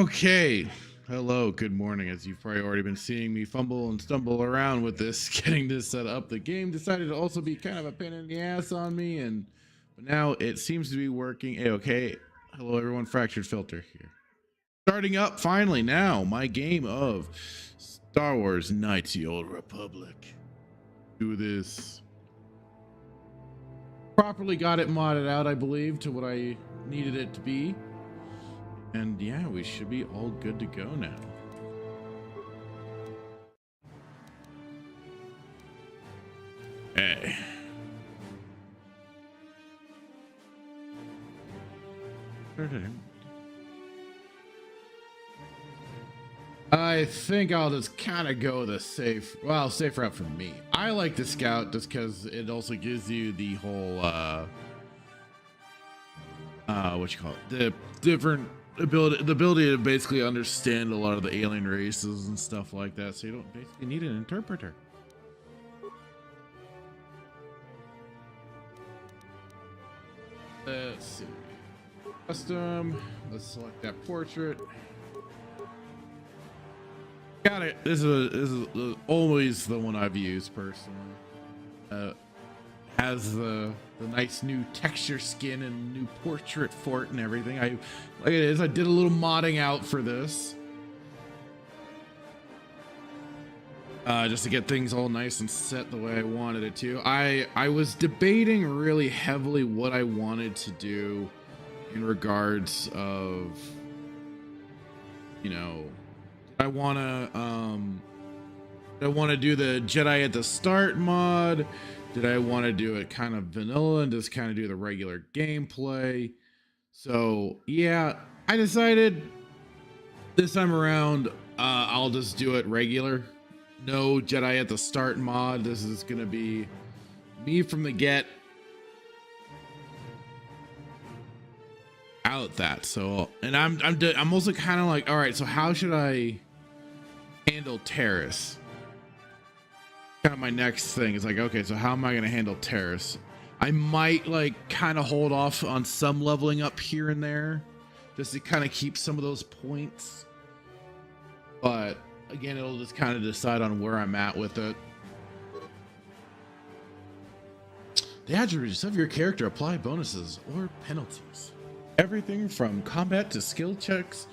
Okay. Hello, good morning. As you've probably already been seeing me fumble and stumble around with this, getting this set up. The game decided to also be kind of a pain in the ass on me, but now it seems to be working. Okay. Hello, everyone. Fractured Filter here. Starting up finally now, my game of Star Wars Knights of the Old Republic. Do this. Properly got it modded out, I believe, to what I needed it to be. And yeah, we should be all good to go now. Hey. I think I'll just kind of go the safe route for me. I like the scout just because it also gives you the whole what you call it, the different the ability to basically understand a lot of the alien races and stuff like that, so you don't basically need an interpreter. Let's see, custom, let's select that portrait. Got it. This is always the one I've used personally. Has the nice new texture skin and new portrait fort and everything. Like it is, I did a little modding out for this, just to get things all nice and set the way I wanted it to. I was debating really heavily what I wanted to do in regards of, you know, I want to do the Jedi at the start mod. Did I want to do it kind of vanilla and just kind of do the regular gameplay? So yeah, I decided this time around, I'll just do it regular. No Jedi at the start mod. This is gonna be me from the get out that. So, and I'm also kind of like, all right, so how should I handle terrorists? Kind of my next thing is like, okay, so how am I going to handle terrorists? I might like kind of hold off on some leveling up here and there just to kind of keep some of those points, but again, it'll just kind of decide on where I'm at with it. The attributes of your character apply bonuses or penalties. Everything from combat to skill checks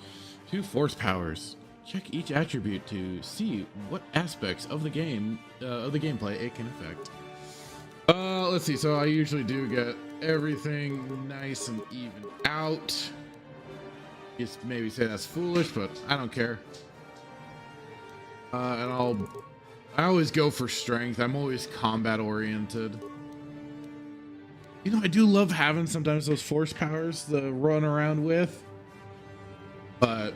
to force powers. Check each attribute to see what aspects of the game, of the gameplay it can affect. Let's see. So I usually do get everything nice and even out. You maybe say that's foolish, but I don't care. And I always go for strength. I'm always combat oriented. You know, I do love having sometimes those force powers to run around with, but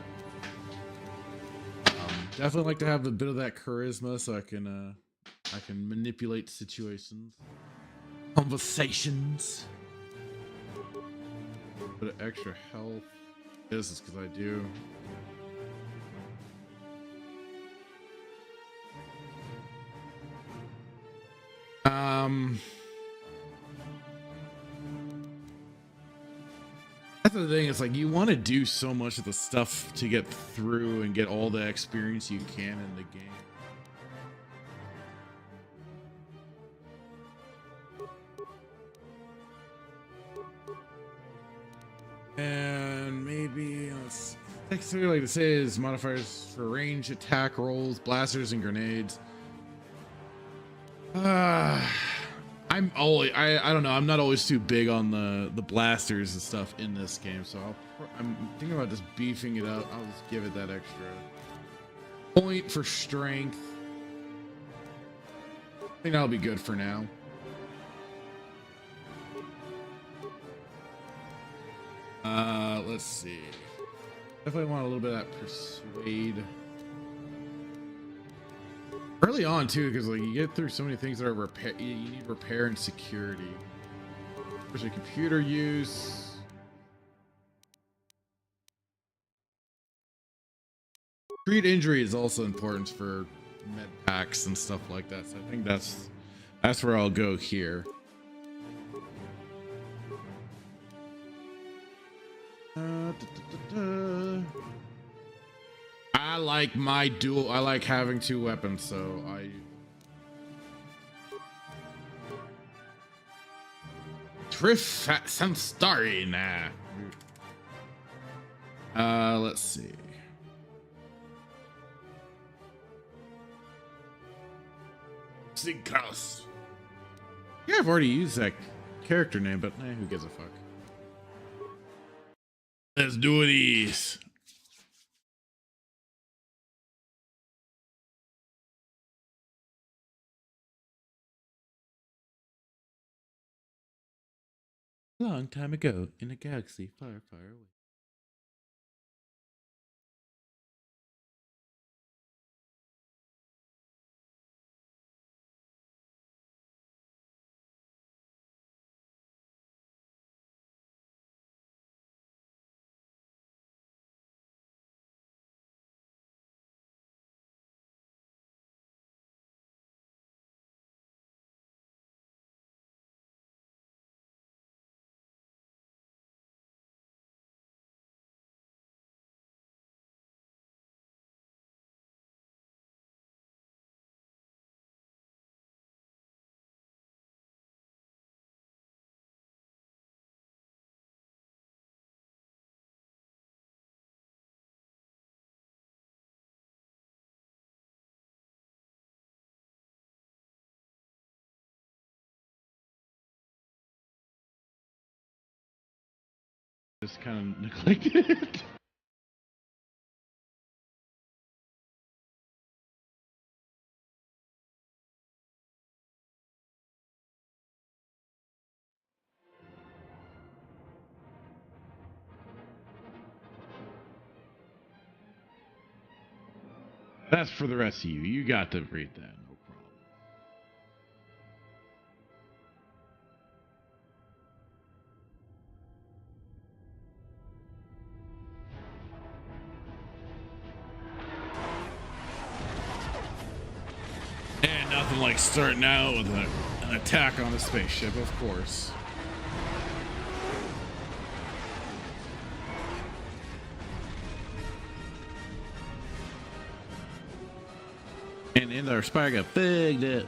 definitely like to have a bit of that charisma so I can manipulate situations, conversations. Bit of extra health. This is because I do. That's the thing, it's like you want to do so much of the stuff to get through and get all the experience you can in the game. And maybe next thing I like to say is modifiers for range attack rolls, blasters, and grenades. I don't know. I'm not always too big on the blasters and stuff in this game, so I'm thinking about just beefing it up. I'll just give it that extra point for strength. I think that'll be good for now. Let's see. Definitely want a little bit of that persuade early on too, because like you get through so many things that are repair. You need repair and security, especially computer use. Treat injury is also important for med packs and stuff like that. So I think that's where I'll go here. I like my dual. I like having two weapons, so I. Triff Samstari, nah. Let's see. Sigkas. Yeah, I've already used that character name, but who gives a fuck? Let's do these. A long time ago, in a galaxy far, far away. Just kind of neglected. That's for the rest of you. You got to read that, no problem. And nothing like starting out with an attack on a spaceship, of course. And in our spire got fucked up.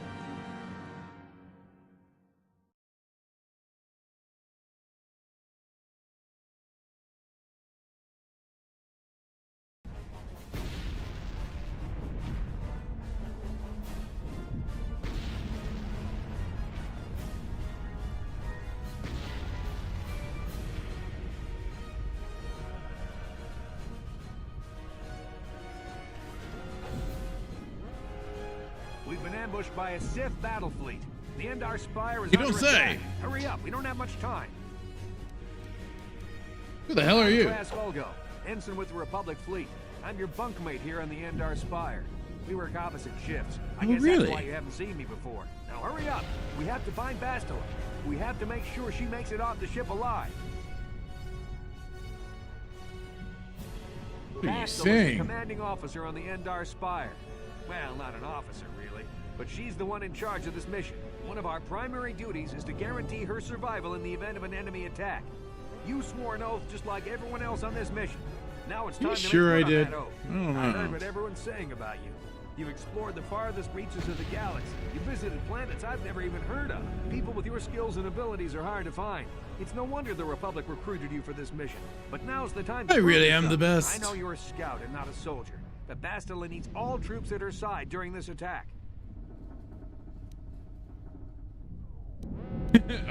We've been ambushed by a Sith battle fleet. The Endar Spire is You under don't say. attack. Hurry up, we don't have much time. Who the hell are you? Class Volgo, ensign with the Republic fleet. I'm your bunkmate here on the Endar Spire. We work opposite shifts. I guess really? that's why you haven't seen me before. Now hurry up. We have to find Bastila. We have to make sure she makes it off the ship alive. What are you Bastila's the saying? commanding officer on the Endar Spire. Well, not an officer, really, but she's the one in charge of this mission. One of our primary duties is to guarantee her survival in the event of an enemy attack. You swore an oath just like everyone else on this mission. Now it's time to sure make I good on did? that oath. I don't know. I heard what everyone's saying about you. You've explored the farthest reaches of the galaxy. You visited planets I've never even heard of. People with your skills and abilities are hard to find. It's no wonder the Republic recruited you for this mission. But now's the time to I prove really am yourself. the best. I know you're a scout and not a soldier. But Bastila needs all troops at her side during this attack.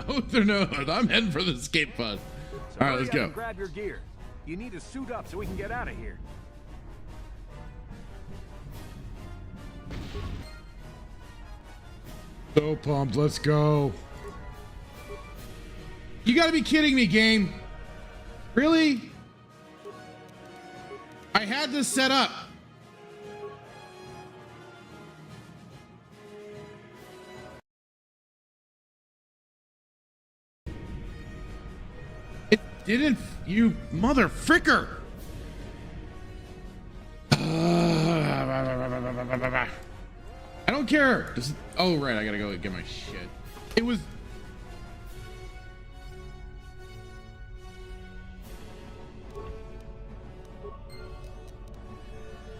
Oath or no oath, I'm heading for the escape pod. So All right, hurry let's up go. and grab your gear. You need to suit up so we can get out of here. So pumped, let's go. You gotta be kidding me, game. Really? I had this set up. It didn't, you mother fricker. I don't care. Oh, right. I gotta go get my shit. It was.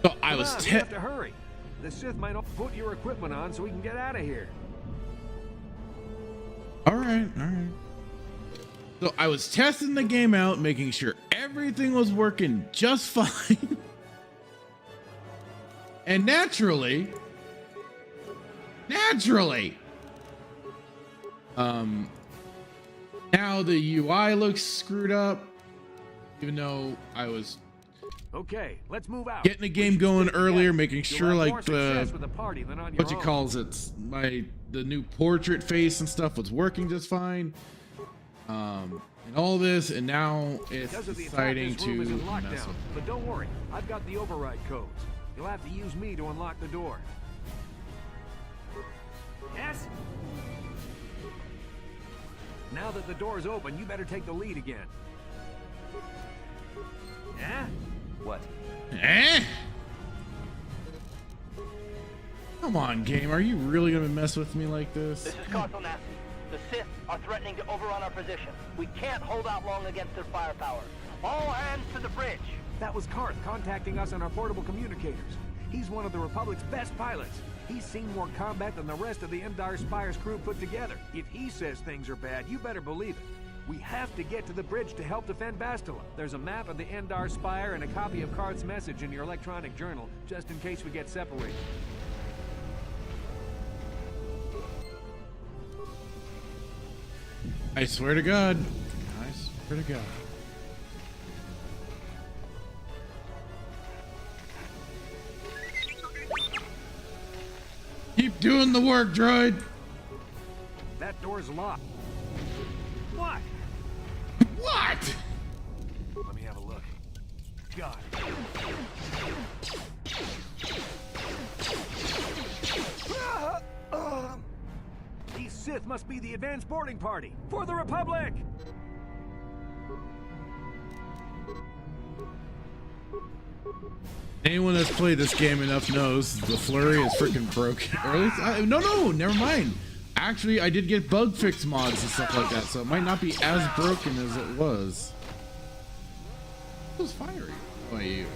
So I was Come on, we have to hurry. The Sith might not put your equipment on so we can get out of here. All right. So I was testing the game out, making sure everything was working just fine. And naturally, now the UI looks screwed up, even though I was Okay, let's move out. getting the game going earlier, making sure like the what you own. calls it, the new portrait face and stuff was working just fine. And all this, and now it's Because of the deciding attack, this room is in to mess lockdown. with. But don't worry, I've got the override codes. You'll have to use me to unlock the door. Yes? Now that the door is open, you better take the lead again. Yeah? What? Eh? Come on, game. Are you really gonna mess with me like this? This is Carth. The Sith are threatening to overrun our position. We can't hold out long against their firepower. All hands to the bridge. That was Carth contacting us on our portable communicators. He's one of the Republic's best pilots. He's seen more combat than the rest of the Endar Spire's crew put together. If he says things are bad, you better believe it. We have to get to the bridge to help defend Bastila. There's a map of the Endar Spire and a copy of Carth's message in your electronic journal, just in case we get separated. I swear to God. I swear to God. Keep doing the work, droid. That door's locked. What? What? Let me have a look. God. These Sith must be the advanced boarding party for the Republic! Anyone that's played this game enough knows the flurry is freaking broken. Or at least, no, never mind. Actually, I did get bug fix mods and stuff like that, so it might not be as broken as it was. It was fiery. Oh, you.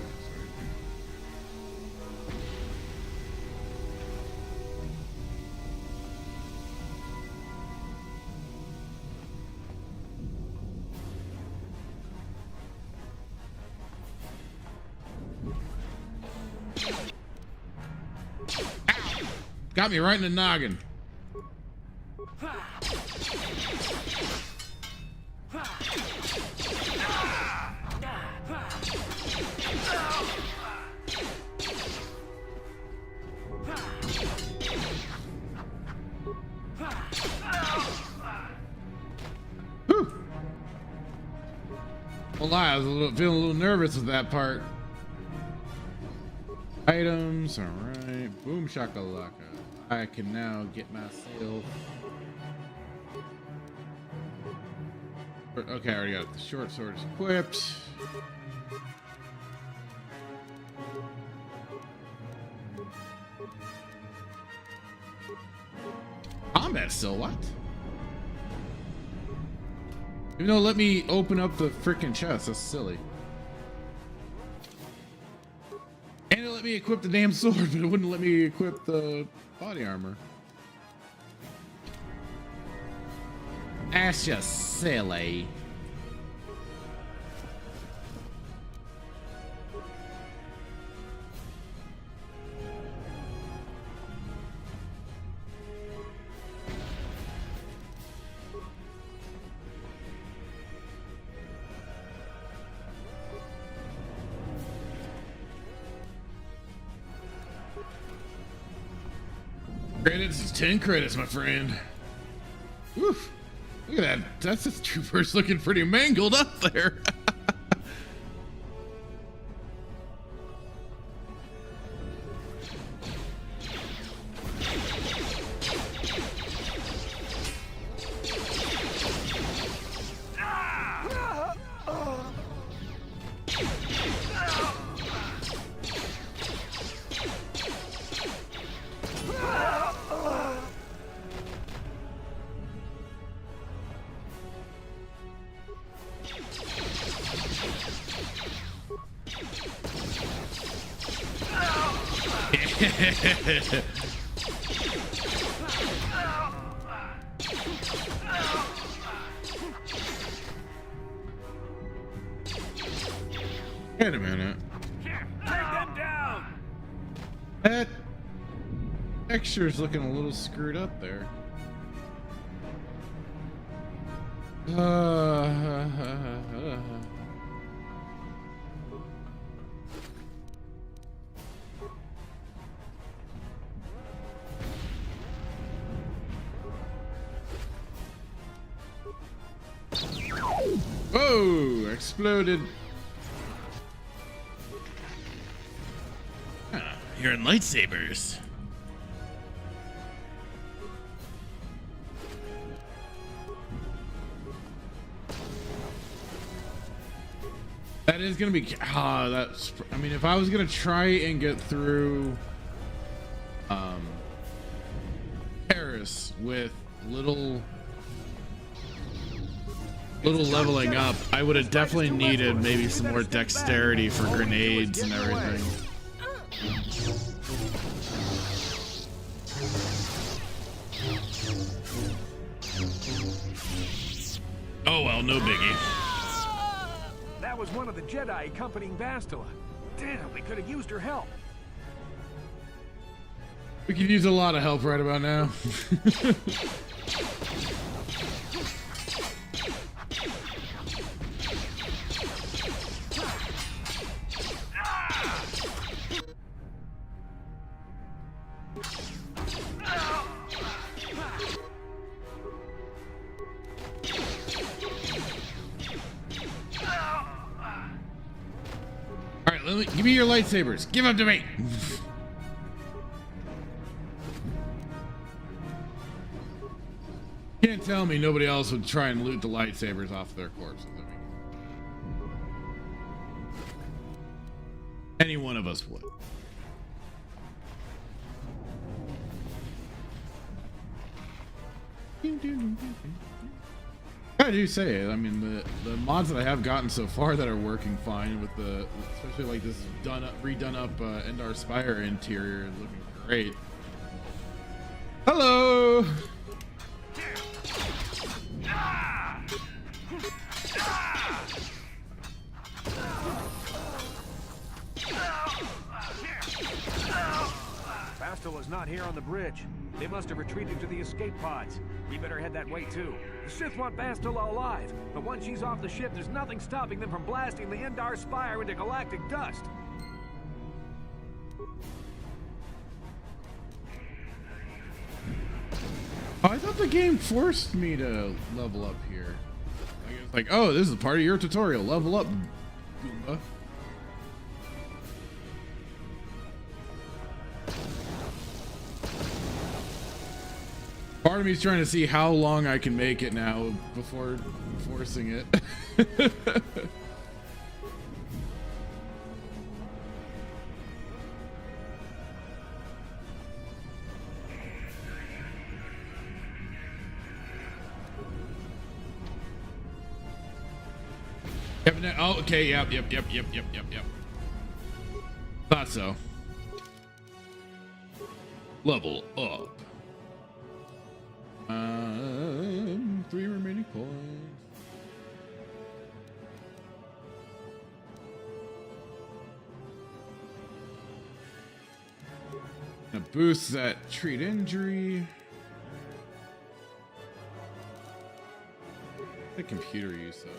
Got me right in the noggin. Whew. Well, I was feeling a little nervous with that part. Items, all right. Boom shakalaka. I can now get myself. Okay, I already got the short sword equipped. Combat still, what? Even though let me open up the freaking chest, that's silly. And it let me equip the damn sword, but it wouldn't let me equip the body armor. That's just silly. Credits is 10 credits, my friend. Oof. Look at that. That's this trooper's looking pretty mangled up there. Wait a minute. Take them down! That texture's looking a little screwed up there. Whoa! Exploded. You're in lightsabers. That is gonna be that's, I mean, if I was gonna try and get through Paris with little leveling up, I would have definitely needed maybe some more dexterity for grenades and everything. Oh well, no biggie. That was one of the Jedi accompanying Bastila. Damn, we could have used her help. We could use a lot of help right about now. Give me your lightsabers. Give them to me. Can't tell me nobody else would try and loot the lightsabers off their corpses. I mean, any one of us would. I do say it. I mean, the mods that I have gotten so far that are working fine with the, especially like this redone up Endar Spire interior is looking great. Hello. Bastila's not here on the bridge. They must have retreated to the escape pods. We better head that way too. The Sith want Bastila alive, but once she's off the ship, there's nothing stopping them from blasting the Endar Spire into galactic dust. Oh, I thought the game forced me to level up here. It's like, oh, this is part of your tutorial. Level up, Goomba. Part of me is trying to see how long I can make it now before forcing it. Oh, okay, yep. Thought so. Level up. 3 remaining points. Gonna boost that treat injury. The computer use though.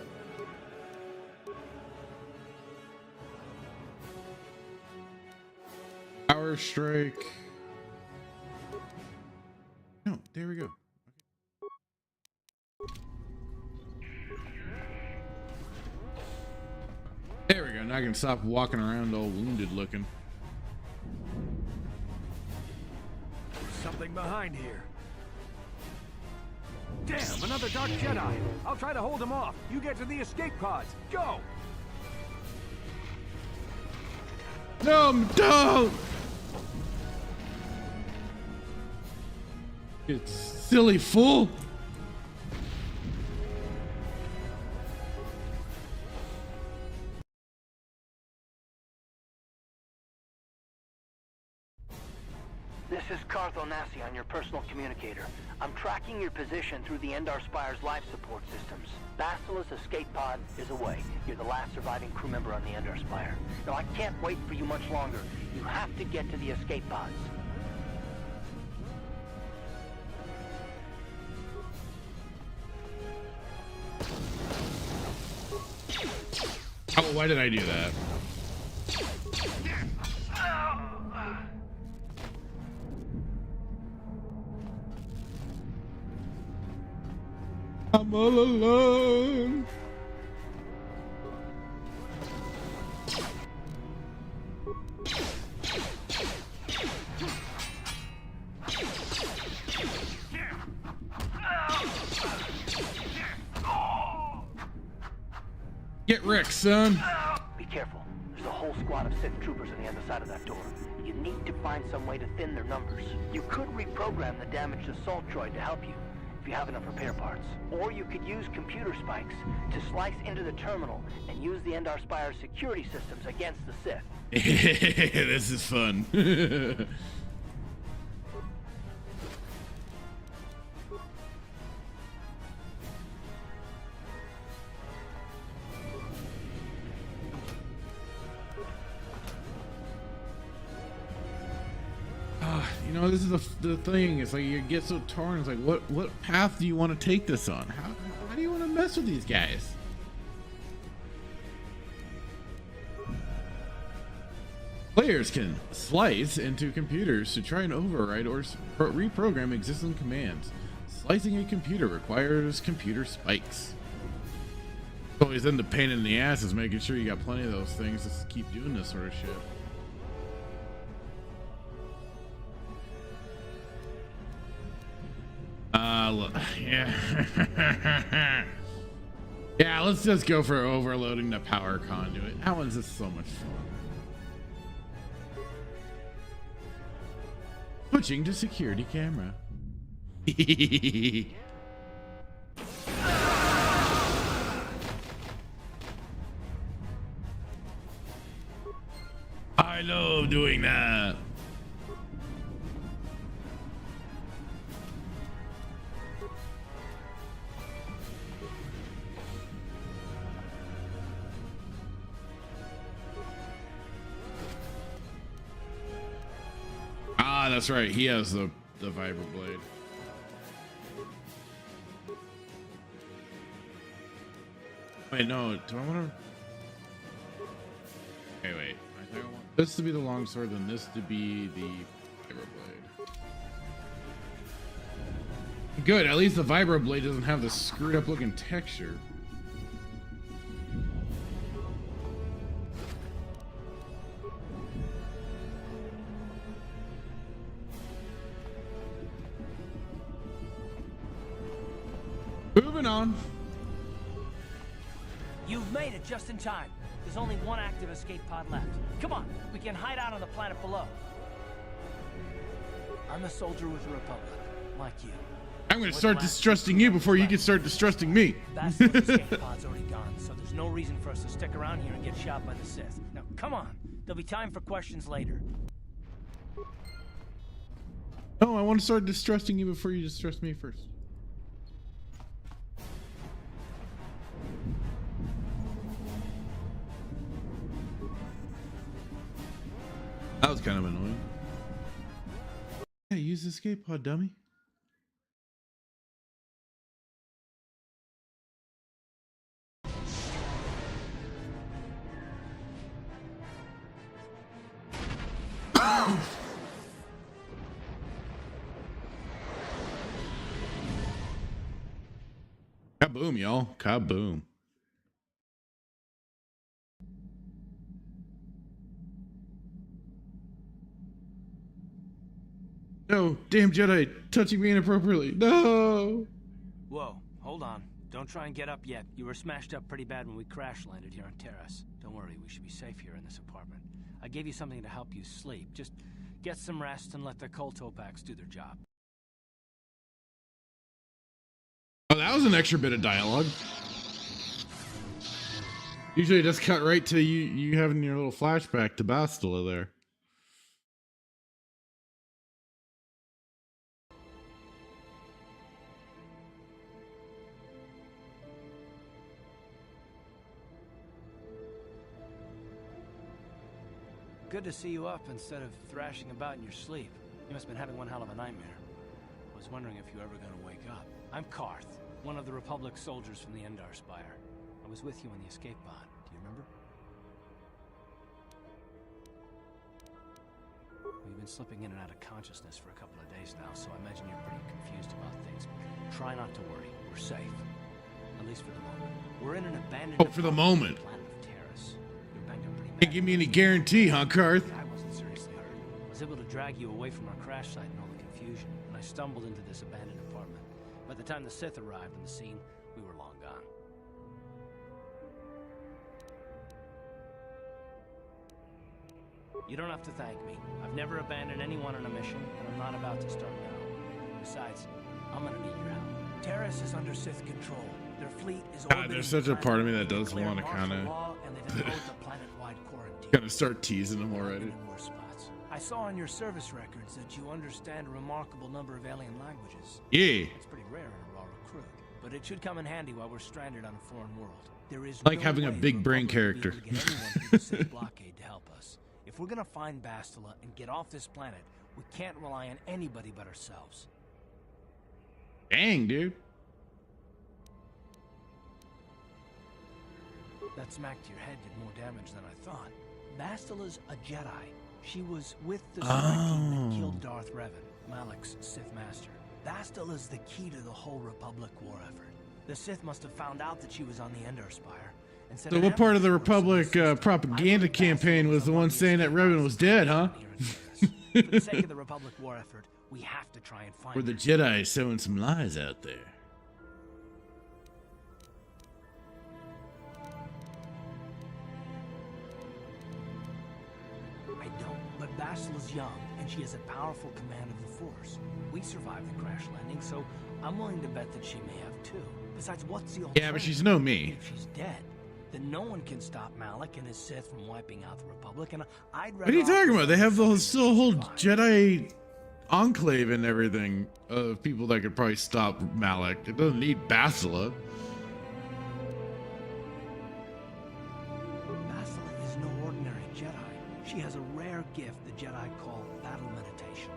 Power strike. No, there we go. There we go. Now I can stop walking around all wounded looking. There's something behind here. Damn, another dark Jedi. I'll try to hold him off. You get to the escape pods. Go! No, don't! You silly fool! This is Carth on your personal communicator. I'm tracking your position through the Endar Spire's life support systems. Bastila's escape pod is away. You're the last surviving crew member on the Endar Spire. Now, I can't wait for you much longer. You have to get to the escape pods. Oh, why did I do that? I'm all alone. Get wrecked, son. Be careful. There's a whole squad of Sith troopers on the other side of that door. You need to find some way to thin their numbers. You could reprogram the damaged assault droid to help you, if you have enough repair parts. Or you could use computer spikes to slice into the terminal and use the Endar Spire's security systems against the Sith. This is fun. You know, this is the thing. It's like you get so torn. It's like, what path do you want to take this on? How do you want to mess with these guys? Players can slice into computers to try and override or reprogram existing commands. Slicing a computer requires computer spikes. Always then the pain in the ass is making sure you got plenty of those things to keep doing this sort of shit. Yeah. Yeah, let's just go for overloading the power conduit. That one's just so much fun. Switching to security camera. I love doing that. Ah, that's right. He has the vibroblade. Wait, no. Do I want to? Okay, wait. I think I want this to be the longsword, and this to be the vibroblade. Good. At least the vibroblade doesn't have the screwed up looking texture. Moving on. You've made it just in time. There's only one active escape pod left. Come on, we can hide out on the planet below. I'm a soldier with the Republic, like you. I'm gonna start distrusting you before you can start distrusting me. Bastila's escape pod's already gone, so there's no reason for us to stick around here and get shot by the Sith. Now, come on. There'll be time for questions later. No, I want to start distrusting you before you distrust me first. That was kind of annoying. Yeah, use the escape pod, dummy. Kaboom, y'all. Kaboom. No, damn Jedi touching me inappropriately. No. Whoa, hold on. Don't try and get up yet. You were smashed up pretty bad when we crash landed here on Terrace. Don't worry, we should be safe here in this apartment. I gave you something to help you sleep. Just get some rest and let the Kolto packs do their job. Oh, that was an extra bit of dialogue. Usually just cut right to you having your little flashback to Bastila there. good to see you up instead of thrashing about in your sleep. You must have been having one hell of a nightmare. I was wondering if you were ever going to wake up. I'm Carth, one of the Republic soldiers from the Endar Spire. I was with you on the escape pod. Do you remember? We've been slipping in and out of consciousness for a couple of days now, so I imagine you're pretty confused about things. Try not to worry. We're safe. At least for the moment. We're in an abandoned... Oh, for the moment. ...planet of Terrace. You're banged up pretty bad. Can't give me any guarantee, huh, Carth? I wasn't seriously hurt. I was able to drag you away from our crash site and all the confusion, and I stumbled into this abandoned apartment. By the time the Sith arrived on the scene, we were long gone. You don't have to thank me. I've never abandoned anyone on a mission, and I'm not about to start now. Besides, I'm gonna need your help. Terrace is under Sith control. Their fleet is there's such a part of me that does want to kind of start teasing them already. I saw on your service records that you understand a remarkable number of alien languages. Yeah. It's pretty rare in a raw recruit, but it should come in handy while we're stranded on a foreign world. There is like no having a way big the brain Republic will character. be able to get anyone through the Sith blockade to help us. If we're gonna find Bastila and get off this planet, we can't rely on anybody but ourselves. Dang, dude. That smack to your head did more damage than I thought. Bastila's a Jedi. She was with the Select team that killed Darth Revan, Malak's Sith master. Bastila's the key to the whole Republic war effort. The Sith must have found out that she was on the Endar Spire. And So what part of the Republic propaganda campaign was the one saying that Revan was dead, huh? For the sake of the Republic war effort, we have to try and find Or the her. Jedi sowing some lies out there. I don't, but Bastila's young, and she has a powerful command of the Force. We survived the crash landing, so I'm willing to bet that she may have too. Besides, what's the alternative? Yeah, but she's no me. If she's dead, then no one can stop Malak and his Sith from wiping out the Republic, and I'd rather... What are you talking about? They have still a whole survive. Jedi enclave and everything of people that could probably stop Malak. It doesn't need Bastila. Bastila is no ordinary Jedi. She has a rare gift the Jedi call battle meditation.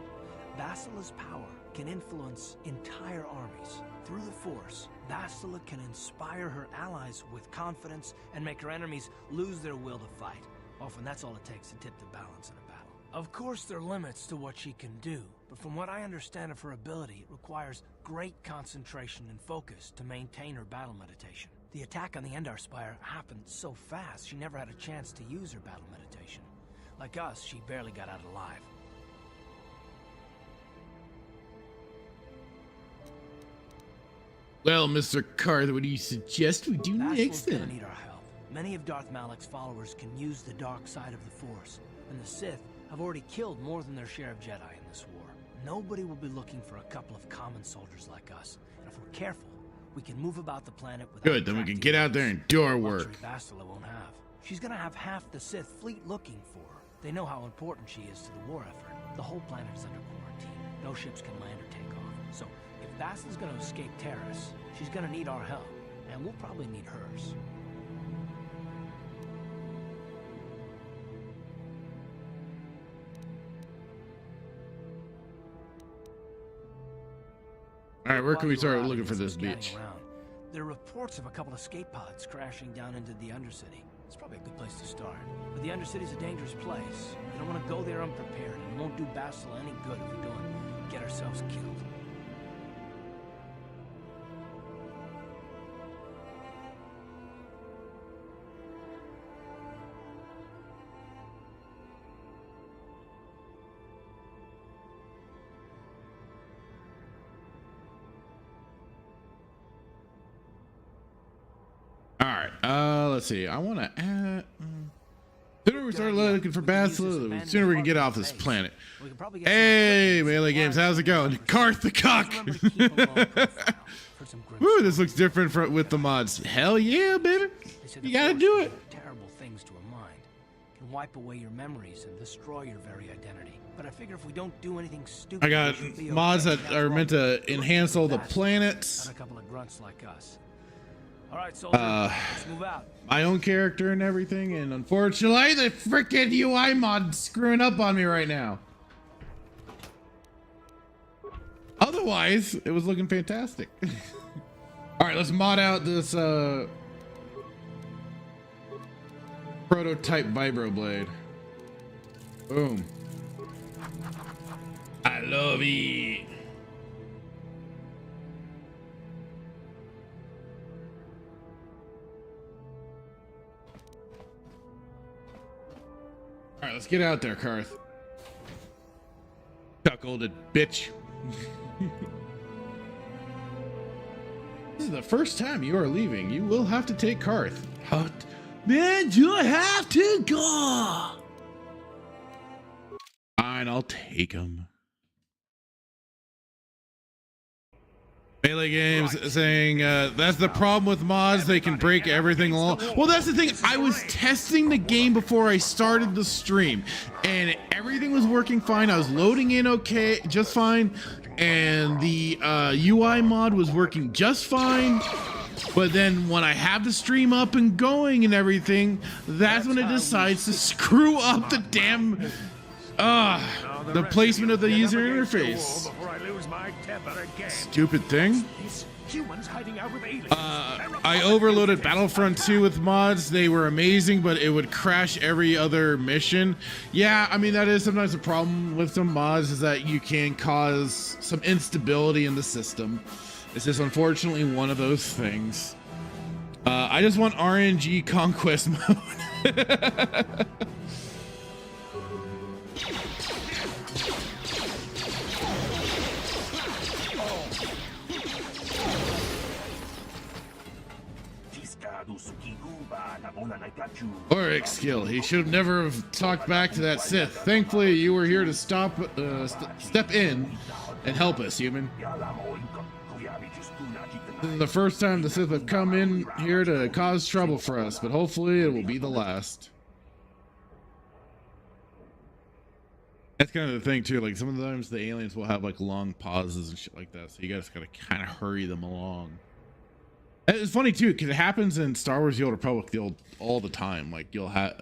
Bastila's power can influence entire armies. Through the Force, Bastila can inspire her allies with confidence and make her enemies lose their will to fight. Often that's all it takes to tip the balance in a battle. Of course there are limits to what she can do, but from what I understand of her ability, it requires great concentration and focus to maintain her battle meditation. The attack on the Endar Spire happened so fast, she never had a chance to use her battle meditation. Like us, she barely got out alive. Well, Mr. Carth, what do you suggest we do next Bastila's gonna then? need our help. Many of Darth Malak's followers can use the dark side of the Force, and the Sith have already killed more than their share of Jedi in this war. Nobody will be looking for a couple of common soldiers like us, and if we're careful, we can move about the planet without Good, then we can attracting get out there and do our work. luxury Bastila won't have. She's gonna have half the Sith fleet looking for her. They know how important she is to the war effort. The whole planet is under quarantine. No ships can land or take off. So, if Bastila's gonna escape Terrace, she's gonna need our help, and we'll probably need hers. All right, where can we While start you were out looking and for some this scanning bitch? around, there are reports of a couple of escape pods crashing down into the Undercity. It's probably a good place to start. But the Undercity's a dangerous place. We don't want to go there unprepared, and it won't do Bastila any good if we go and get ourselves killed. All right, let's see. I want to add. Sooner we start looking for Bastila, the sooner we can get off this planet. We can probably get Hey, Melee Games, how's it going? Carth the cock. Remember to keep a low profile for some grim Woo, this stories. looks different with the mods. Hell yeah, baby. They say the You gotta Force do can it. Terrible things to a mind. Can wipe away your memories and destroy your very identity. But I figure if we don't do anything stupid, I got we should be mods okay. that After are all, meant to we're enhance all the best, planets. not a couple of grunts like us. All right, soldier. Let's move out. my own character and everything, and unfortunately the freaking UI mod's screwing up on me right now. Otherwise, it was looking fantastic. All right, let's mod out this prototype vibro blade. Boom. I love it. All right, let's get out there, Carth. Cuckolded bitch. This is the first time you are leaving. You will have to take Carth. What? Man, you have to go. Fine, I'll take him. Melee Games saying that's the problem with mods, they can break everything along. Well, that's the thing. I was testing the game before I started the stream and everything was working fine. I was loading in okay, just fine, and the UI mod was working just fine. But then when I have the stream up and going and everything, that's when it decides to screw up the damn the placement of the user interface. Stupid thing. I overloaded Battlefront 2 with mods. They were amazing, but it would crash every other mission. Yeah, I mean, that is sometimes a problem with some mods, is that you can cause some instability in the system. It's just unfortunately one of those things. I just want RNG conquest mode. Oryx skill. He should have never have talked back to that Sith. Thankfully, you were here to step in and help us, human. This is the first time the Sith have come in here to cause trouble for us, but hopefully it will be the last. That's kind of the thing too. Like sometimes the aliens will have like long pauses and shit like that, so you guys gotta kind of hurry them along. It's funny too, because it happens in Star Wars: The Old Republic all the time. Like you'll have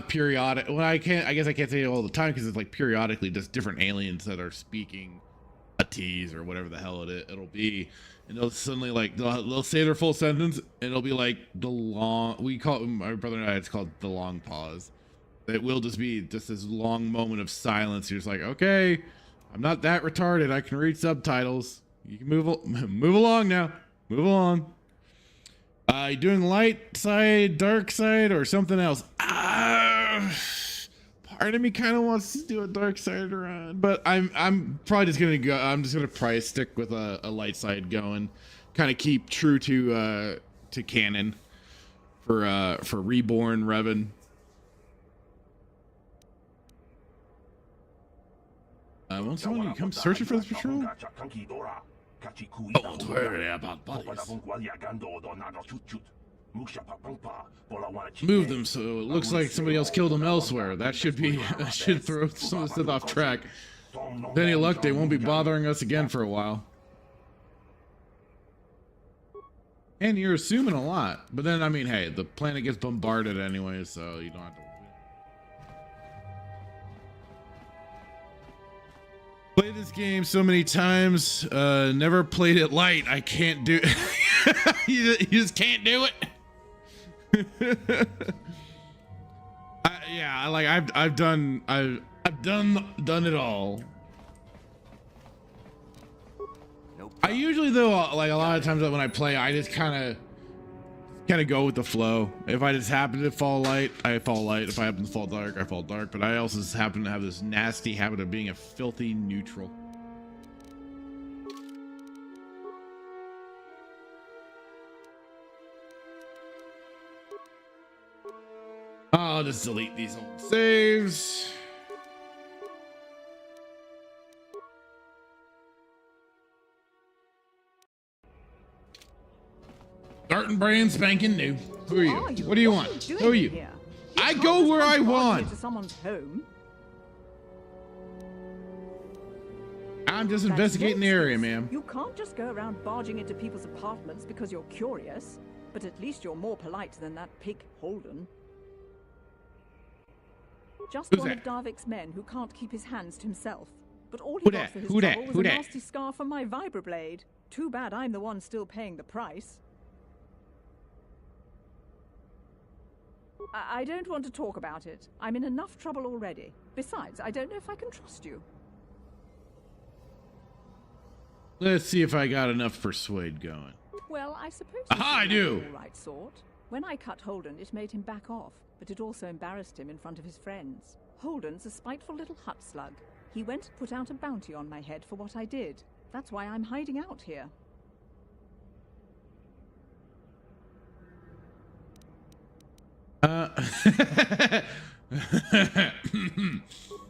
periodic. Well, I guess I can't say it all the time because it's like periodically just different aliens that are speaking a tease or whatever the hell it'll be, and they'll suddenly like they'll say their full sentence, and it'll be like the long. We call it, my brother and I, it's called the long pause. It will just be just this long moment of silence. You're just like, okay, I'm not that retarded. I can read subtitles. You can move along now. Move along. You doing light side, dark side, or something else? Part of me kind of wants to do a dark side run, but I'm probably just gonna go. I'm just gonna probably stick with a light side going, kind of keep true to canon for Reborn Revan. Won't someone come searching for this patrol? Don't worry about bodies. Move them so it looks like somebody else killed them elsewhere. That should throw some of the stuff off track. With any luck, they won't be bothering us again for a while. And you're assuming a lot, but then I mean, hey, the planet gets bombarded anyway, so you don't have to. Played this game so many times, never played it light. I can't do it. you just can't do it. Yeah, like I've done it all. Nope. I usually though, like a lot of times when I play, I just kind of go with the flow. If I just happen to fall light, I fall light. If I happen to fall dark, I fall dark. But I also just happen to have this nasty habit of being a filthy neutral. I'll just delete these old saves. Starting brand spanking new. Who are you? What do you want? Who are you? Here? I go where I want. To someone's home. I'm just That's investigating the no area, excuse. ma'am. You can't just go around barging into people's apartments because you're curious. But at least you're more polite than that pig Holden. Just Who's one that? of Darvik's men who can't keep his hands to himself. But all he Who got dat? for his Who dat? trouble was Who a dat? nasty scar from my vibroblade. Too bad I'm the one still paying the price. I don't want to talk about it. I'm in enough trouble already. Besides, I don't know if I can trust you. Let's see if I got enough persuade going. Well, I suppose Aha, I you're do. the all right sort. When I cut Holden, it made him back off, but it also embarrassed him in front of his friends. Holden's a spiteful little hut slug. He went and put out a bounty on my head for what I did. That's why I'm hiding out here.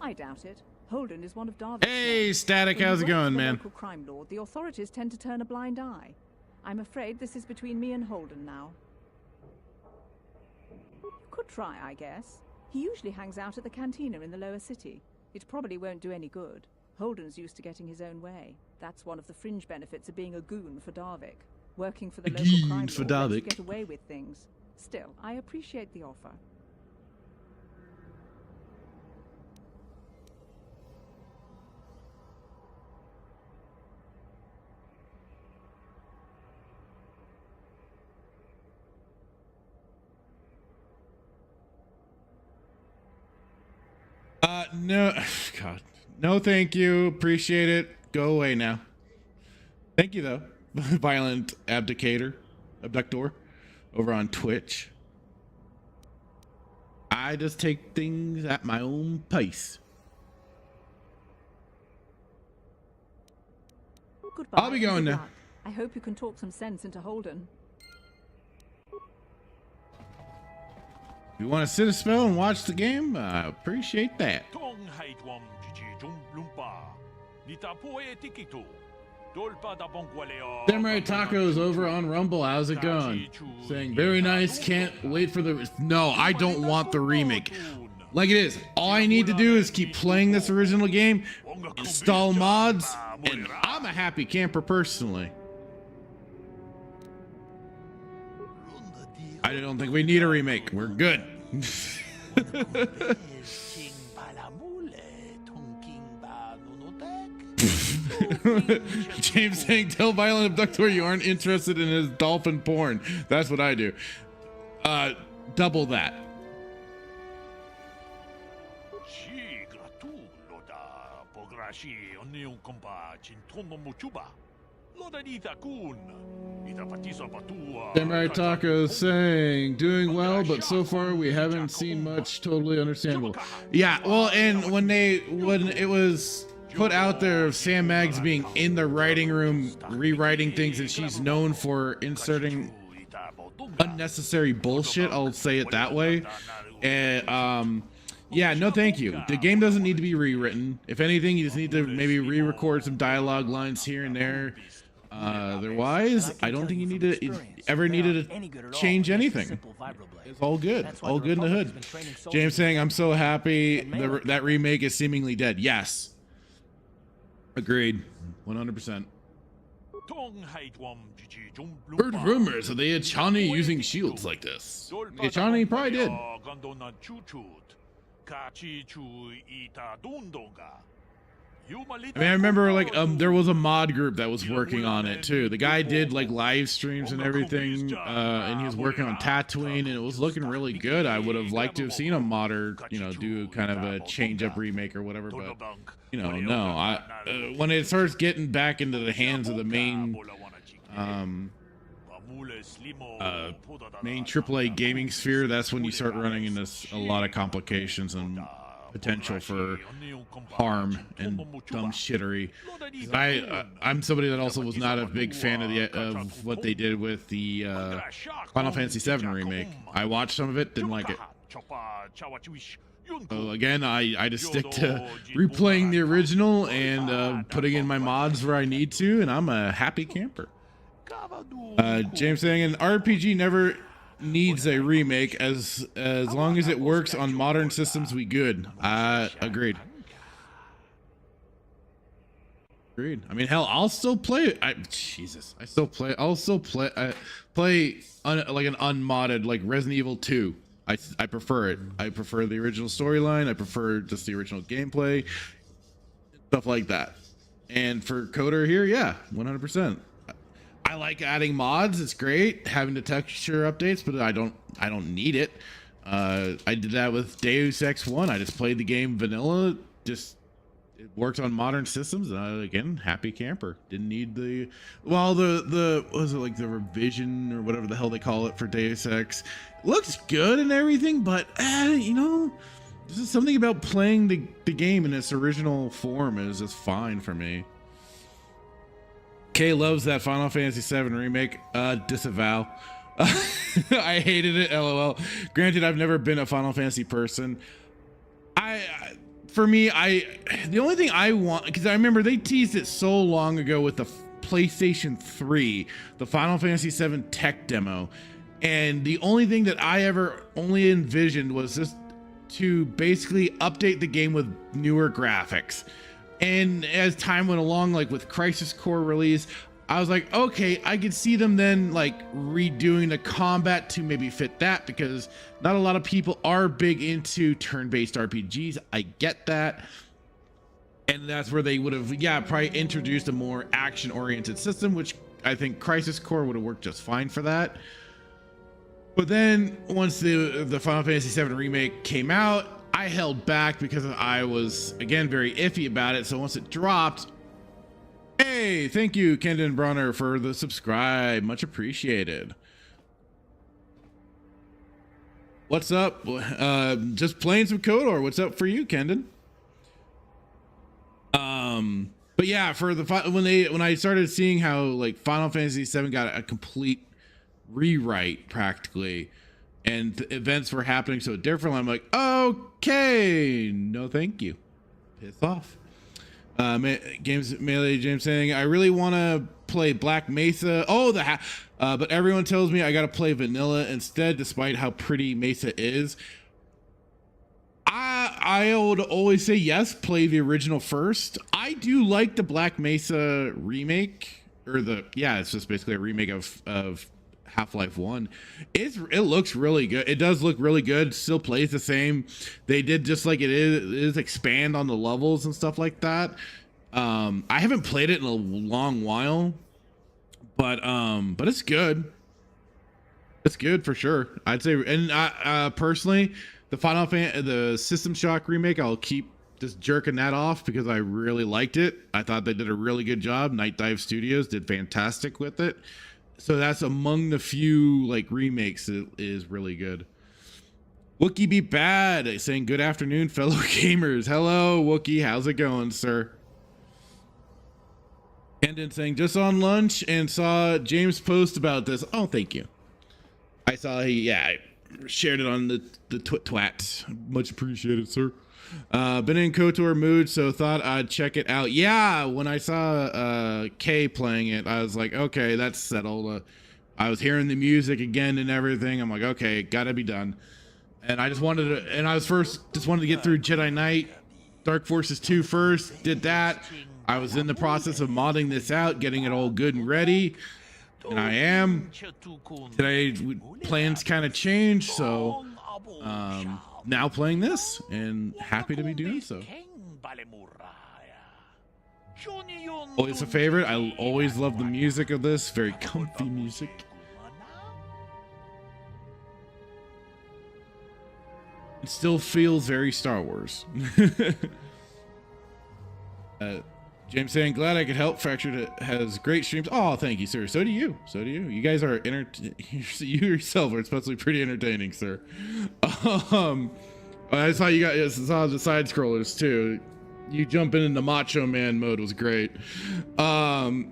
I doubt it. Holden is one of Darvik's Hey, men. Static, When how's he it works going, for the man? local crime lord, the authorities tend to turn a blind eye. I'm afraid this is between me and Holden now. You could try, I guess. He usually hangs out at the cantina in the lower city. It probably won't do any good. Holden's used to getting his own way. That's one of the fringe benefits of being a goon for Darvik. Working for the local goon crime for lord lets you Darvik. get away with things. Still, I appreciate the offer. No, God, no, thank you. Appreciate it. Go away now. Thank you though, violent abductor, over on Twitch. I just take things at my own pace. Goodbye. I'll be going Good now. luck. I hope you can talk some sense into Holden. You want to sit a spell and watch the game? I appreciate that. Samurai Tacos over on Rumble. How's it going? Saying very nice. Can't wait for the. No, I don't want the remake. Like it is. All I need to do is keep playing this original game, install mods, and I'm a happy camper personally. I don't think we need a remake. We're good. James saying, tell Violent Abductor you aren't interested in his dolphin porn. That's what I do. Double that. Samurai Taco saying, doing well, but so far we haven't seen much. Totally understandable. Yeah, well, and when it was put out there of Sam Maggs being in the writing room rewriting things, and she's known for inserting unnecessary bullshit, I'll say it that way. And yeah, no thank you. The game doesn't need to be rewritten. If anything, you just need to maybe re-record some dialogue lines here and there. Otherwise, I don't think you need to ever needed to change anything. It's all good. All good in the hood. James saying, I'm so happy that remake is seemingly dead. Yes. Agreed. 100%. Heard rumors of the Achani using shields like this. The Achani probably did. I mean, I remember like there was a mod group that was working on it too. The guy did like live streams and everything, and he was working on Tatooine, and it was looking really good. I would have liked to have seen a modder, do kind of a change up remake or whatever, but no. When it starts getting back into the hands of the main AAA gaming sphere, that's when you start running into a lot of complications and potential for harm and dumb shittery. I'm somebody that also was not a big fan of what they did with the Final Fantasy VII remake. I watched some of it, didn't like it. So again, I just stick to replaying the original and putting in my mods where I need to, and I'm a happy camper. James saying an RPG never needs a remake as long as it works on modern systems. We good. Agreed. Agreed. I mean, hell, I'll still play it. I'll still play. Like an unmodded, like Resident Evil 2. I prefer it. I prefer the original storyline. I prefer just the original gameplay, stuff like that. And for KOTOR here, yeah, 100%. I like adding mods. It's great having the texture updates, but I don't need it. I did that with Deus Ex 1. I just played the game vanilla. Just it worked on modern systems, and again, happy camper. Didn't need the what was it, like the revision or whatever the hell they call it for Deus Ex. Looks good and everything, but you know, this is something about playing the game in its original form is just fine for me. Kay loves that Final Fantasy VII remake. Disavow. I hated it. LOL. Granted, I've never been a Final Fantasy person. The only thing I want, because I remember they teased it so long ago with the PlayStation 3, the Final Fantasy VII tech demo, and the only thing that I ever only envisioned was just to basically update the game with newer graphics. And as time went along, like with Crisis Core release, I was like, okay, I could see them then like redoing the combat to maybe fit that, because not a lot of people are big into turn-based RPGs. I get that. And that's where they would have, probably introduced a more action-oriented system, which I think Crisis Core would have worked just fine for that. But then once the Final Fantasy VII Remake came out, I held back because I was, again, very iffy about it. So once it dropped, hey, thank you, Kendon Bronner, for the subscribe. Much appreciated. What's up? Just playing some KOTOR. What's up for you, Kendon? But yeah, for the when I started seeing how like Final Fantasy VII got a complete rewrite practically, and the events were happening so differently, I'm like, okay, no, thank you. Piss off. Melee James saying, I really want to play Black Mesa. But everyone tells me I got to play vanilla instead, despite how pretty Mesa is. I would always say yes, play the original first. I do like the Black Mesa remake, or it's just basically a remake of Half-Life 1. It looks really good. It does look really good. Still plays the same. They did just like it is expand on the levels and stuff like that. I haven't played it in a long while, but it's good. It's good for sure. I'd say, and I personally, the System Shock remake, I'll keep just jerking that off because I really liked it. I thought they did a really good job. Night Dive Studios did fantastic with it. So that's among the few like remakes that is really good. Wookie Be Bad saying good afternoon, fellow gamers. Hello, Wookie. How's it going, sir? Kendon saying just on lunch and saw James post about this. Oh, thank you. I saw I shared it on the twat. Much appreciated, sir. Been in KOTOR mood, so thought I'd check it out. Yeah, when I saw Kay playing it, I was like, okay, that's settled. I was hearing the music again and everything. I'm like, okay, gotta be done. And I just wanted to, and I was just wanted to get through Jedi Knight, Dark Forces 2 first. Did that. I was in the process of modding this out, getting it all good and ready. And I am. Today, plans kind of changed, so now playing this, and happy to be doing so. Always a favorite. I always love the music of this. Very comfy music. It still feels very Star Wars. James saying, glad I could help. Fractured has great streams. Oh, thank you, sir. So do you. So do you. You guys are you yourself are supposed to be pretty entertaining, sir. I saw you guys saw the side scrollers too. You jumping into Macho Man mode was great.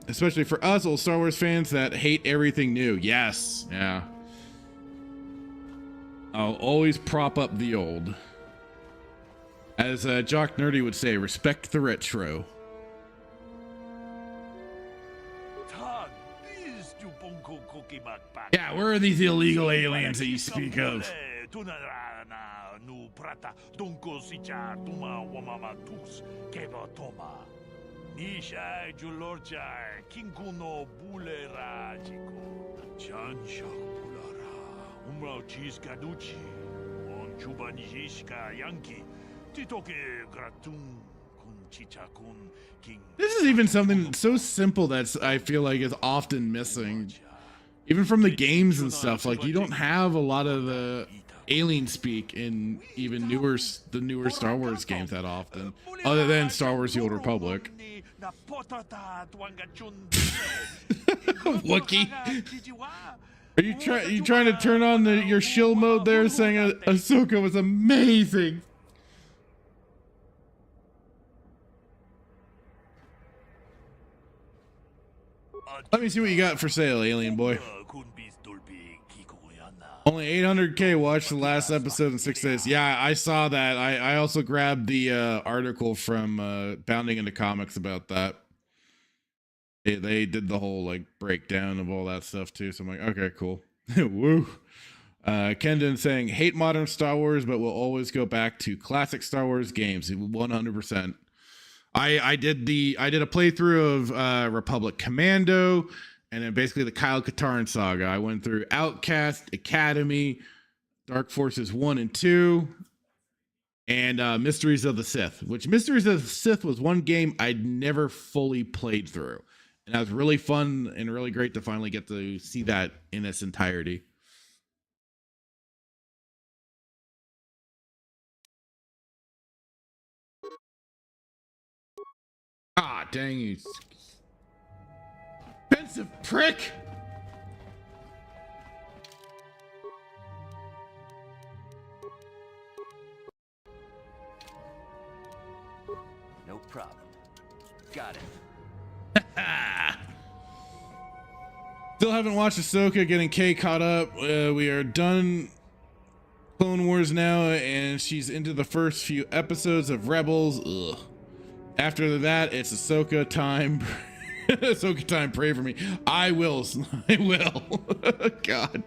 Especially for us old Star Wars fans that hate everything new. Yes. Yeah. I'll always prop up the old. As Jock Nerdy would say, respect the retro. Yeah, where are these illegal aliens that you speak of? Nisha julorcha kinkuno bulerajico. Chanshak bulara. Umrao chiskaduchi. On chubanishka yanki. Titoke gratun kun chichakun king. This is even something so simple that's I feel like is often missing. Even from the games and stuff, like you don't have a lot of the alien speak in even the newer Star Wars games that often, other than Star Wars: The Old Republic. Wookie. Are you trying to turn on your shill mode there, saying Ahsoka was amazing? Let me see what you got for sale, alien boy. Only 800K watched the last episode in 6 days. Yeah, I saw that. I also grabbed the article from Bounding into Comics about that. They did the whole like breakdown of all that stuff too. So I'm like, okay, cool. Woo. Kendon saying, hate modern Star Wars, but will always go back to classic Star Wars games. 100%. I did a playthrough of Republic Commando, and then basically the Kyle Katarn saga. I went through Outcast, Academy, Dark Forces 1 and 2, and Mysteries of the Sith, which Mysteries of the Sith was one game I'd never fully played through. And that was really fun and really great to finally get to see that in its entirety. Ah, dang you. Expensive prick! No problem. Got it. Still haven't watched Ahsoka, getting Kay caught up. We are done Clone Wars now, and she's into the first few episodes of Rebels. Ugh. After that, it's Ahsoka time. Ahsoka time, pray for me. I will. God.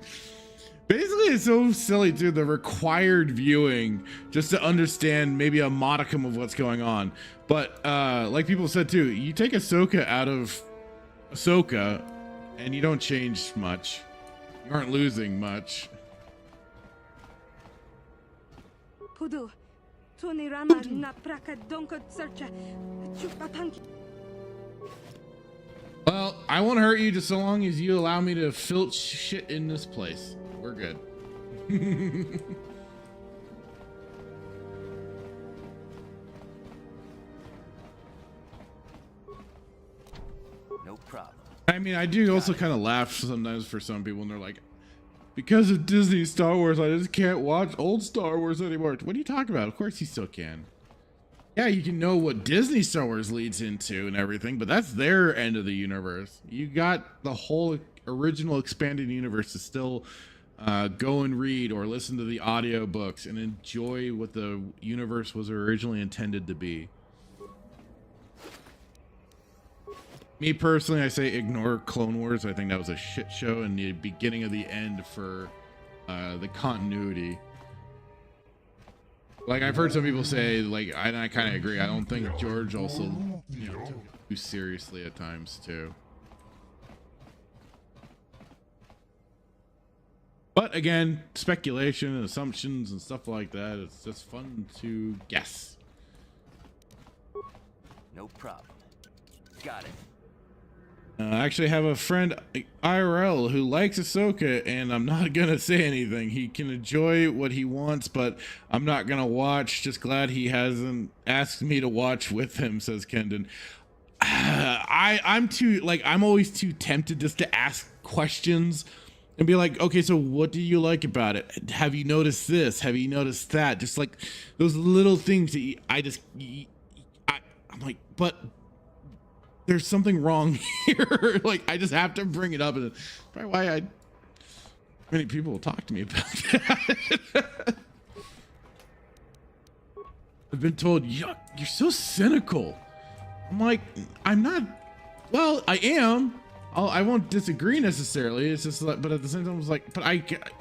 Basically, it's so silly, too, the required viewing just to understand maybe a modicum of what's going on. But like people said, too, you take Ahsoka out of Ahsoka and you don't change much. You aren't losing much. Well, I won't hurt you just so long as you allow me to filch shit in this place. We're good. No problem. I mean, I do also kind of laugh sometimes for some people, and they're like, because of Disney Star Wars, I just can't watch old Star Wars anymore. What are you talking about? Of course you still can. Yeah, you can know what Disney Star Wars leads into and everything, but that's their end of the universe. You got the whole original expanded universe to still go and read or listen to the audiobooks and enjoy what the universe was originally intended to be. Me personally, I say ignore Clone Wars. I think that was a shit show and the beginning of the end for the continuity. Like, I've heard some people say, like, I kind of agree. I don't think George also, you know, took it too seriously at times too. But again, speculation and assumptions and stuff like that, it's just fun to guess. No problem. Got it. I actually have a friend, IRL, who likes Ahsoka, and I'm not going to say anything. He can enjoy what he wants, but I'm not going to watch. Just glad he hasn't asked me to watch with him, says Kendon. I'm always too tempted just to ask questions and be like, okay, so what do you like about it? Have you noticed this? Have you noticed that? Just like those little things that I'm like, but there's something wrong here. Like, I just have to bring it up, and that's probably why many people will talk to me about that. I've been told, you're so cynical. I'm like, I'm not. Well, I am. I won't disagree necessarily. It's just like, but at the same time, I was like, but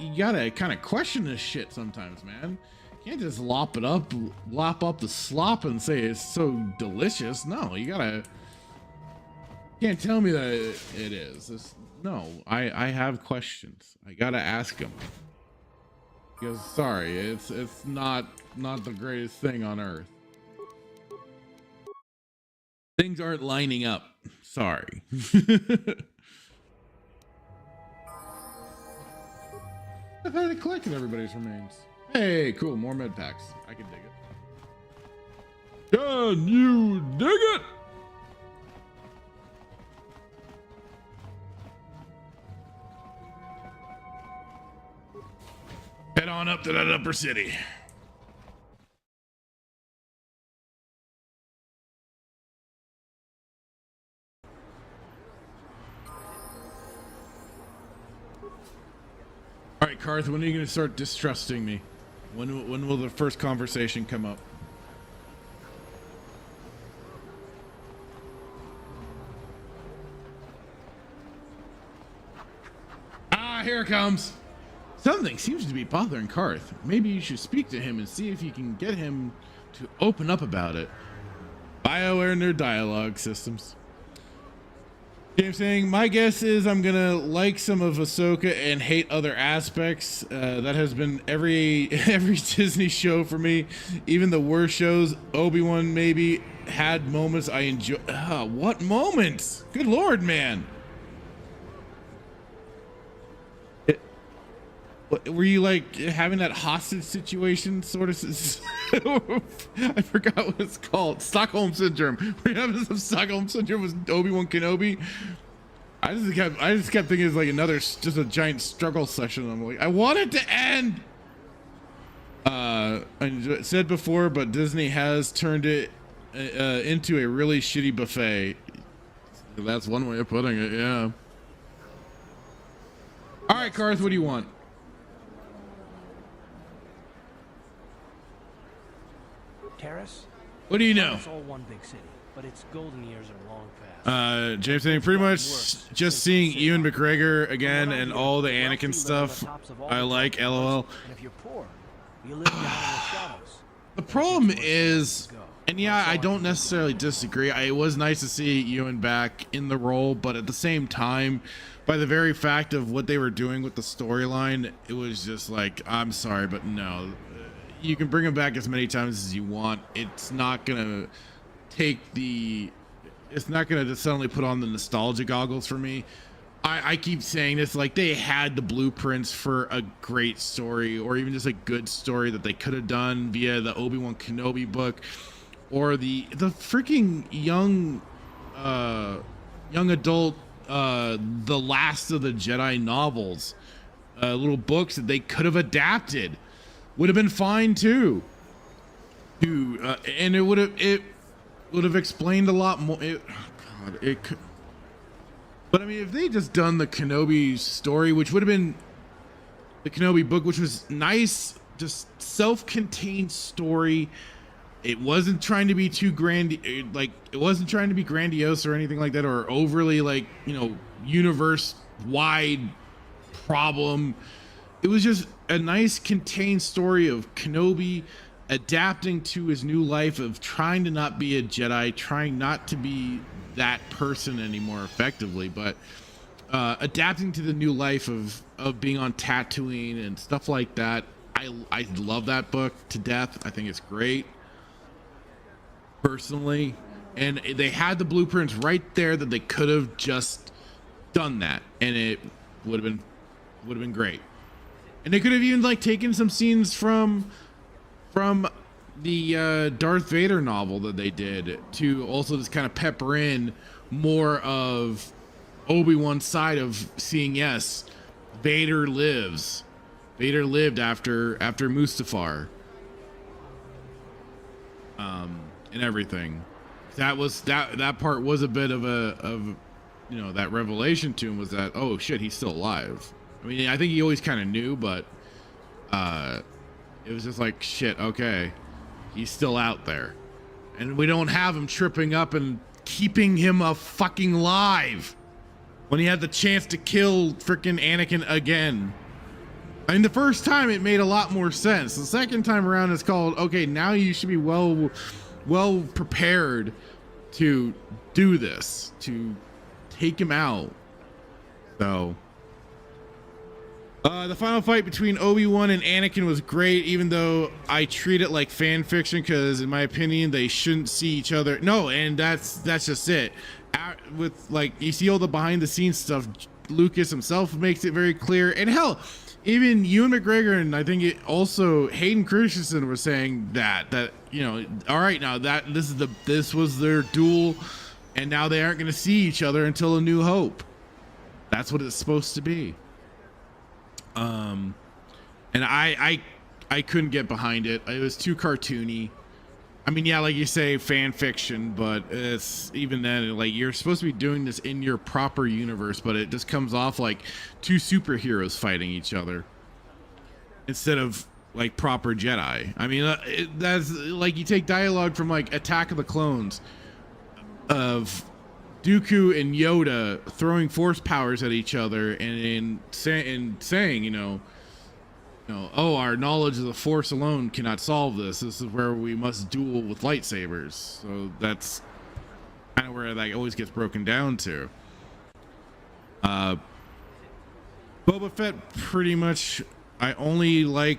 you gotta kind of question this shit sometimes, man. You can't just lop up the slop and say it's so delicious. No, you gotta Can't tell me that it is. No, I have questions. I gotta ask him. Because sorry, it's not the greatest thing on earth. Things aren't lining up. Sorry. I thought I collected everybody's remains. Hey, cool, more med packs. I can dig it. Can you dig it? Head on up to that upper city. All right, Carth, when are you going to start distrusting me? When will the first conversation come up? Ah, here it comes. Something seems to be bothering Carth. Maybe you should speak to him and see if you can get him to open up about it. BioWare and their dialogue systems. James saying, my guess is I'm gonna like some of Ahsoka and hate other aspects. That has been every Disney show for me. Even the worst shows, Obi-Wan maybe had moments I enjoy. What moments? Good Lord, man. Were you like having that hostage situation sort of? I forgot what it's called. Stockholm syndrome. Were you having some Stockholm syndrome with Obi-Wan Kenobi? I just kept thinking it's like just a giant struggle session. I'm like, I want it to end. I said before, but Disney has turned it into a really shitty buffet. That's one way of putting it. Yeah. All right, Carth, what do you want? Terrace? What do you know? It's all one big city, but its golden years are long past. James saying pretty much just seeing Ewan McGregor again and all the Anakin stuff. I like, LOL. And if you're poor, you live down in the shadows. The problem is, and yeah, I don't necessarily disagree. It was nice to see Ewan back in the role, but at the same time, by the very fact of what they were doing with the storyline, it was just like, I'm sorry, but no. You can bring him back as many times as you want. It's not gonna it's not gonna just suddenly put on the nostalgia goggles for me. I keep saying this, like, they had the blueprints for a great story, or even just a good story that they could have done via the Obi-Wan Kenobi book, or the freaking young adult The Last of the Jedi novels, little books that they could have adapted. Would have been fine too. And it would have explained a lot more. But I mean, if they just done the Kenobi story, which would have been the Kenobi book, which was nice, just self-contained story. It wasn't trying to be too it wasn't trying to be grandiose or anything like that, or overly universe-wide problem. It was just a nice contained story of Kenobi adapting to his new life of trying to not be a Jedi, trying not to be that person anymore effectively, but adapting to the new life of being on Tatooine and stuff like that. I love that book to death. I think it's great personally, and they had the blueprints right there that they could have just done that, and it would have been great. And they could have even taken some scenes from the Darth Vader novel that they did to also just kind of pepper in more of Obi-Wan's side of seeing, yes, Vader lives. Vader lived after Mustafar. And everything. That part was a bit of that revelation to him, was that, oh shit, he's still alive. I mean, I think he always kind of knew, but it was just like, shit, okay, he's still out there. And we don't have him tripping up and keeping him fucking alive when he had the chance to kill freaking Anakin again. I mean, the first time it made a lot more sense. The second time around, it's called, okay, now you should be well prepared to do this, to take him out. So the final fight between Obi-Wan and Anakin was great, even though I treat it like fan fiction, because in my opinion they shouldn't see each other. No, and that's just it. With like, you see all the behind the scenes stuff, Lucas himself makes it very clear, and hell, even Ewan McGregor and I think it also Hayden Christensen were saying that you know, all right, now that this was their duel, and now they aren't going to see each other until A New Hope. That's what it's supposed to be. And I couldn't get behind it. It was too cartoony. I mean, yeah, like you say, fan fiction, but it's even then, like, you're supposed to be doing this in your proper universe, but it just comes off like two superheroes fighting each other instead of like proper Jedi. I mean, that's like, you take dialogue from like Attack of the Clones of Dooku and Yoda throwing force powers at each other and saying, you know, oh, our knowledge of the Force alone cannot solve this. This is where we must duel with lightsabers. So that's kind of where that always gets broken down to. Boba Fett, pretty much, I only like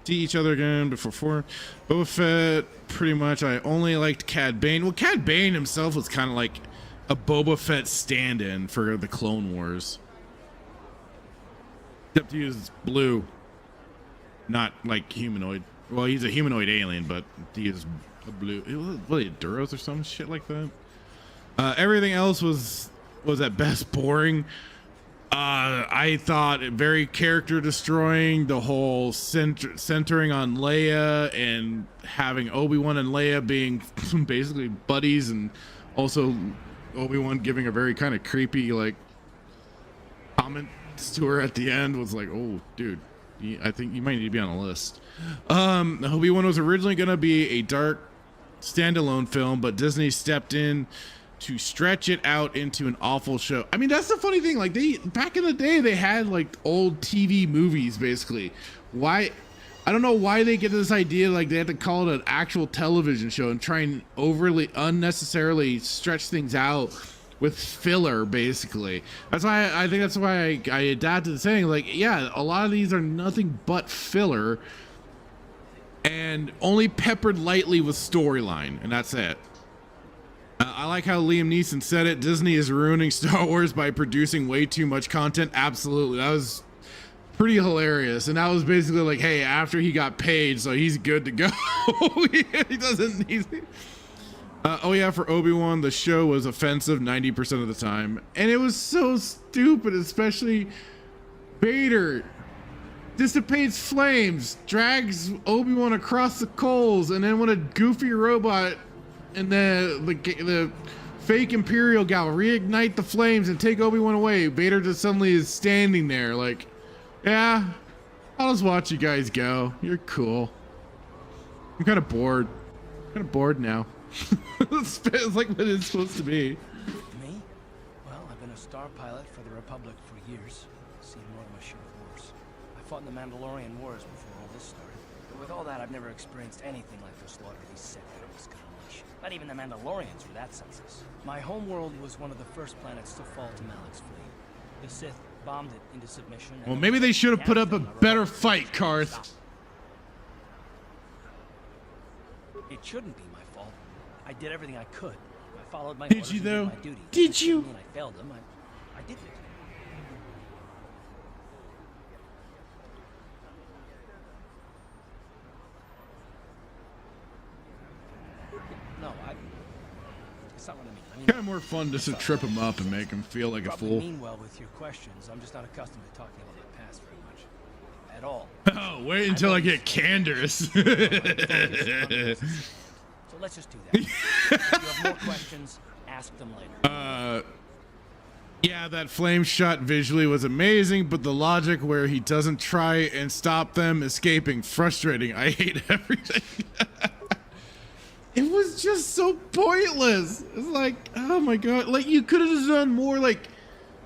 see each other again before Boba Fett, pretty much I only liked Cad Bane. Well, Cad Bane himself was kind of like a Boba Fett stand-in for the Clone Wars. Except he was blue, not like humanoid. Well, he's a humanoid alien, but he is a blue. What, Duros or some shit like that? Everything else was at best boring. I thought it very character destroying. The whole centering on Leia and having Obi-Wan and Leia being basically buddies, and also Obi-Wan giving a very kind of creepy like comment to her at the end was like, oh dude, I think you might need to be on a list. Obi-Wan was originally gonna be a dark standalone film, but Disney stepped in to stretch it out into an awful show. I mean, that's the funny thing, like, they back in the day they had like old TV movies basically. Why, I don't know why they get this idea like they have to call it an actual television show and try and overly unnecessarily stretch things out with filler basically. That's why I think that's why I adapted to saying, like, yeah, a lot of these are nothing but filler and only peppered lightly with storyline, and that's it. I like how Liam Neeson said it. Disney is ruining Star Wars by producing way too much content. Absolutely. That was pretty hilarious. And that was basically like, hey, after he got paid, so he's good to go. He doesn't need. Oh yeah, for Obi-Wan, the show was offensive 90% of the time. And it was so stupid, especially Vader dissipates flames, drags Obi-Wan across the coals, and then when a goofy robot and the fake Imperial gal reignite the flames and take Obi-Wan away, Vader just suddenly is standing there like, yeah, I'll just watch you guys go. You're cool. I'm kind of bored. Now. It's like what it's supposed to be. Me? Well, I've been a star pilot for the Republic for years. Seen more than my share of wars. I fought in the Mandalorian Wars before all this started. But with all that, I've never experienced anything like the slaughter these Sith animals can unleash. Not even the Mandalorians were that senseless. My homeworld was one of the first planets to fall to Malak's fleet. The Sith bombed it into submission. Well, maybe they should have put up a better fight, Carth. It shouldn't be my fault. I did everything I could. I followed my Did orders you and though? my duty. Did you? I failed them. I did it. No, it's not what I mean. Kind of more fun just to trip him up and make him feel like a Probably fool. mean well with your questions. I'm just not accustomed to talking about my past very much. At all. Oh, wait until I get canderous. So let's just do that. If you have more questions, ask them later. Yeah, that flame shot visually was amazing, but the logic where he doesn't try and stop them escaping, frustrating. I hate everything. It was just so pointless. It's like, oh my god, like you could have done more. Like,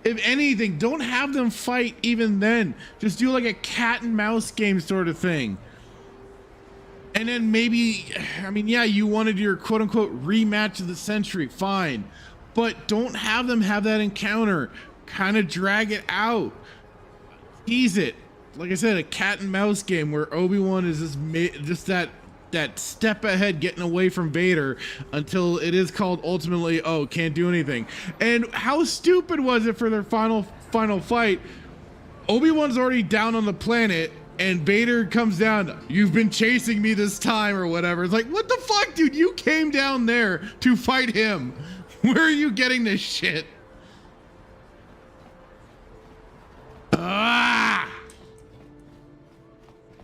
if anything, don't have them fight even then. Just do like a cat and mouse game sort of thing. And then maybe, I mean, yeah, you wanted your quote unquote rematch of the century, fine. But don't have them have that encounter. Kind of drag it out. Tease it. Like I said, a cat and mouse game where Obi-Wan is just that step ahead getting away from Vader until it is called ultimately, oh, can't do anything. And how stupid was it for their final fight? Obi-Wan's already down on the planet and Vader comes down, you've been chasing me this time or whatever. It's like, what the fuck, dude? You came down there to fight him. Where are you getting this shit?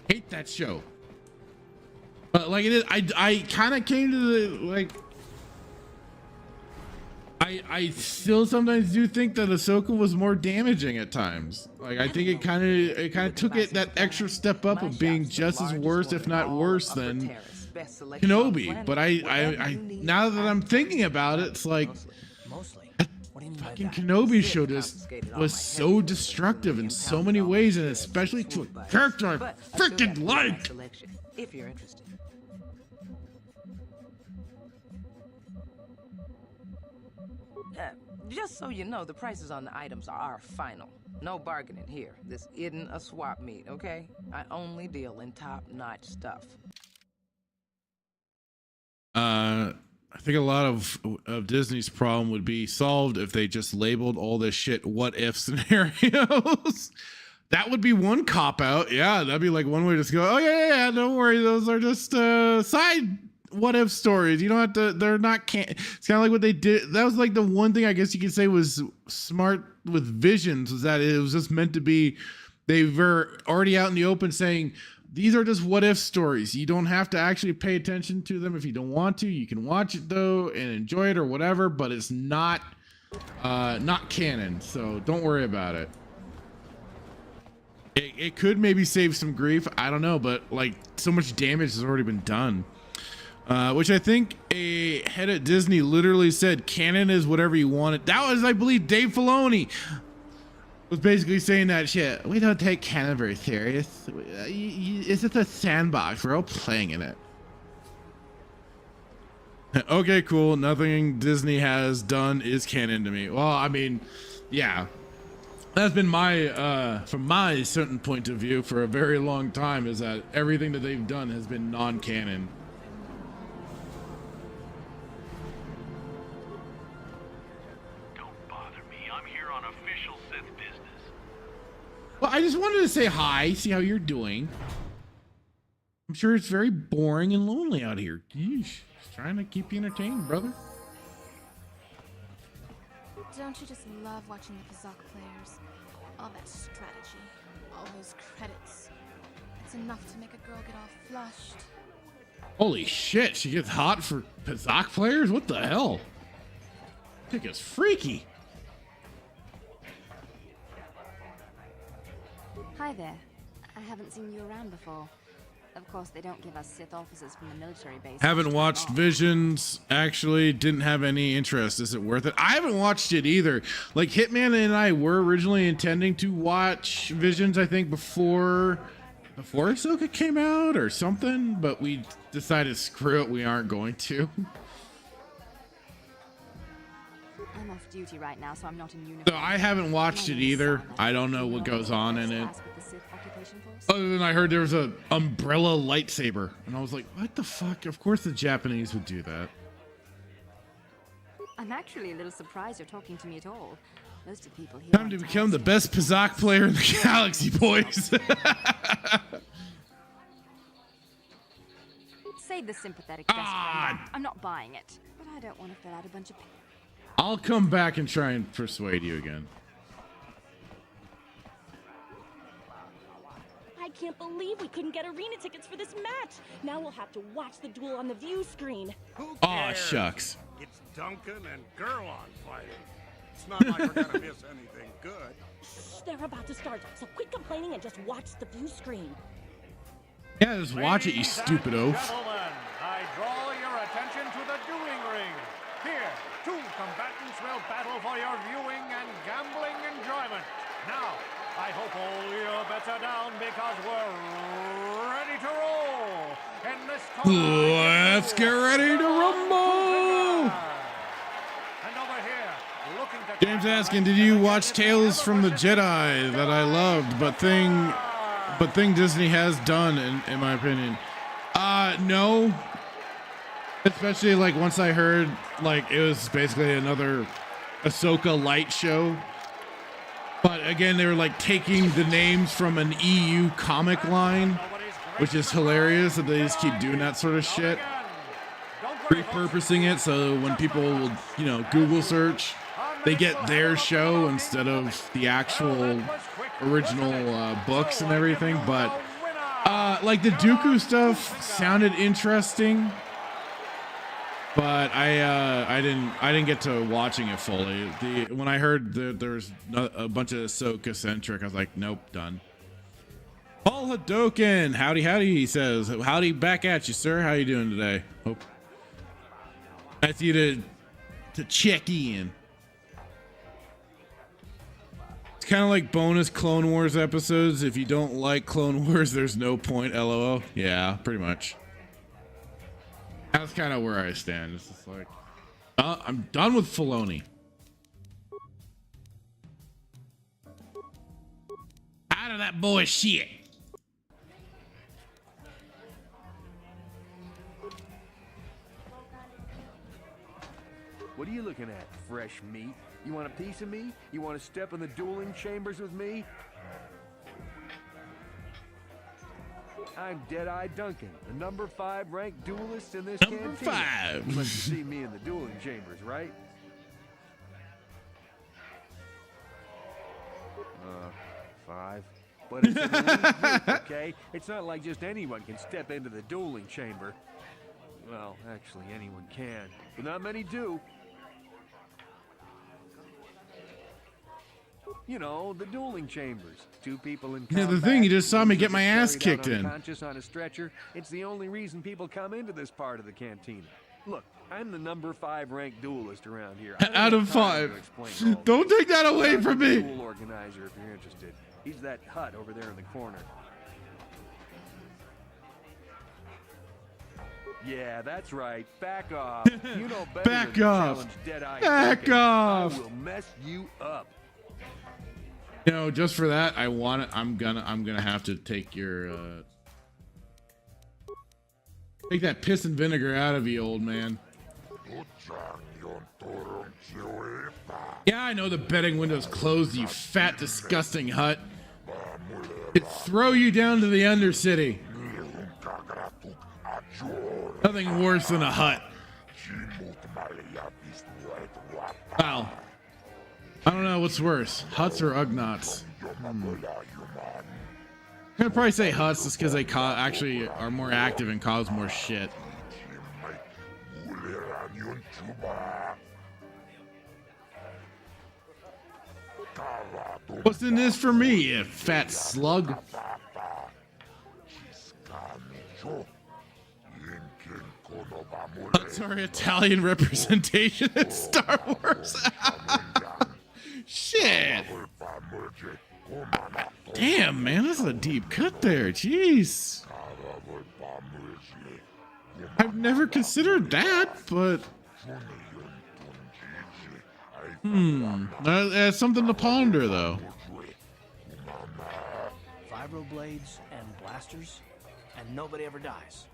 Hate that show. But like it is, I kind of came to the like. I still sometimes do think that Ahsoka was more damaging at times. Like I think it kind of took it that extra step up of being just as worse, if not worse, than Kenobi. But I now that I'm thinking about it, it's like fucking Kenobi show just was so destructive in so many ways, and especially to a character I freaking like. If you're interested. Just so you know, the prices on the items are final. No bargaining here. This isn't a swap meet, okay? I only deal in top-notch stuff. I think a lot of Disney's problem would be solved if they just labeled all this shit what if scenarios. That would be one cop out. Yeah, that'd be like one way to just go, oh yeah, don't worry, those are just side what if stories. You don't have to, they're not it's kind of like what they did. That was like the one thing I guess you could say was smart with Visions, was that it was just meant to be, they were already out in the open saying these are just what if stories. You don't have to actually pay attention to them if you don't want to. You can watch it though and enjoy it or whatever, but it's not canon, so don't worry about it. It could maybe save some grief, I don't know, but like so much damage has already been done. Which I think a head at Disney literally said canon is whatever you want it. That was, I believe, Dave Filoni was basically saying that shit. We don't take canon very serious. It's just a sandbox. We're all playing in it. Okay, cool. Nothing Disney has done is canon to me. Well, I mean, yeah. That's been my, from my certain point of view for a very long time, is that everything that they've done has been non-canon. Well, I just wanted to say hi, see how you're doing. I'm sure it's very boring and lonely out here. Yeesh. Just trying to keep you entertained, brother. Don't you just love watching the kashyyyk players? All that strategy, all those credits. It's enough to make a girl get all flushed. Holy shit, she gets hot for kashyyyk players? What the hell? I think it's freaky. Hi there. I haven't seen you around before. Of course, they don't give us Sith officers from the military base. Haven't watched Visions. Actually, didn't have any interest. Is it worth it? I haven't watched it either. Like Hitman and I were originally intending to watch Visions, I think before Ahsoka came out or something, but we decided screw it, we aren't going to. I'm off duty right now, so I'm not in uniform. So I haven't watched it either. I don't know what goes on in it. Other than I heard there was a umbrella lightsaber, and I was like, what the fuck? Of course the Japanese would do that. I'm actually a little surprised you're talking to me at all. Most of the people here Time to become the best kashyyyk player in the galaxy, boys. Save the sympathetic best friend. I'm not buying it, but I don't want to fill out a bunch of papers. I'll come back and try and persuade you again. I can't believe we couldn't get arena tickets for this match. Now we'll have to watch the duel on the view screen. Who Aw, cares? shucks. It's Duncan and Gurlon fighting. It's not like we're gonna miss anything good. Shh, they're about to start, so quit complaining and just watch the view screen. Yeah, just watch it, you stupid oaf. Gentlemen, I draw your attention to the dueling ring. Here, two combatants will battle for your viewing and gambling enjoyment. Now, I hope all your bets are down because we're ready to roll. in this Let's get ready to rumble. And over here, looking to James asking, did you watch Tales from the Jedi that I loved, but thing Disney has done, in my opinion? No. Especially like once I heard like it was basically another Ahsoka light show. But again, they were like taking the names from an EU comic line, which is hilarious that they just keep doing that sort of shit. Repurposing it so when people will, you know, Google search, they get their show instead of the actual original books and everything. But like the Dooku stuff sounded interesting, but I didn't get to watching it fully. When I heard that there was a bunch of Ahsoka centric, I was like, nope, done. Paul Hadoken, howdy, he says. Howdy back at you, sir. How you doing today? Hope nice you to check in. It's kind of like bonus Clone Wars episodes. If you don't like Clone Wars, there's no point. LOL. Yeah, pretty much. That's kind of where I stand. It's just like, I'm done with Filoni. Out of that boy shit. What are you looking at, fresh meat? You want a piece of me? You want to step in the dueling chambers with me? I'm Deadeye Duncan, the number 5 ranked duelist in this Number cantina. 5. You must have seen me in the dueling chambers, right? 5. But it's an elite group, okay? It's not like just anyone can step into the dueling chamber. Well, actually, anyone can, but not many do. You know, the dueling chambers. 2 people in combat. Yeah, the thing, you just saw me get my ass kicked in. Unconscious on a stretcher. It's the only reason people come into this part of the cantina. Look, I'm the number 5 ranked duelist around here. Out of 5. Don't take that away from me. Duel organizer, if you're interested. He's that hut over there in the corner. Yeah, that's right. Back off. You know better Back than to off. challenge Deadeye Back Duncan. off. I will mess you up. You know, just for that, I'm gonna have to take your take that piss and vinegar out of you, old man. Yeah, I know the betting window's closed, you fat, disgusting hut. It'd throw you down to the Undercity. Nothing worse than a hut. Wow. I don't know what's worse, huts or Ugnots. I'm gonna probably say huts just because they actually are more active and cause more shit. What's in this for me, you fat slug? Huts are Italian representation in Star Wars. Shit. Damn, man, that's a deep cut there. Jeez. I've never considered that, but that's something to ponder, though. Vibroblades and blasters, and nobody ever dies.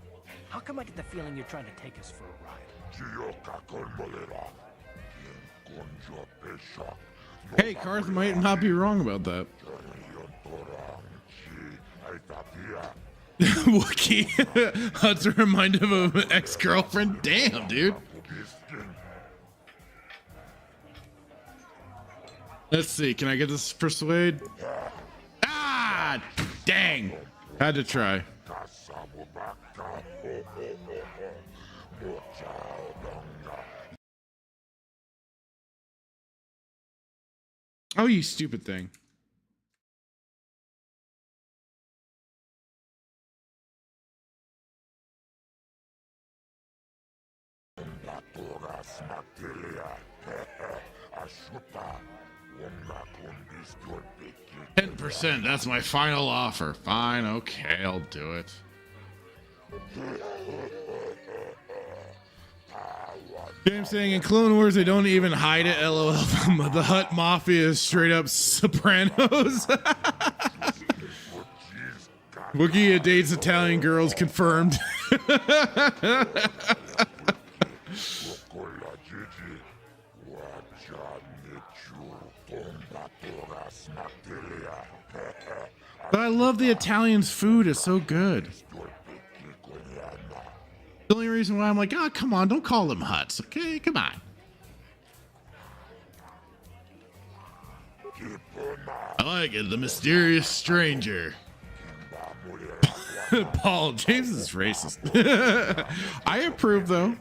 How come I get the feeling you're trying to take us for a ride? Hey, Carth might not be wrong about that. Wookie. Huts remind him of an ex-girlfriend. Damn, dude. Let's see. Can I get this persuade? Ah, dang. Had to try. Oh, you stupid thing. $10%, that's my final offer. Fine, okay, I'll do it. James saying in Clone Wars they don't even hide it. LOL. The Hutt Mafia is straight up Sopranos. Wookiee dates Italian girls confirmed. But I love the Italians' food. It's so good. The only reason why I'm like, oh, come on, don't call them Hutts, okay? Come on. I like it, the mysterious stranger. Paul, James is racist. I approve, though.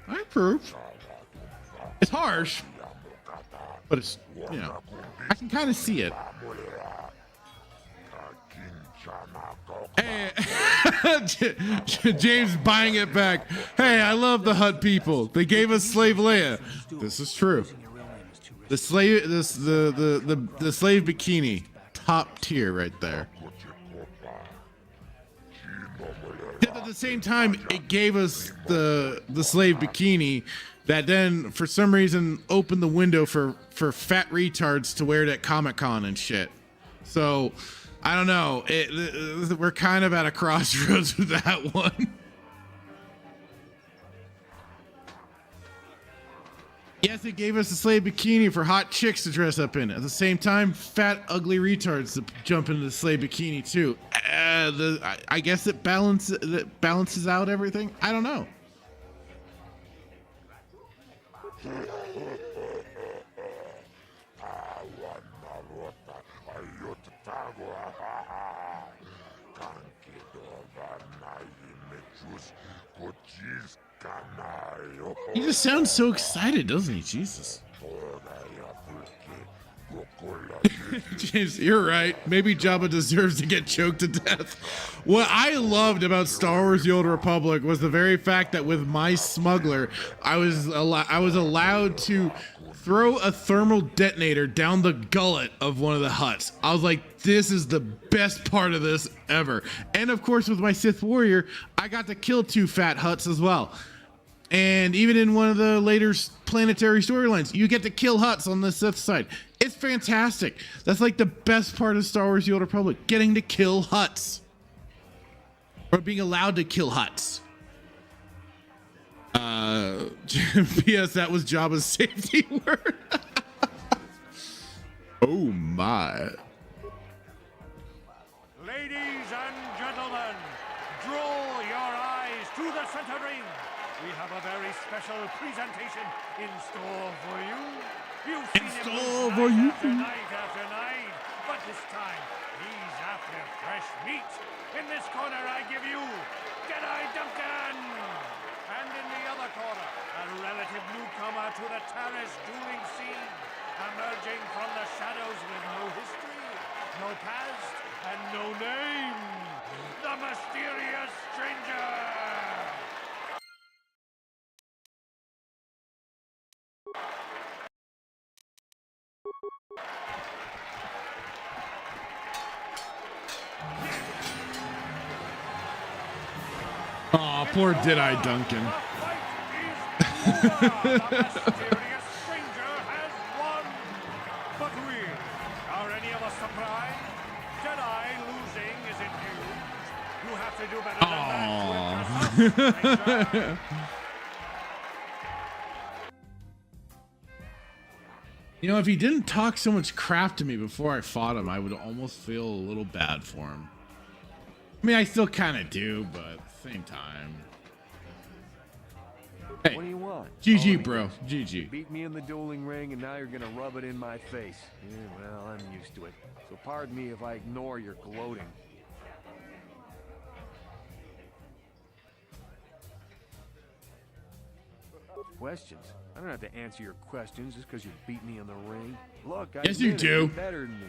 I approve. It's harsh, but it's, you know, I can kind of see it. Hey, James buying it back. Hey, I love the Hutt people. They gave us Slave Leia. This is true. The slave, the slave bikini, top tier right there. At the same time, it gave us the slave bikini that then, for some reason, opened the window for fat retards to wear it at Comic-Con and shit. So. I don't know. We're kind of at a crossroads with that one. Yes, it gave us a slave bikini for hot chicks to dress up in. At the same time, fat, ugly retards to jump into the slave bikini too. I guess it balances out everything. I don't know. He just sounds so excited, doesn't he? Jesus. James, you're right. Maybe Jabba deserves to get choked to death. What I loved about Star Wars: The Old Republic was the very fact that with my smuggler, I was allowed to throw a thermal detonator down the gullet of one of the Hutts. I was like, this is the best part of this ever. And of course, with my Sith warrior, I got to kill 2 fat Hutts as well. And even in one of the later planetary storylines, you get to kill Hutts on the Sith side. It's fantastic. That's like the best part of Star Wars: The Old Republic, getting to kill Hutts. Or being allowed to kill Hutts. P.S. That was Jabba's safety word. Oh my. Ladies and gentlemen, draw your eyes to the center ring. We have a very special presentation in store for you. You've seen him night after night, but this time he's after fresh meat. In this corner, I give you Jedi Duncan, and in the other corner, a relative newcomer to the terrace dueling scene, emerging from the shadows with no history, no past, and no name, the mysterious stranger. Aw, poor Jedi Duncan. But we are any of us surprised? Jedi losing isn't huge. You have to do better than that to impress us, stranger. You know, if he didn't talk so much crap to me before I fought him, I would almost feel a little bad for him. I mean, I still kind of do, but at the same time. Hey, What do you want? GG, bro. GG. Beat me in the dueling ring, and now you're gonna rub it in my face. Yeah, well, I'm used to it. So pardon me if I ignore your gloating. Questions? I don't have to answer your questions just because you beat me in the ring. Look, I Yes, you admit it, do. you're better than me.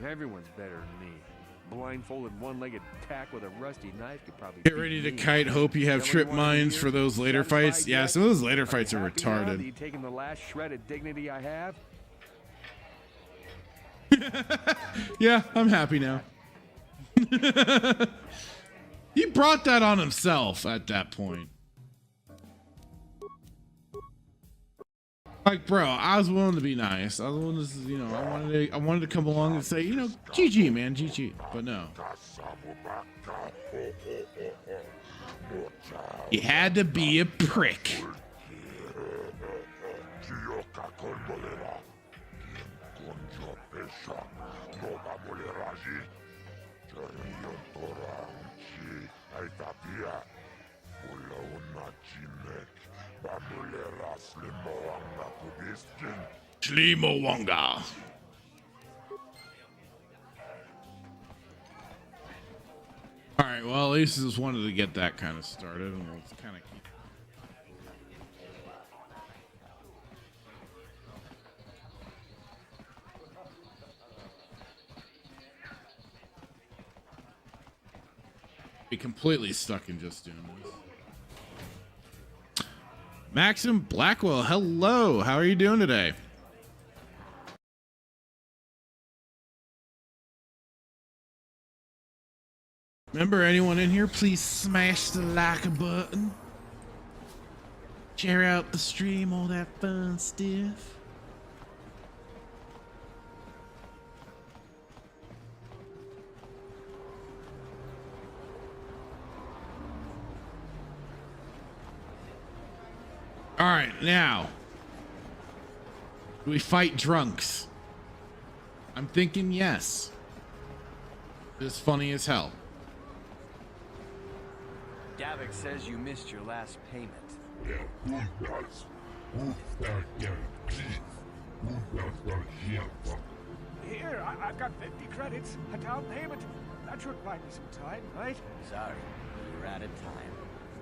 Everyone's better than me. Blindfolded, one-legged tack with a rusty knife could probably Get beat ready to me. kite. Hope you have Is that trip what you wanna mines hear? for those later Satisfied fights. Yeah, yet? some of those later fights are Happy now that retarded. you've taken the last shred of dignity I have? Yeah, I'm happy now. He brought that on himself at that point. Like, bro, I was willing to be nice. I was willing to, you know, I wanted to come along and say, you know, GG, man, GG. But no. You had to be a prick. Slimowanga. All right, well, at least just wanted to get that kind of started, and we'll kind of keep. Be completely stuck in just doing this. Maxim Blackwell, hello. How are you doing today? Remember, anyone in here, please smash the like button. Share out the stream, all that fun stuff. All right, now, do we fight drunks? I'm thinking yes. This is funny as hell. Davik says you missed your last payment. Here, I've got 50 credits, a down payment. That should buy me some time, right? Sorry, you're out of time.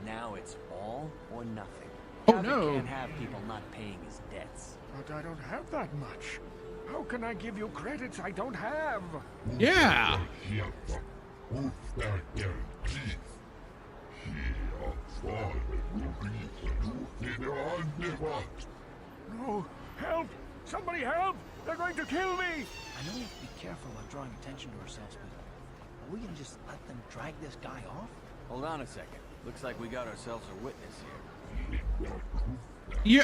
Now it's all or nothing. Oh, Davik no. can't have people not paying his debts. But I don't have that much. How can I give you credits I don't have? Yeah. No, help! Somebody help! They're going to kill me! I know we have to be careful about drawing attention to ourselves, but are we gonna just let them drag this guy off? Hold on a second. Looks like we got ourselves a witness here. You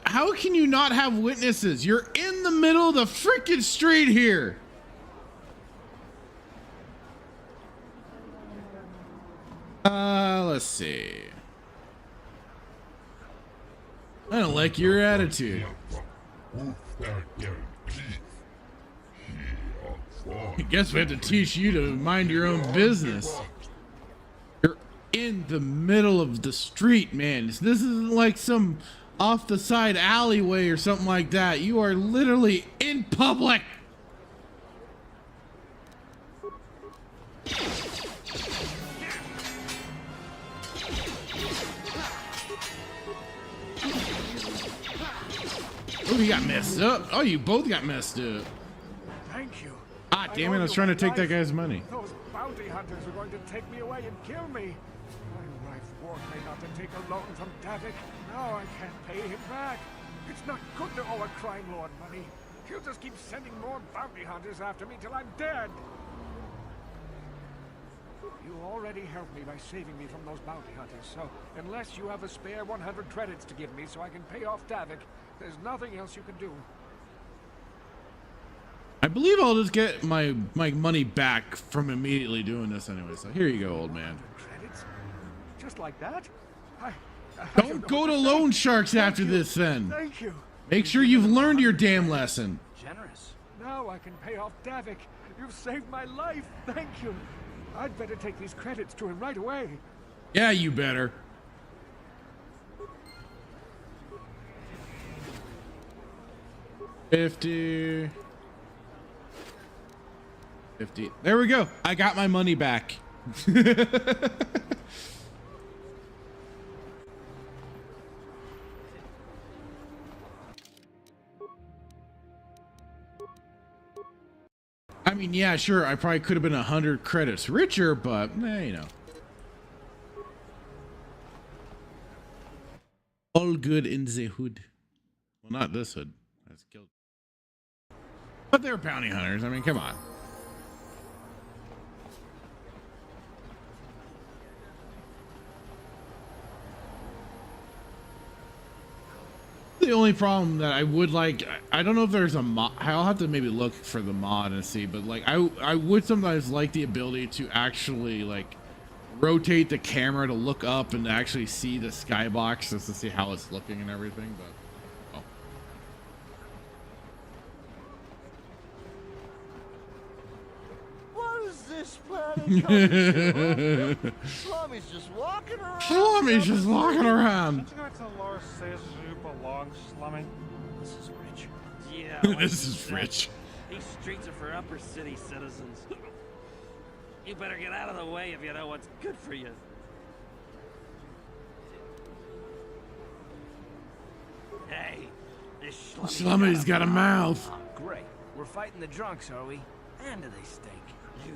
how can you not have witnesses? You're in the middle of the freaking street here. Let's see. I don't like your attitude. I guess we have to teach you to mind your own business. You're in the middle of the street, man. This isn't like some off the side alleyway or something like that. You are literally in public. Oh, you got messed up. Oh, you both got messed up. Thank you. Ah, damn it. I was trying to take that guy's money. Those bounty hunters are going to take me away and kill me. My wife warned me not to take a loan from Davik. Now I can't pay him back. It's not good to owe a crime lord money. He'll just keep sending more bounty hunters after me till I'm dead. You already helped me by saving me from those bounty hunters, so unless you have a spare 100 credits to give me so I can pay off Davik, there's nothing else you can do. I believe I'll just get my money back from immediately doing this anyway. So here you go, old man. Credits? Just like that? Don't go to loan sharks after this then. Thank you. Make sure you've learned your damn lesson. Generous. Now I can pay off Davik. You've saved my life. Thank you. I'd better take these credits to him right away. Yeah, you better. $50. There we go. I got my money back. I mean, yeah, sure. I probably could have been 100 credits richer, but you know. All good in the hood. Well, not this hood. That's killed. But they're bounty hunters. I mean, come on. the only problem that I would like. I don't know if there's a mod. I'll have to maybe look for the mod and see. But like, I would sometimes like the ability to actually like rotate the camera to look up and to actually see the skybox just to see how it's looking and everything. But oh. What is this planet coming to? Slummy's just walking around. Slummy's just walking around. Don't you know it's a Lord says you belong, Slummy? This is rich. Yeah, This is rich. These streets are for upper city citizens. You better get out of the way if you know what's good for you. Hey, this Slummy's got a mouth. Great. We're fighting the drunks, are we? And do they stink?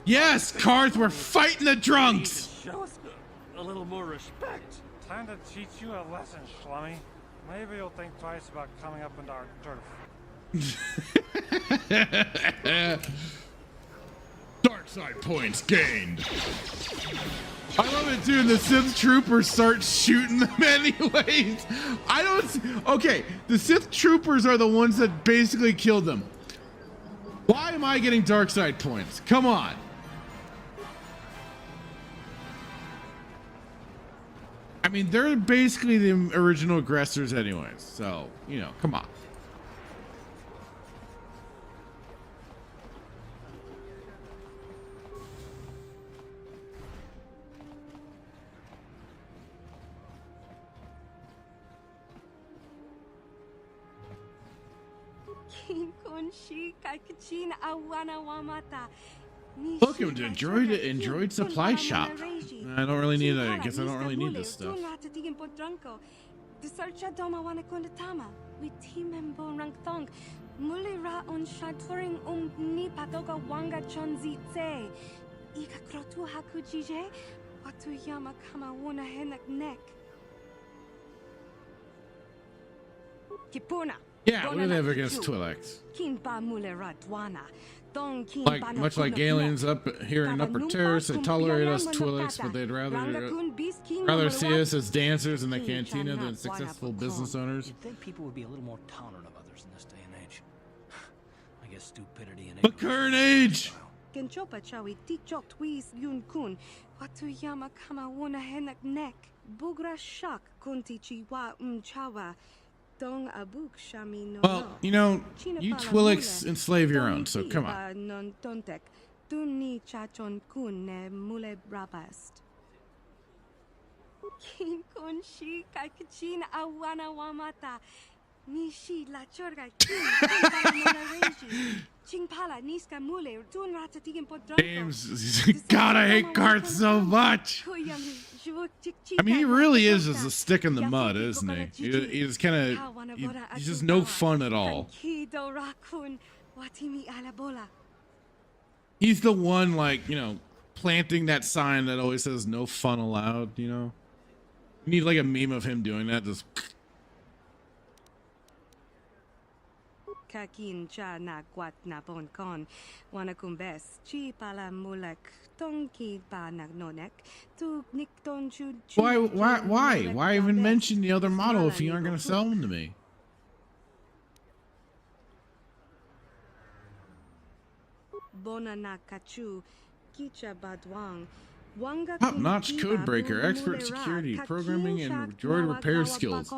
Yes, Carth, we're fighting the drunks. Show us a little more respect. Time to teach you a lesson, Slummy. Maybe you'll think twice about coming up into our turf. Dark side points gained. I love it too. The Sith troopers start shooting them anyways. Okay, the Sith troopers are the ones that basically killed them. Why am I getting dark side points? Come on. I mean, they're basically the original aggressors anyways. So, you know, come on. Welcome to Android Supply Shop. I don't really need I guess I don't really need this stuff. Yeah, what do they have against Twi'leks? Like, much like aliens up here in Upper Terrace, they tolerate us Twi'leks, but they'd rather see us as dancers in the cantina than successful business owners. You'd think people would be a little more tolerant of others in this day and age. I guess stupidity and The current age! Well, you know, you Twi'leks enslave your own, so come on. James, God, I hate Carth so much. I mean, he really is just a stick in the mud, isn't he? He's kind of, he's just no fun at all. He's the one, like, you know, planting that sign that always says no fun allowed, you know? You need like a meme of him doing that, just... Why even mention the other model if you aren't going to sell them to me? Top-notch code breaker, expert security, programming, and droid repair skills.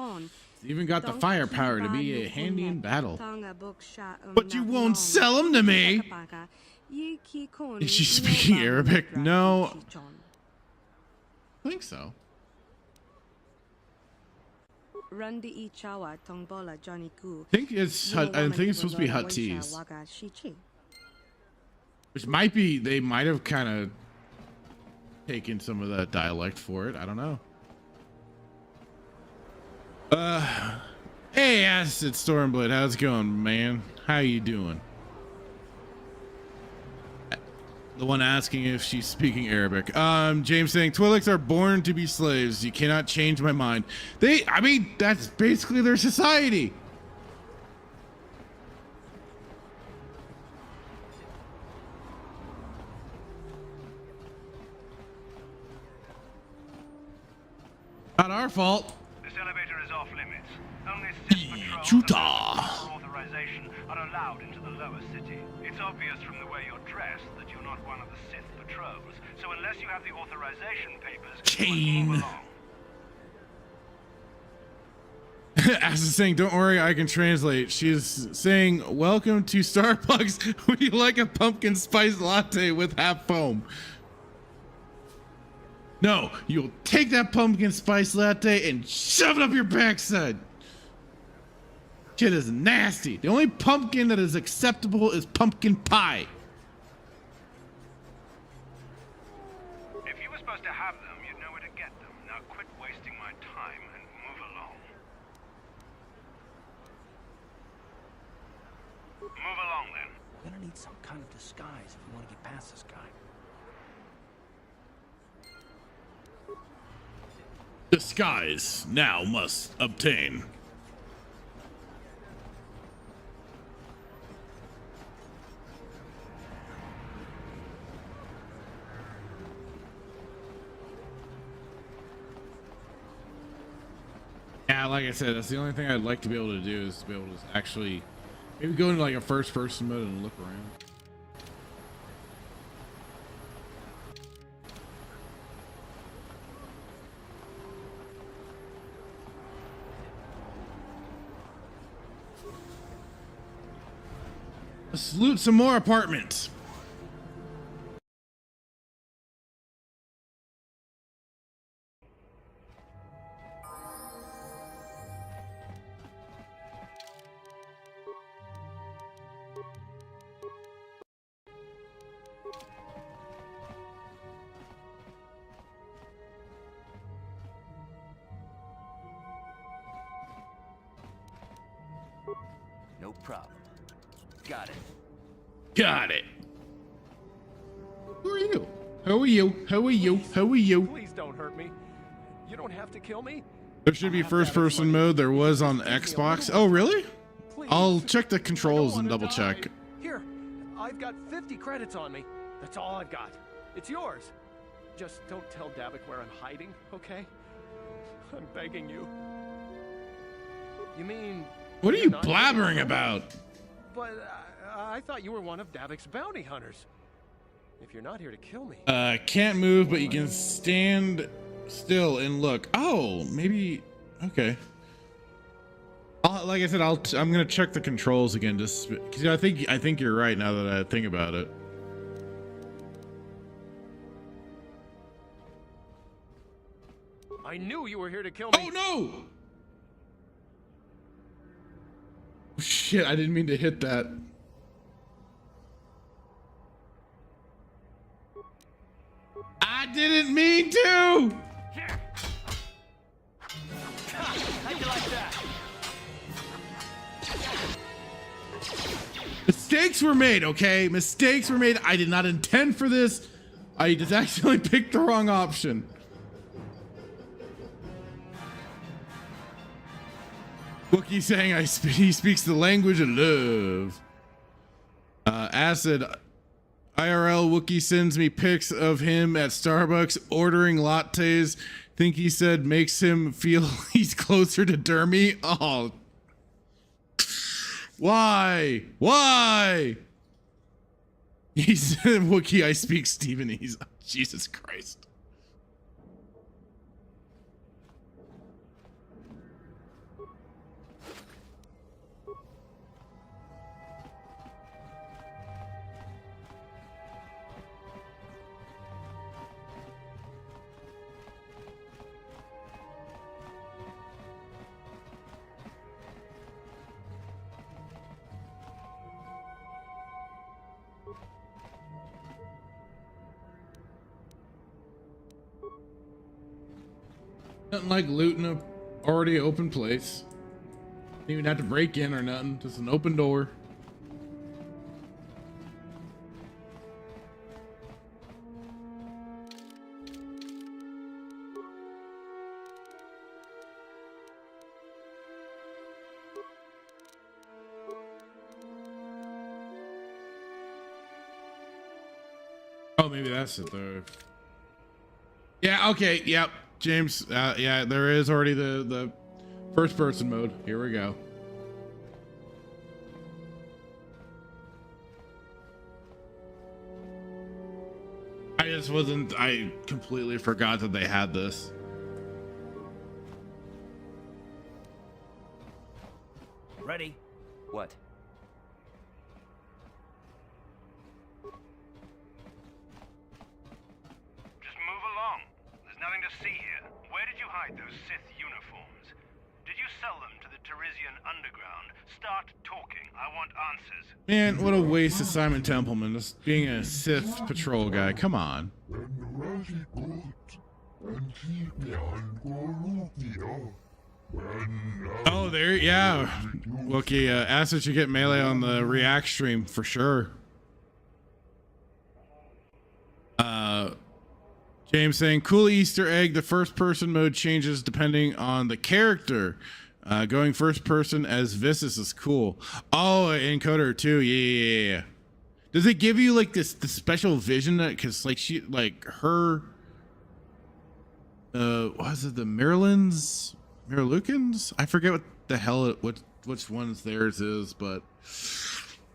Even got the firepower to be a handy in battle. But you won't sell them to me! Is she speaking Arabic? No. I think so. I think it's supposed to be Huttese. Which might be, they might have kind of taken some of that dialect for it. I don't know. Hey, Acid Stormblade, how's it going, man? How you doing? The one asking if she's speaking Arabic. James saying Twi'leks are born to be slaves. You cannot change my mind. I mean, that's basically their society. Not our fault. This elevator is off limits. Only Sith patrol Chuta. authorization are allowed into the lower city. It's obvious from the way you're dressed that you're not one of the Sith patrols. So unless you have the authorization papers, Chain. move along. As is saying, don't worry, I can translate. She's saying, welcome to Starbucks. Would you like a pumpkin spice latte with half foam? No, you'll take that pumpkin spice latte and shove it up your backside. Shit is nasty. The only pumpkin that is acceptable is pumpkin pie. If you were supposed to have them, you'd know where to get them. Now quit wasting my time and move along. Move along, then. We're gonna need some kind of disguise if we want to get past this guy. Disguise now must obtain. Yeah, like I said, that's the only thing I'd like to be able to do is to be able to actually maybe go into like a first person mode and look around. Let's loot some more apartments. No problem. Got it. Got it. Who are you? Who are you? Who are you? Who are you? Please don't hurt me. You don't have to kill me. There should be first person mode. There was on Xbox. Oh, really? I'll check the controls and double check. Here, I've got 50 credits on me. That's all I've got. It's yours. Just don't tell Davik where I'm hiding, okay? I'm begging you. You mean... What are you blabbering about? But I thought you were one of Davik's bounty hunters. If you're not here to kill me... Can't move, but you can stand still and look. Oh, maybe... Okay. Like I said, I'm gonna check the controls again, just because I think you're right now that I think about it. I knew you were here to kill me. Oh no! Shit, I didn't mean to hit that. I didn't mean to! How'd you like that? Mistakes were made, okay? Mistakes were made. I did not intend for this. I just accidentally picked the wrong option. Wookie saying he speaks the language of love. Acid. IRL Wookie sends me pics of him at Starbucks ordering lattes. Think he said makes him feel he's closer to Dermy. Oh. Why? Why? He said Wookie, I speak Stevenese. Jesus Christ. Nothing like looting a already open place. Didn't even have to break in or nothing. Just an open door. Oh, maybe that's it though. Yeah, okay, yep. James, yeah, there is already the first person mode. Here we go. I completely forgot that they had this. Ready? What? Just move along. There's nothing to see here. Where did you hide those Sith uniforms? Did you sell them to the Teresian underground? Start talking. I want answers. Man, what a waste of Simon Templeman just being a Sith patrol guy. Come on. Oh, there, yeah. Wookie, ask that you get melee on the React stream for sure. James saying, cool Easter egg. The first person mode changes depending on the character. Going first person as Vissus is cool. Oh, in Kotor too. Yeah. Does it give you like the special vision that, cause like she, like her, what is it? The Miralukans? I forget what the hell which ones theirs is, but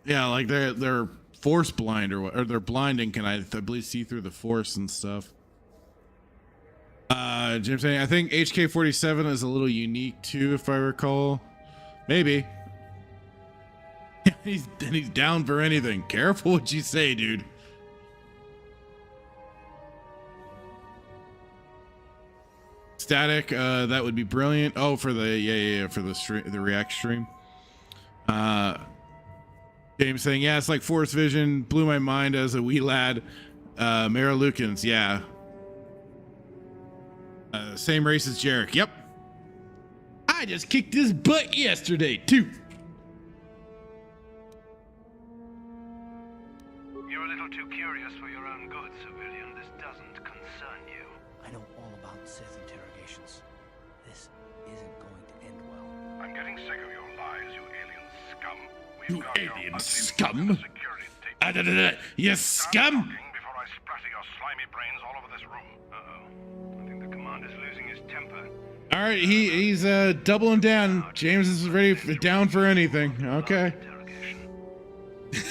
yeah, like they're force blind or they're blinding. Can I believe see through the force and stuff. Jim saying I think HK-47 is a little unique too, if I recall. Maybe. he's down for anything. Careful what you say, dude. Static, that would be brilliant. Oh, for the for the stream, the React stream. James saying, yeah, it's like Force Vision, blew my mind as a wee lad. Miralukans, yeah. Same race as Jarek. Yep. I just kicked his butt yesterday, too. You're a little too curious for your own good, civilian. This doesn't concern you. I know all about Sith interrogations. This isn't going to end well. I'm getting sick of your lies, you alien scum. You alien scum? You scum? Before I splatter your slimy brains all over this room. Uh-oh. I think the commander's losing his temper. All right, he's doubling down. James is ready down for anything. Okay. Just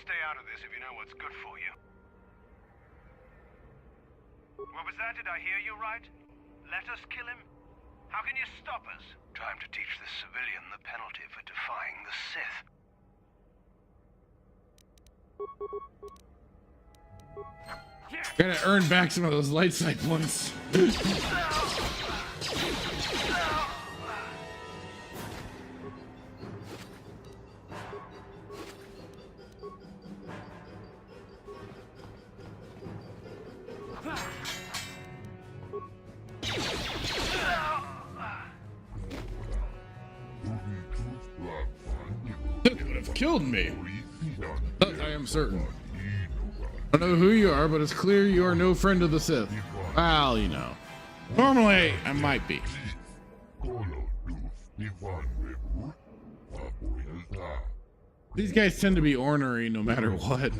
stay out of this if you know what's good for you. What was that? Did I hear you right? Let us kill him? How can you stop us? Time to teach this civilian the penalty for defying the Sith. Gotta earn back some of those light side points. That would have killed me. That I am certain. I don't know who you are, but it's clear you are no friend of the Sith. Well, you know. Normally, I might be. These guys tend to be ornery no matter what.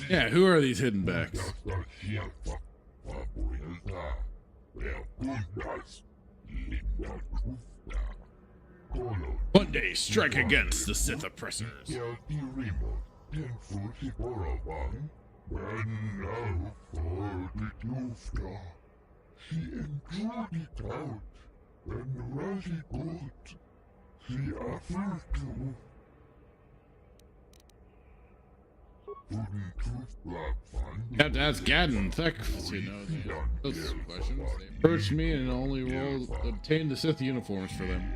Yeah, who are these hidden backs? One day, strike against the Sith oppressors. You have to ask Gadden Thek to know those questions. They approached me and only obtained the Sith uniforms for them.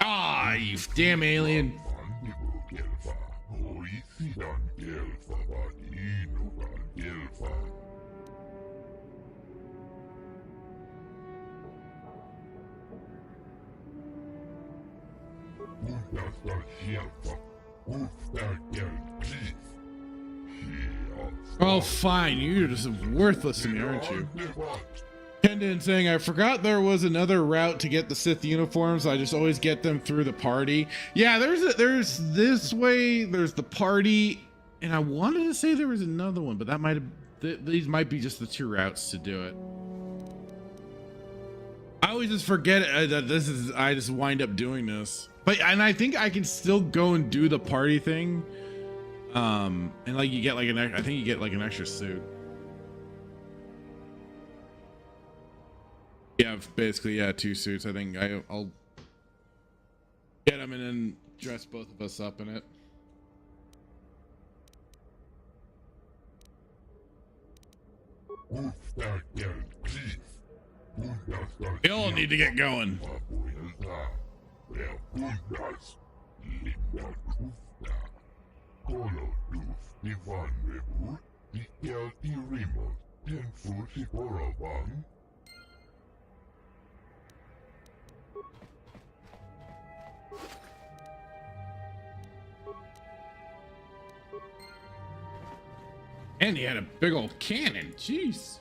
Ah, you damn alien. Oh, fine. You're just worthless to me, aren't you? Kendon saying, I forgot there was another route to get the Sith uniforms. I just always get them through the party. Yeah, there's this way, there's the party, and I wanted to say there was another one, but that might have, these might be just the two routes to do it. I always just forget that I just wind up doing this. But, and I think I can still go and do the party thing. And like you get like I think you get like an extra suit. Yeah, basically, yeah, 2 suits. I think I'll get them and then dress both of us up in it. We all need to get going. And he had a big old cannon. Jeez.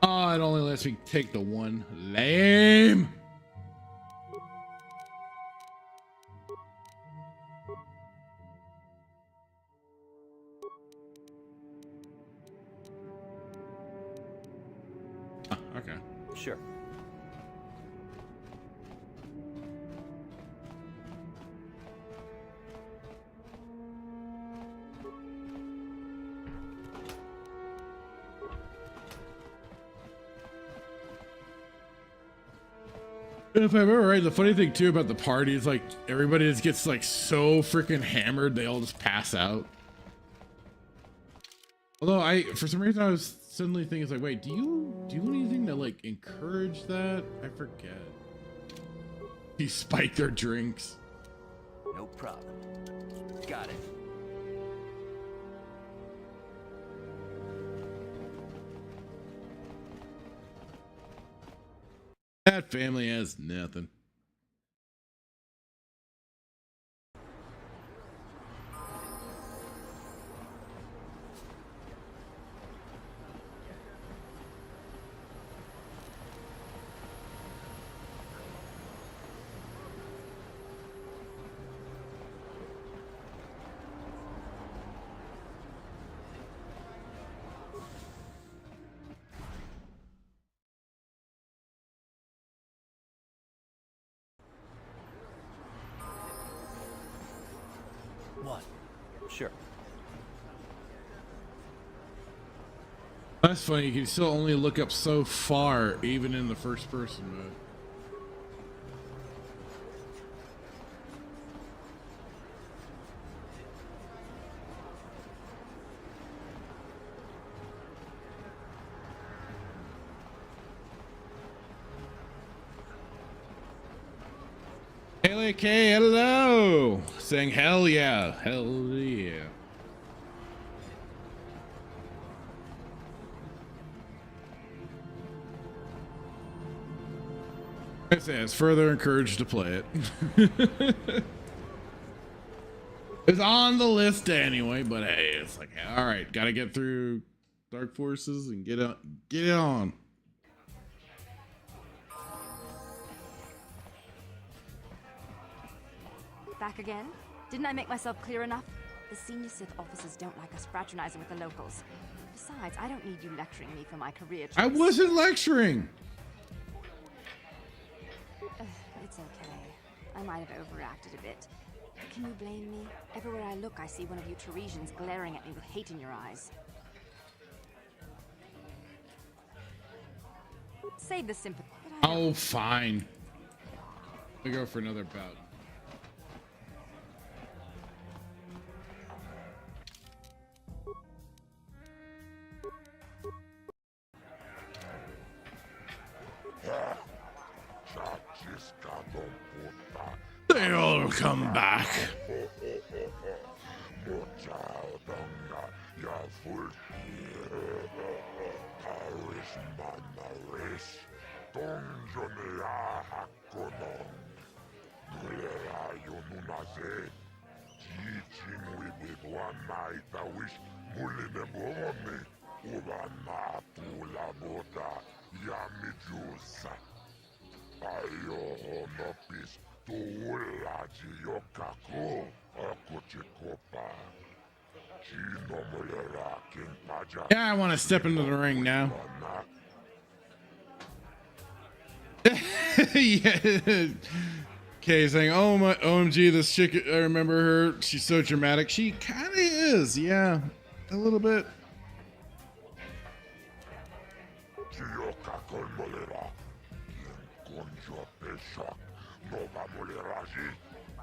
Oh, it only lets me take the one. Lame. Oh, okay. Sure. If I remember right, the funny thing too about the party is like everybody just gets like so freaking hammered they all just pass out. Although for some reason I was suddenly thinking, it's like, wait, do you do anything to like encourage that? I forget. You spike their drinks. No problem. Got it. That family has nothing. What? Sure. That's funny. You can still only look up so far, even in the first person mode. Haley K, hello! Saying hell yeah, hell yeah. It says further encouraged to play it. It's on the list anyway, but hey, it's like, all right, gotta get through Dark Forces and get it on. Back again? Didn't I make myself clear enough? The senior Sith officers don't like us fraternizing with the locals. Besides, I don't need you lecturing me for my career choice. I wasn't lecturing. It's okay. I might have overreacted a bit. Can you blame me? Everywhere I look, I see one of you Teresians glaring at me with hate in your eyes. Save the sympathy. Oh, fine. We go for another bout. They all come back. Yeah, I want to step into the ring now. Yeah. Okay, saying, "Oh my, OMG, this chick, I remember her. She's so dramatic." She kind of is, yeah, a little bit.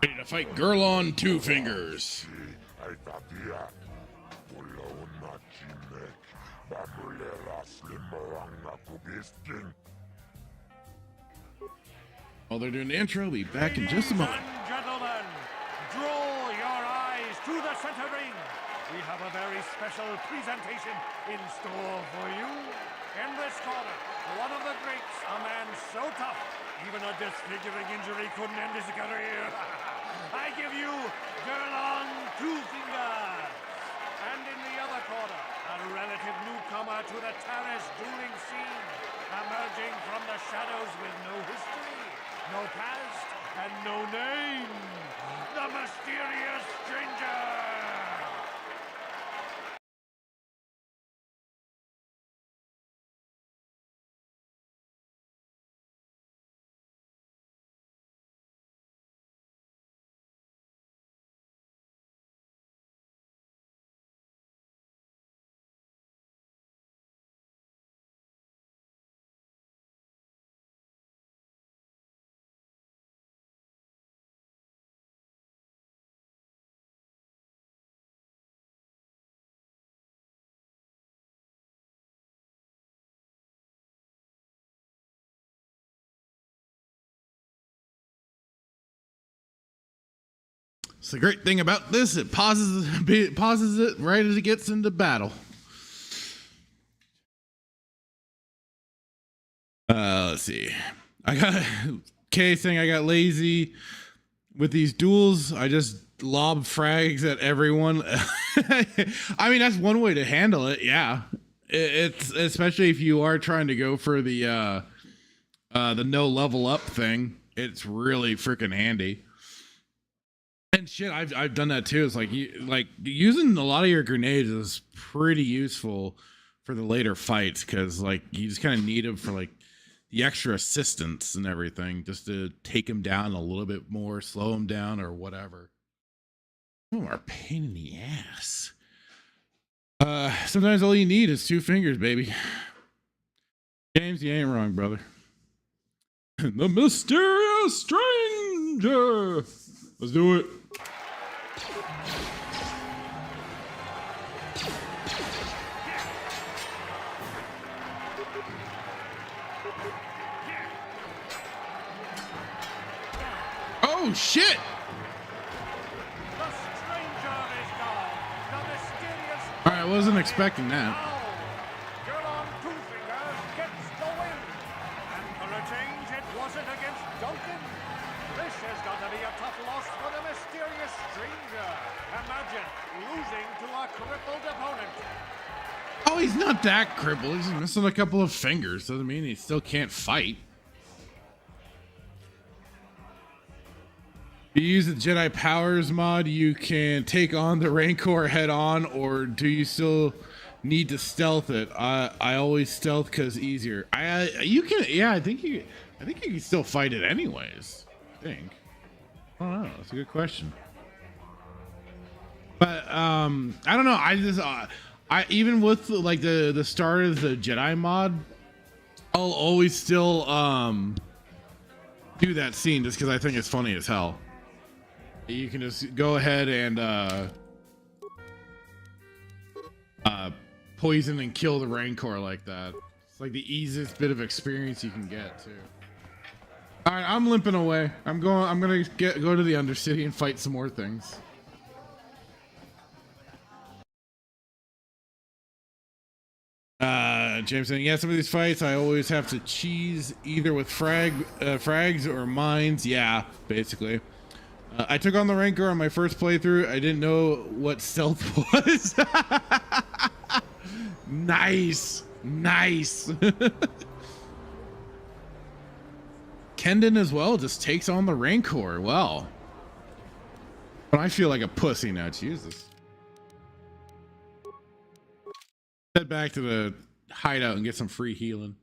Ready to fight girl on two fingers. While they're doing the intro, we'll be back in just a moment. Ladies and gentlemen, draw your eyes to the center ring. We have a very special presentation in store for you. In this corner, one of the greats, a man so tough, even a disfiguring injury couldn't end his career. I give you girl on two fingers. And in the other corner, a relative newcomer to the terrace dueling scene, emerging from the shadows with no history, no past, and no name, the mysterious stranger! So the great thing about this, it pauses it right as it gets into battle. Let's see. I got Kay saying I got lazy with these duels. I just lob frags at everyone. I mean, that's one way to handle it. Yeah, it's especially if you are trying to go for the no level up thing. It's really freaking handy. And shit, I've done that too. It's like using a lot of your grenades is pretty useful for the later fights because like you just kind of need them for like the extra assistance and everything, just to take them down a little bit more, slow them down or whatever. Some of them are a pain in the ass. Sometimes all you need is two fingers, baby. James, you ain't wrong, brother. The mysterious stranger. Let's do it. Oh shit! All right, I wasn't expecting that. Girl on two fingers gets the win. And for a change, it wasn't against Duncan. This has got to be a tough loss for the mysterious stranger. Imagine losing to a crippled opponent. Oh, he's not that crippled. He's missing a couple of fingers. Doesn't mean he still can't fight. If you use the Jedi powers mod, you can take on the Rancor head on, or do you still need to stealth it? I always stealth because easier. You can, yeah. I think you can still fight it anyways. I think. I don't know. That's a good question. But I don't know. I just I even with like the start of the Jedi mod, I'll always still do that scene just because I think it's funny as hell. You can just go ahead and poison and kill the Rancor like that. It's like the easiest bit of experience you can get too. All right, I'm limping away. I'm gonna go to the Undercity and fight some more things. James saying, yeah, some of these fights I always have to cheese either with frags or mines. Yeah, basically. I took on the Rancor on my first playthrough. I didn't know what stealth was. Nice. Nice. Kendon as well just takes on the Rancor. Well, I feel like a pussy now. Jesus. Head back to the hideout and get some free healing.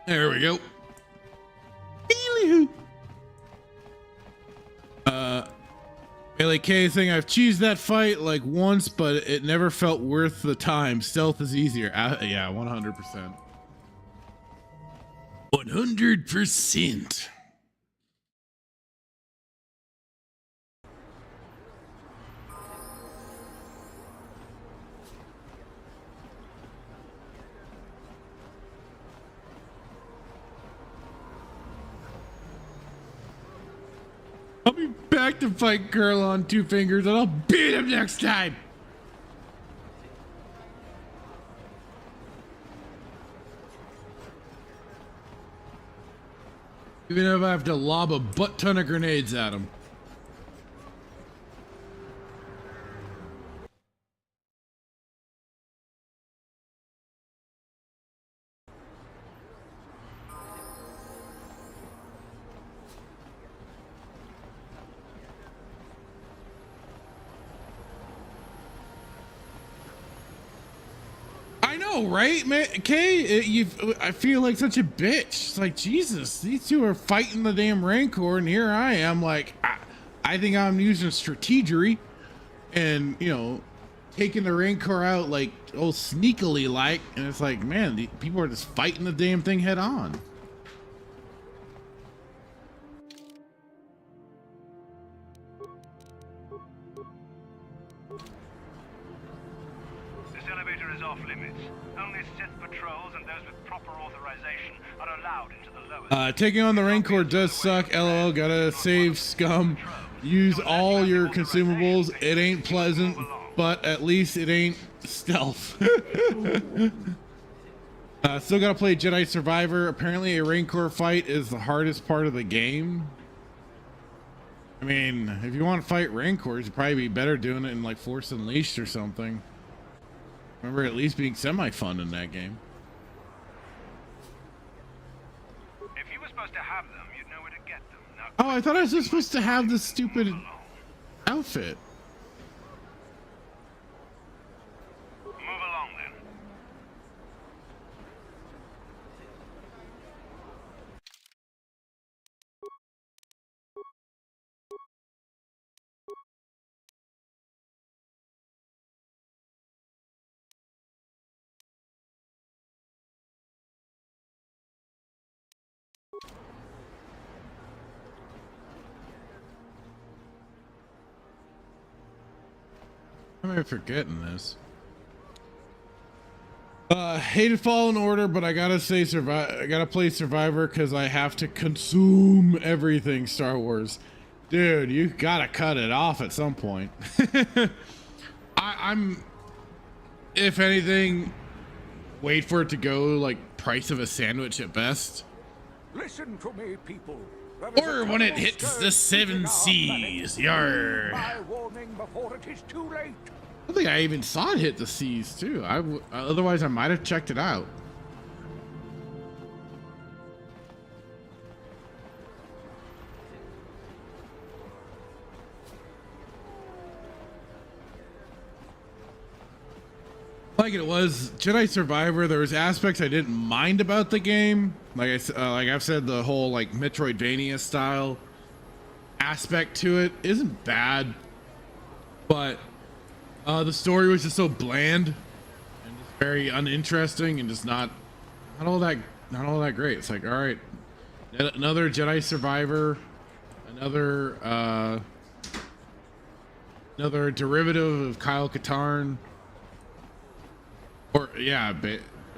There we go. Melee K saying I've cheesed that fight like once, but it never felt worth the time. Stealth is easier. Yeah, 100%. 100%. I'll be back to fight Girl on 2 fingers and I'll beat him next time. Even if I have to lob a butt ton of grenades at him. I know, right, man? Kay, I feel like such a bitch. It's like, Jesus, these two are fighting the damn Rancor, and here I am, like, I think I'm using strategery, and, you know, taking the Rancor out, like, oh, sneakily, like, and it's like, man, the people are just fighting the damn thing head on. Taking on the Rancor does suck. LOL, gotta save scum. Use all your consumables. It ain't pleasant, but at least it ain't stealth. Still gotta play Jedi Survivor. Apparently a Rancor fight is the hardest part of the game. I mean, if you want to fight Rancors, you'd probably be better doing it in like Force Unleashed or something. Remember at least being semi-fun in that game. Oh, I thought I was just supposed to have this stupid outfit. Move along then. Am I forgetting this? Hated Fallen Order, but I gotta say I gotta play Survivor because I have to consume everything Star Wars. Dude, you gotta cut it off at some point. I'm, if anything, wait for it to go like price of a sandwich at best. Listen to me, people. Or when it hits the 7 seas. Yar. My warning before it is too late. I don't think I even saw it hit the seas too. Otherwise I might have checked it out. Like it was Jedi Survivor, there was aspects I didn't mind about the game. Like I've said, the whole like Metroidvania style aspect to it isn't bad, but the story was just so bland and just very uninteresting and just not all that great. It's like, all right, another Jedi Survivor, another derivative of Kyle Katarn. Or yeah,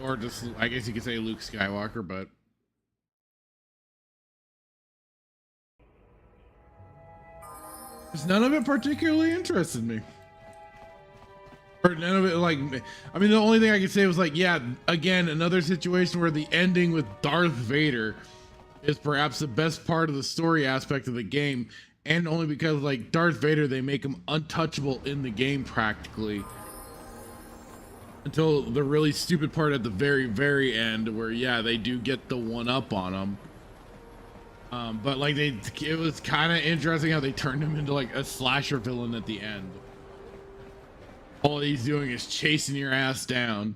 or just I guess you could say Luke Skywalker, but none of it particularly interested me. Or none of it, like, I mean, the only thing I could say was like, yeah, again, another situation where the ending with Darth Vader is perhaps the best part of the story aspect of the game, and only because like Darth Vader, they make him untouchable in the game practically until the really stupid part at the very end where, yeah, they do get the one up on him. But like it was kind of interesting how they turned him into like a slasher villain at the end. All he's doing is chasing your ass down.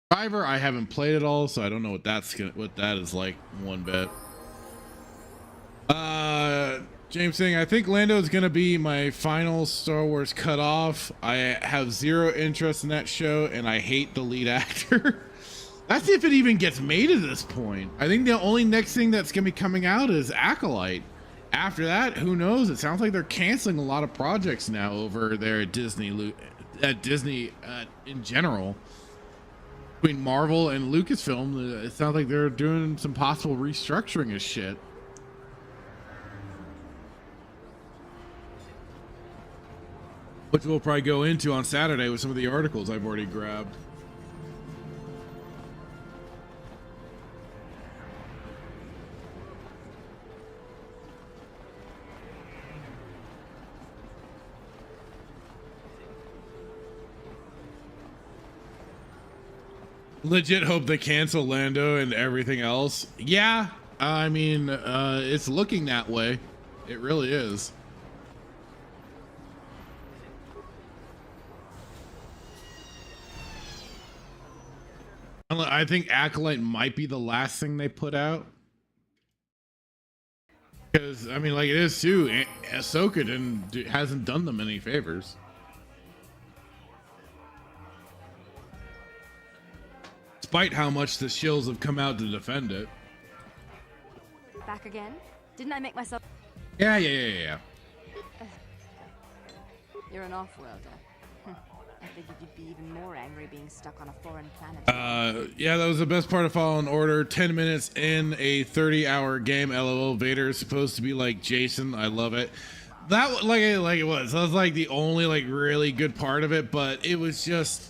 Survivor, I haven't played at all, so I don't know what that is like one bit. James saying, I think Lando is gonna be my final Star Wars cutoff. I have zero interest in that show, and I hate the lead actor. That's if it even gets made at this point. I think the only next thing that's gonna be coming out is Acolyte. After that, who knows? It sounds like they're canceling a lot of projects now over there at Disney in general. Between Marvel and Lucasfilm, it sounds like they're doing some possible restructuring of shit. Which we'll probably go into on Saturday with some of the articles I've already grabbed. Legit hope they cancel Lando and everything else. Yeah, I mean, it's looking that way. It really is. I think Acolyte might be the last thing they put out. Because, I mean, like it is too. Ahsoka hasn't done them any favors. Despite how much the shills have come out to defend it. Back again? Didn't I make myself... Yeah. You're an off-worlder. I figured you'd be even more angry being stuck on a foreign planet. Yeah, that was the best part of Fallen Order. 10 minutes in a 30-hour game. LOL. Vader is supposed to be like Jason. I love it. That like it was. That was like the only like really good part of it, but it was just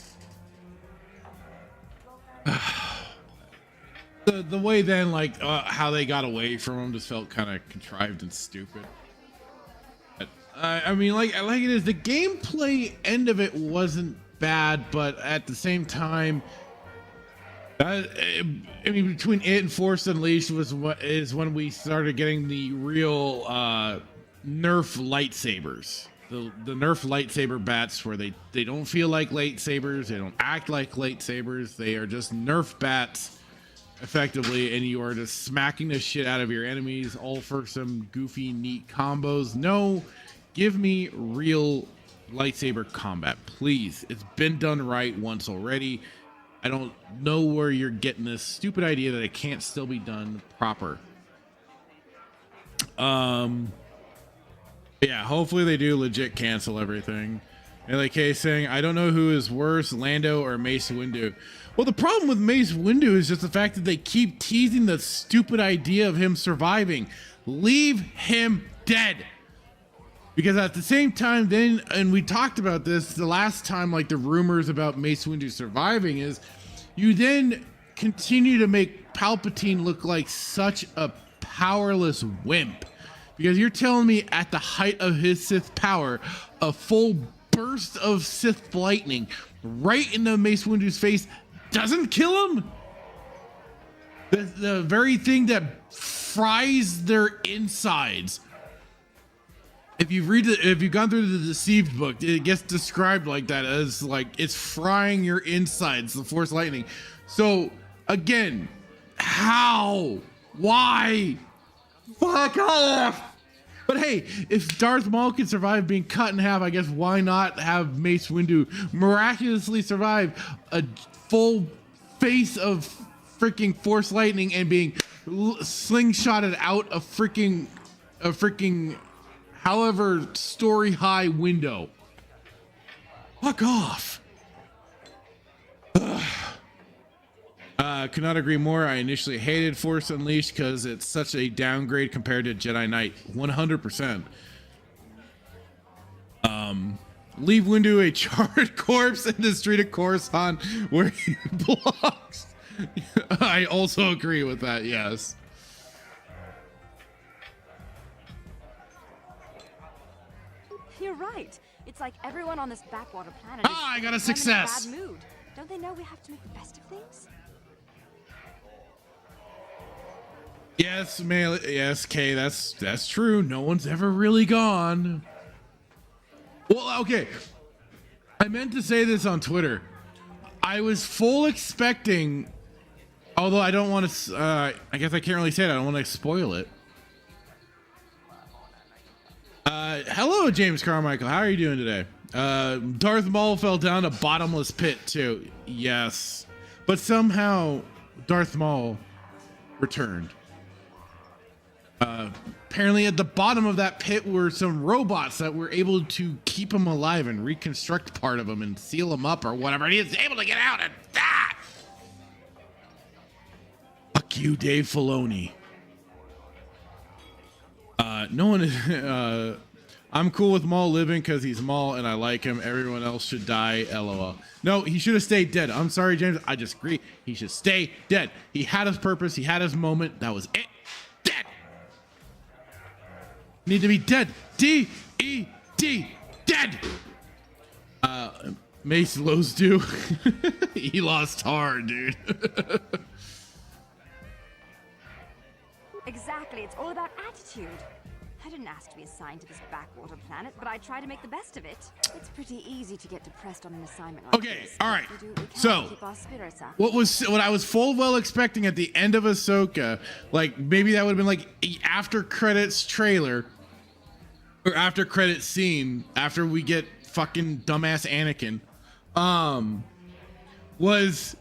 the way then like how they got away from him just felt kind of contrived and stupid. I mean, like it is. The gameplay end of it wasn't bad, but at the same time, I mean, between it and Force Unleashed is when we started getting the real Nerf lightsabers. The Nerf lightsaber bats, where they don't feel like lightsabers, they don't act like lightsabers, they are just Nerf bats, effectively, and you are just smacking the shit out of your enemies, all for some goofy, neat combos. No. Give me real lightsaber combat, please. It's been done right once already. I don't know where you're getting this stupid idea that it can't still be done proper. Yeah, hopefully they do legit cancel everything. LAK saying, I don't know who is worse, Lando or Mace Windu. Well, the problem with Mace Windu is just the fact that they keep teasing the stupid idea of him surviving. Leave him dead. Because at the same time, then, and we talked about this the last time, like the rumors about Mace Windu surviving is, you then continue to make Palpatine look like such a powerless wimp. Because you're telling me at the height of his Sith power, a full burst of Sith lightning right into Mace Windu's face doesn't kill him? The very thing that fries their insides. If you've gone through the Deceived book, it gets described like that, as like it's frying your insides, the Force lightning. So again, how? Why? Fuck off! But hey, if Darth Maul can survive being cut in half, I guess why not have Mace Windu miraculously survive a full face of freaking Force lightning and being slingshotted out a freaking however story high window. Fuck off. Could not agree more. I initially hated Force Unleashed because it's such a downgrade compared to Jedi Knight. 100%. Leave Windu a charred corpse in the street of Coruscant where he belongs. I also agree with that, yes. You're right. It's like everyone on this backwater planet is I got a in success. a bad mood. Don't they know we have to make the best of things? Yes, man. Yes, Kay, that's true. No one's ever really gone. Well, okay. I meant to say this on Twitter. I was full expecting, although I don't want to, I guess I can't really say it. I don't want to spoil it. Hello, James Carmichael. How are you doing today? Darth Maul fell down a bottomless pit too. Yes. But somehow Darth Maul returned. Apparently at the bottom of that pit were some robots that were able to keep him alive and reconstruct part of him and seal him up or whatever. And he was able to get out and die. Fuck you, Dave Filoni. No one is, I'm cool with Maul living because he's Maul and I like him. Everyone else should die, LOL. No, he should have stayed dead. I'm sorry, James. I just agree. He should stay dead. He had his purpose. He had his moment. That was it. Dead. Need to be dead. D-E-D. Dead. Mace Losdu. He lost hard, dude. Exactly. It's all about attitude. I didn't ask to be assigned to this backwater planet, but I try to make the best of it. It's pretty easy to get depressed on an assignment like Okay, this. all right. We do what we can So, to keep our spirits up. what I was full well expecting at the end of Ahsoka, like maybe that would have been like after credits trailer or after credits scene after we get fucking dumbass Anakin, was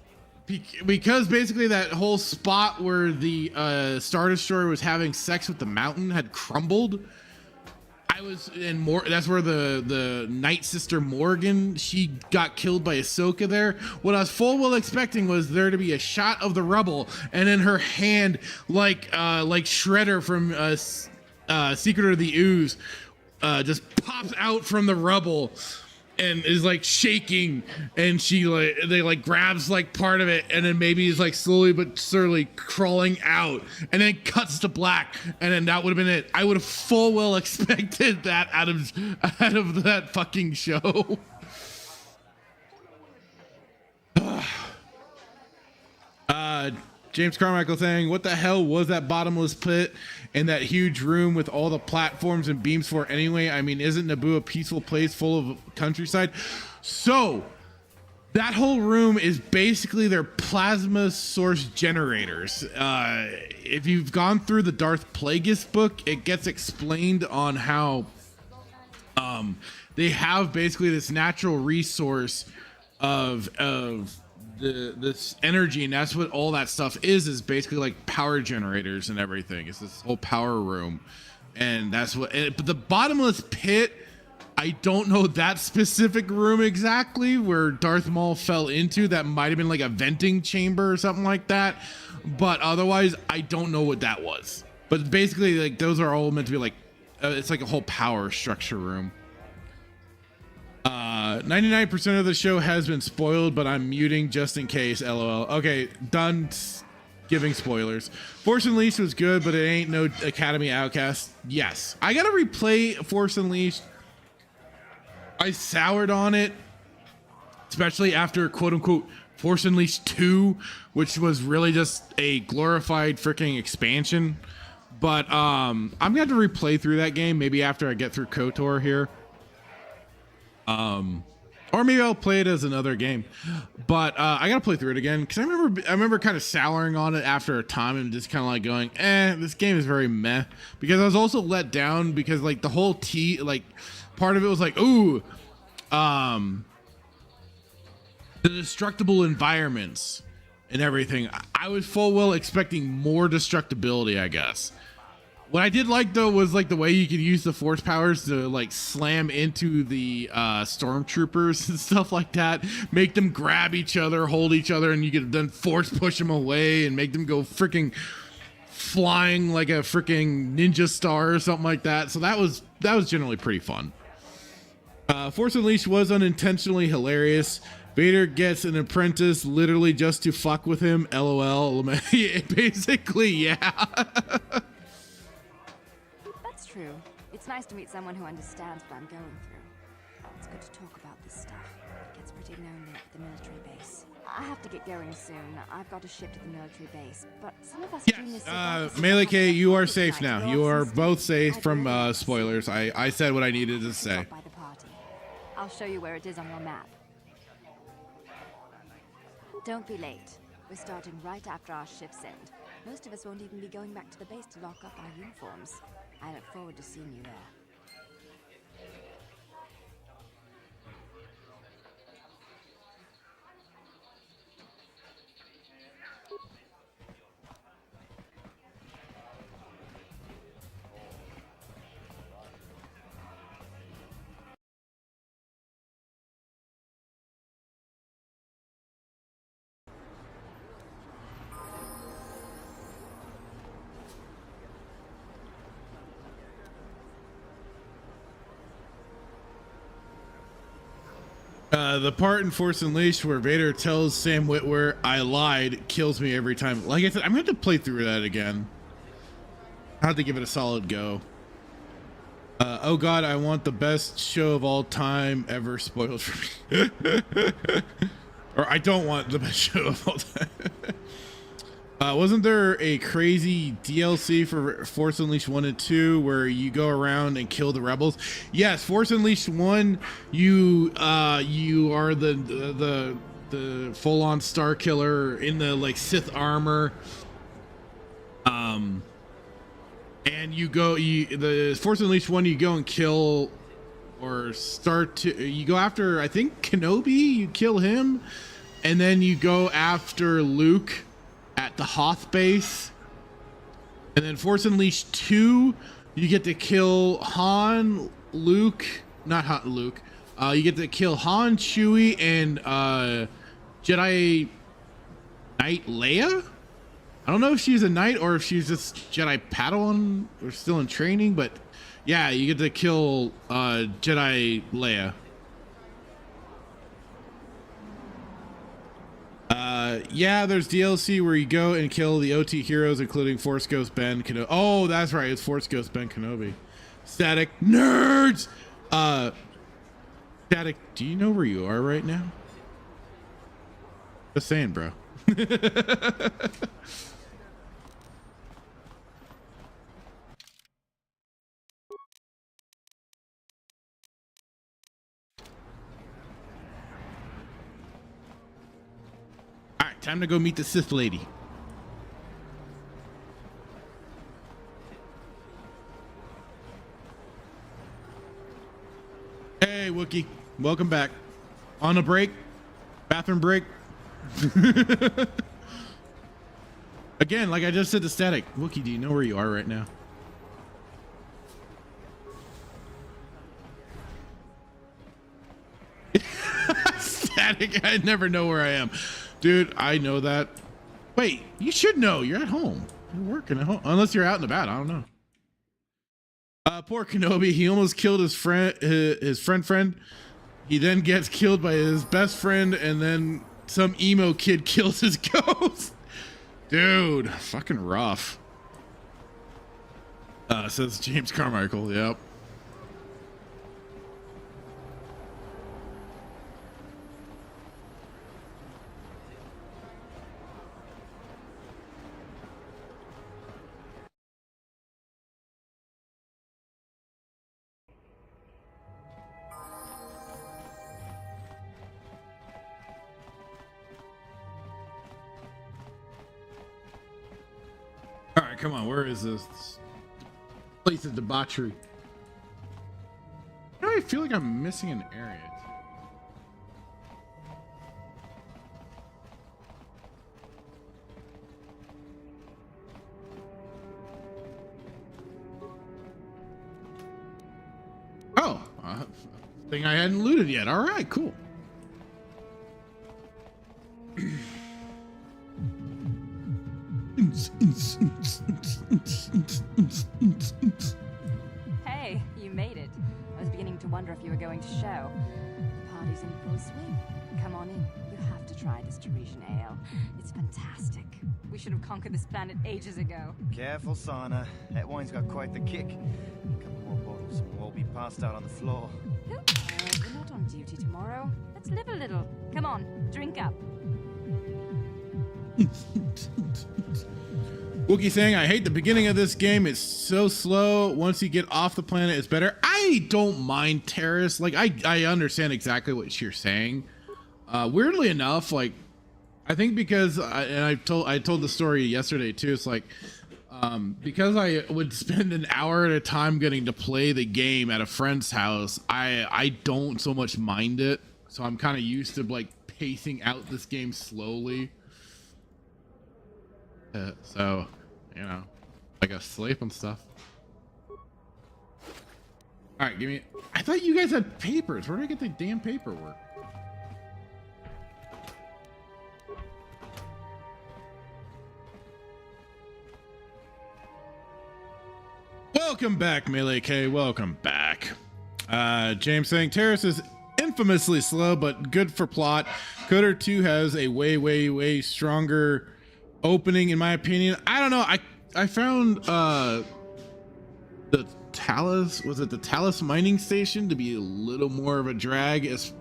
because basically that whole spot where the Star Destroyer was having sex with the mountain had crumbled. That's where the Night Sister Morgan, she got killed by Ahsoka there. What I was full well expecting was there to be a shot of the rubble and in her hand like Shredder from Secret of the Ooze just pops out from the rubble and is like shaking, and they grabs like part of it, and then maybe is like slowly but surely crawling out, and then cuts to black, and then that would have been it. I would have full well expected that out of that fucking show. James Carmichael saying, what the hell was that bottomless pit in that huge room with all the platforms and beams for anyway? I mean, isn't Naboo a peaceful place full of countryside? So that whole room is basically their plasma source generators. If you've gone through the Darth Plagueis book, it gets explained on how they have basically this natural resource of this energy, and that's what all that stuff is basically like power generators and everything. It's this whole power room, and that's what. But the bottomless pit, I don't know that specific room exactly where Darth Maul fell into. That might have been like a venting chamber or something like that, but otherwise I don't know what that was. But basically, like those are all meant to be like it's like a whole power structure room. 99% of the show has been spoiled, but I'm muting just in case, LOL. Okay, done giving spoilers. Force Unleashed was good, but it ain't no Academy Outcast. Yes, I gotta replay Force Unleashed. I soured on it, especially after quote unquote Force Unleashed 2, which was really just a glorified freaking expansion. But I'm gonna have to replay through that game maybe after I get through KOTOR here. Or maybe I'll play it as another game, but I gotta play through it again because I remember kind of souring on it after a time and just kind of like going, this game is very meh. Because I was also let down because like the whole part of it was like, the destructible environments and everything. I was full well expecting more destructibility, I guess. What I did like though was like the way you could use the force powers to like slam into the stormtroopers and stuff like that, make them grab each other, hold each other, and you could then force push them away and make them go freaking flying like a freaking ninja star or something like that. So that was generally pretty fun. Force Unleashed was unintentionally hilarious. Vader gets an apprentice literally just to fuck with him. LOL. Basically, yeah. That's true. It's nice to meet someone who understands what I'm going through. It's good to talk about this stuff. It gets pretty lonely at the military base. I have to get going soon. I've got a ship to the military base, but some of us Yes, Melee K, you are safe now. You are both safe from spoilers. I said what I needed to say. by the party. I'll show you where it is on your map. Don't be late. We're starting right after our shifts end. Most of us won't even be going back to the base to lock up our uniforms. I look forward to seeing you there. The part in Force Unleashed where Vader tells Sam Witwer, "I lied," kills me every time. Like I said, I'm going to play through that again. I have to give it a solid go. Oh God, I want the best show of all time ever spoiled for me. Or I don't want the best show of all time. Wasn't there a crazy DLC for Force Unleashed 1 and 2 where you go around and kill the rebels? Yes, Force Unleashed 1, you are the full-on Star Killer in the like Sith armor. And the Force Unleashed 1, you go and kill or start to you go after, I think, Kenobi, you kill him, and then you go after Luke at the Hoth base, and then Force Unleashed 2, you get to kill you get to kill Han, Chewie, and Jedi Knight Leia. I don't know if she's a knight or if she's just Jedi Padawan or still in training, but yeah, you get to kill Jedi Leia. Yeah, there's DLC where you go and kill the OT heroes, including Force Ghost Ben Kenobi. Oh, that's right, it's Force Ghost Ben Kenobi. Static nerds. Static, do you know where you are right now? Just saying, bro. Time to go meet the Sith lady. Hey, Wookie. Welcome back. On a break? Bathroom break? Again, like I just said to Static. Wookie, do you know where you are right now? Static, I never know where I am. Dude, I know that. Wait, you should know. You're at home. You're working at home. Unless you're out and about. I don't know. Poor Kenobi. He almost killed his friend. He then gets killed by his best friend, and then some emo kid kills his ghost. Dude, fucking rough. Says James Carmichael. Yep. All right, come on. Where is this place of debauchery? I feel like I'm missing an area. Oh, thing I hadn't looted yet. All right, cool. Hey, you made it. was beginning to wonder if you were going to show. The party's in full swing. Come on in. You have to try this Teresian ale. It's fantastic. We should have conquered this planet ages ago. Careful, Sana. That wine's got quite the kick. A couple more bottles and we'll all be passed out on the floor. We're not on duty tomorrow. Let's live a little. Come on, drink up. Wookie saying, I hate the beginning of this game. It's so slow. Once you get off the planet, it's better. I don't mind Terrace. Like, I understand exactly what you're saying. Weirdly enough, like, I think because I told the story yesterday too. It's like because I would spend an hour at a time getting to play the game at a friend's house. I don't so much mind it. So I'm kind of used to like pacing out this game slowly. So, you know, I gotta sleep and stuff. All right, give me. I thought you guys had papers. Where did I get the damn paperwork? Welcome back, Melee K. Welcome back. James saying Terrace is infamously slow, but good for plot. Kotor 2 has a way stronger opening, in my opinion. I don't know. I found the Talus, was it the Talus mining station, to be a little more of a drag, what's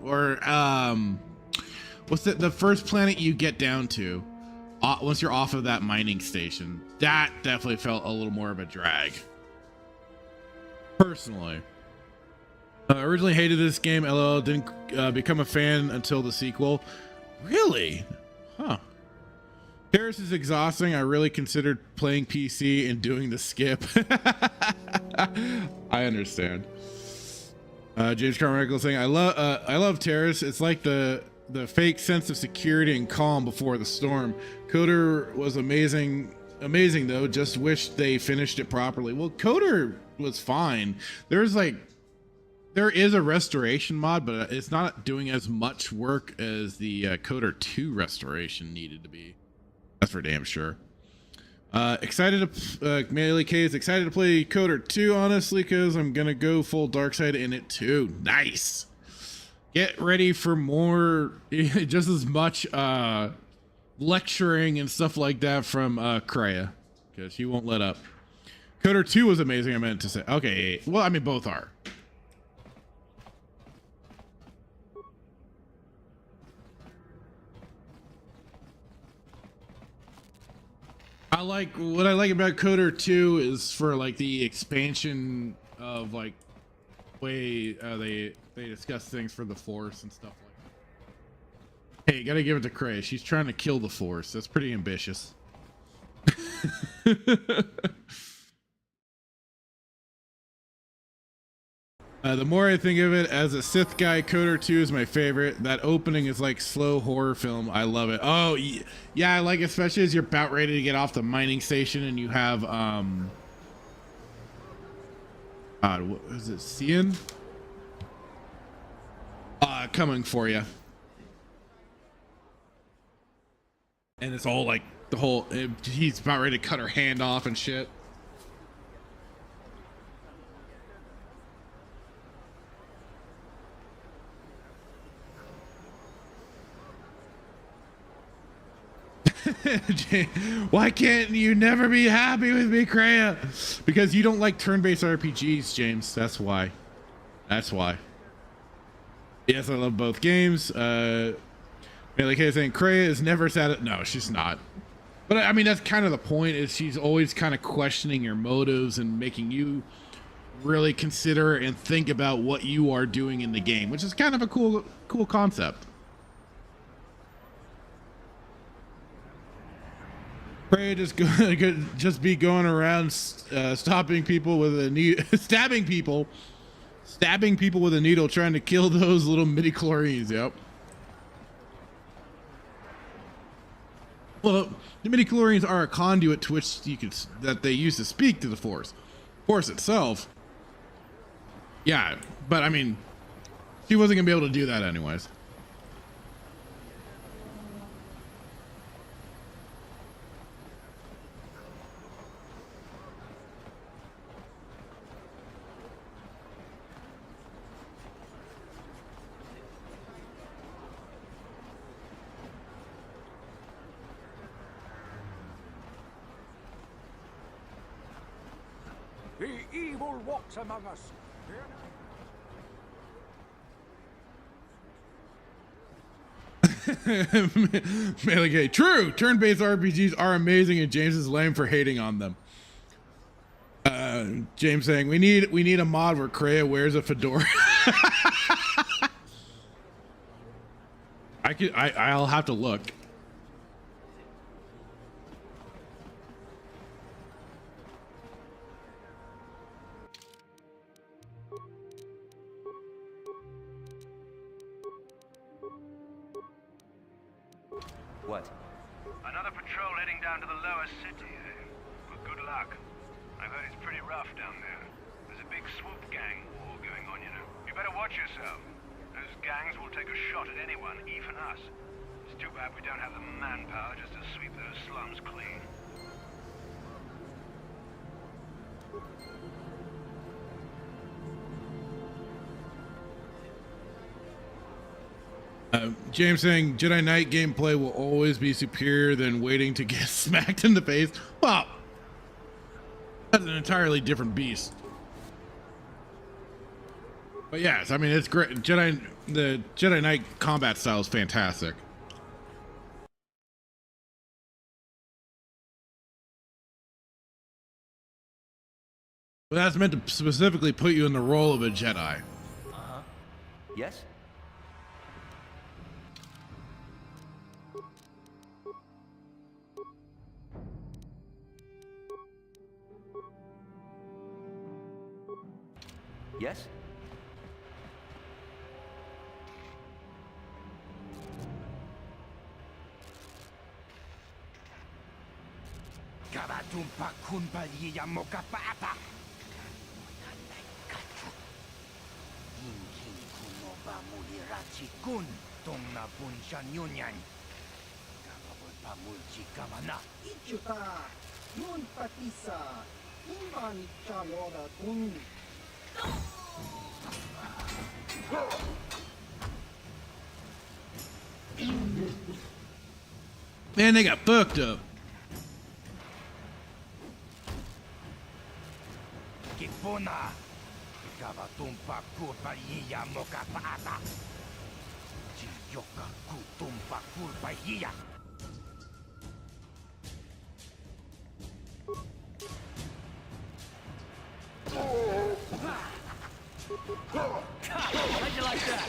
the first planet you get down to once you're off of that mining station? That definitely felt a little more of a drag. Personally, originally hated this game. LOL, didn't become a fan until the sequel. Really? Huh. Terrace is exhausting. I really considered playing PC and doing the skip. I understand. James Carmichael saying, I love Terrace. It's like the fake sense of security and calm before the storm. Kotor was amazing though. Just wish they finished it properly. Well, Kotor was fine. There is a restoration mod, but it's not doing as much work as the Kotor 2 restoration needed to be. That's for damn sure. Excited to Melee K is excited to play Kotor 2, honestly, because I'm gonna go full dark side in it too. Nice. Get ready for more, just as much lecturing and stuff like that from Kreia, because she won't let up. Kotor 2 was amazing, I meant to say. Okay, well, I mean, both are. What I like about Kotor 2 is for like the expansion of like way they discuss things for the Force and stuff like that. Hey, you gotta give it to Kreia. She's trying to kill the Force. That's pretty ambitious. The more I think of it as a Sith guy, Kotor 2 is my favorite. That opening is like slow horror film. I love it. Oh yeah, I like it, especially as you're about ready to get off the mining station and you have what is it, Cian? Coming for you. And it's all like he's about ready to cut her hand off and shit. Why can't you never be happy with me, Kreia? Because you don't like turn-based RPGs, James. That's why. Yes, I love both games. Melee K saying Kreia is never sad. No, she's not. But I mean, that's kind of the point, is she's always kind of questioning your motives and making you really consider and think about what you are doing in the game, which is kind of a cool concept. Kreia just be going around stopping people with a needle, stabbing people with a needle, trying to kill those little midi-chlorines. Yep. Well, the midi-chlorines are a conduit to which that they use to speak to the Force. Force itself. Yeah, but I mean, she wasn't gonna be able to do that anyways. The evil walks among us. Melee. True. Turn-based RPGs are amazing, and James is lame for hating on them. James saying we need a mod where Kreia wears a fedora. I'll have to look. What? Another patrol heading down to the lower city, eh? Well, good luck. I've heard it's pretty rough down there. There's a big swoop gang war going on, you know. You better watch yourself. Those gangs will take a shot at anyone, even us. It's too bad we don't have the manpower just to sweep those slums clean. James saying Jedi Knight gameplay will always be superior than waiting to get smacked in the face. Well, that's an entirely different beast. But yes, I mean, it's great. The Jedi Knight combat style is fantastic. But that's meant to specifically put you in the role of a Jedi. Uh-huh. Yes? Yes? Karatumpa kunpaliya mokapata. Inking kunoba mulirachi kun tongna bunshan yunyan. Kababol pamulchi kamana. Ichuta, yun patisa, iman chalora kun. Man, they got fucked up. Kipuna, Kavatumpa kurpaliya mokapata. Chiyoka kutumpa kurpaliya. How'd you like that?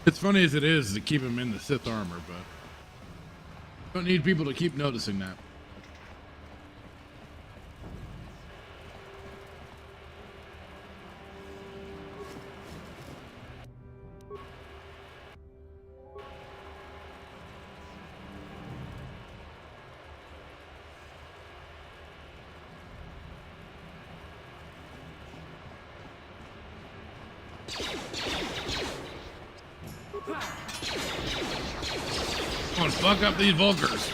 It's funny as it is to keep him in the Sith armor, but don't need people to keep noticing that. Come on, fuck up these Vulkars.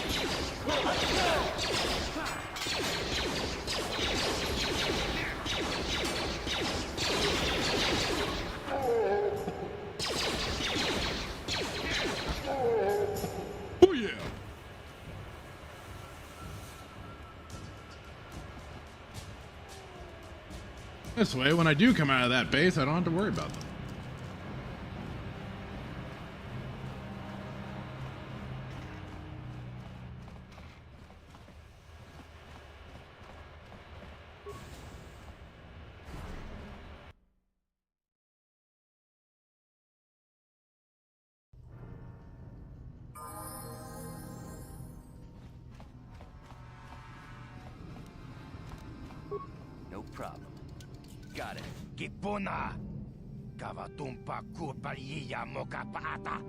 Oh yeah. This way, when I do come out of that base, I don't have to worry about them. No problem. Got it. Kipuna, Kavatumpa kurpaliya mokapata.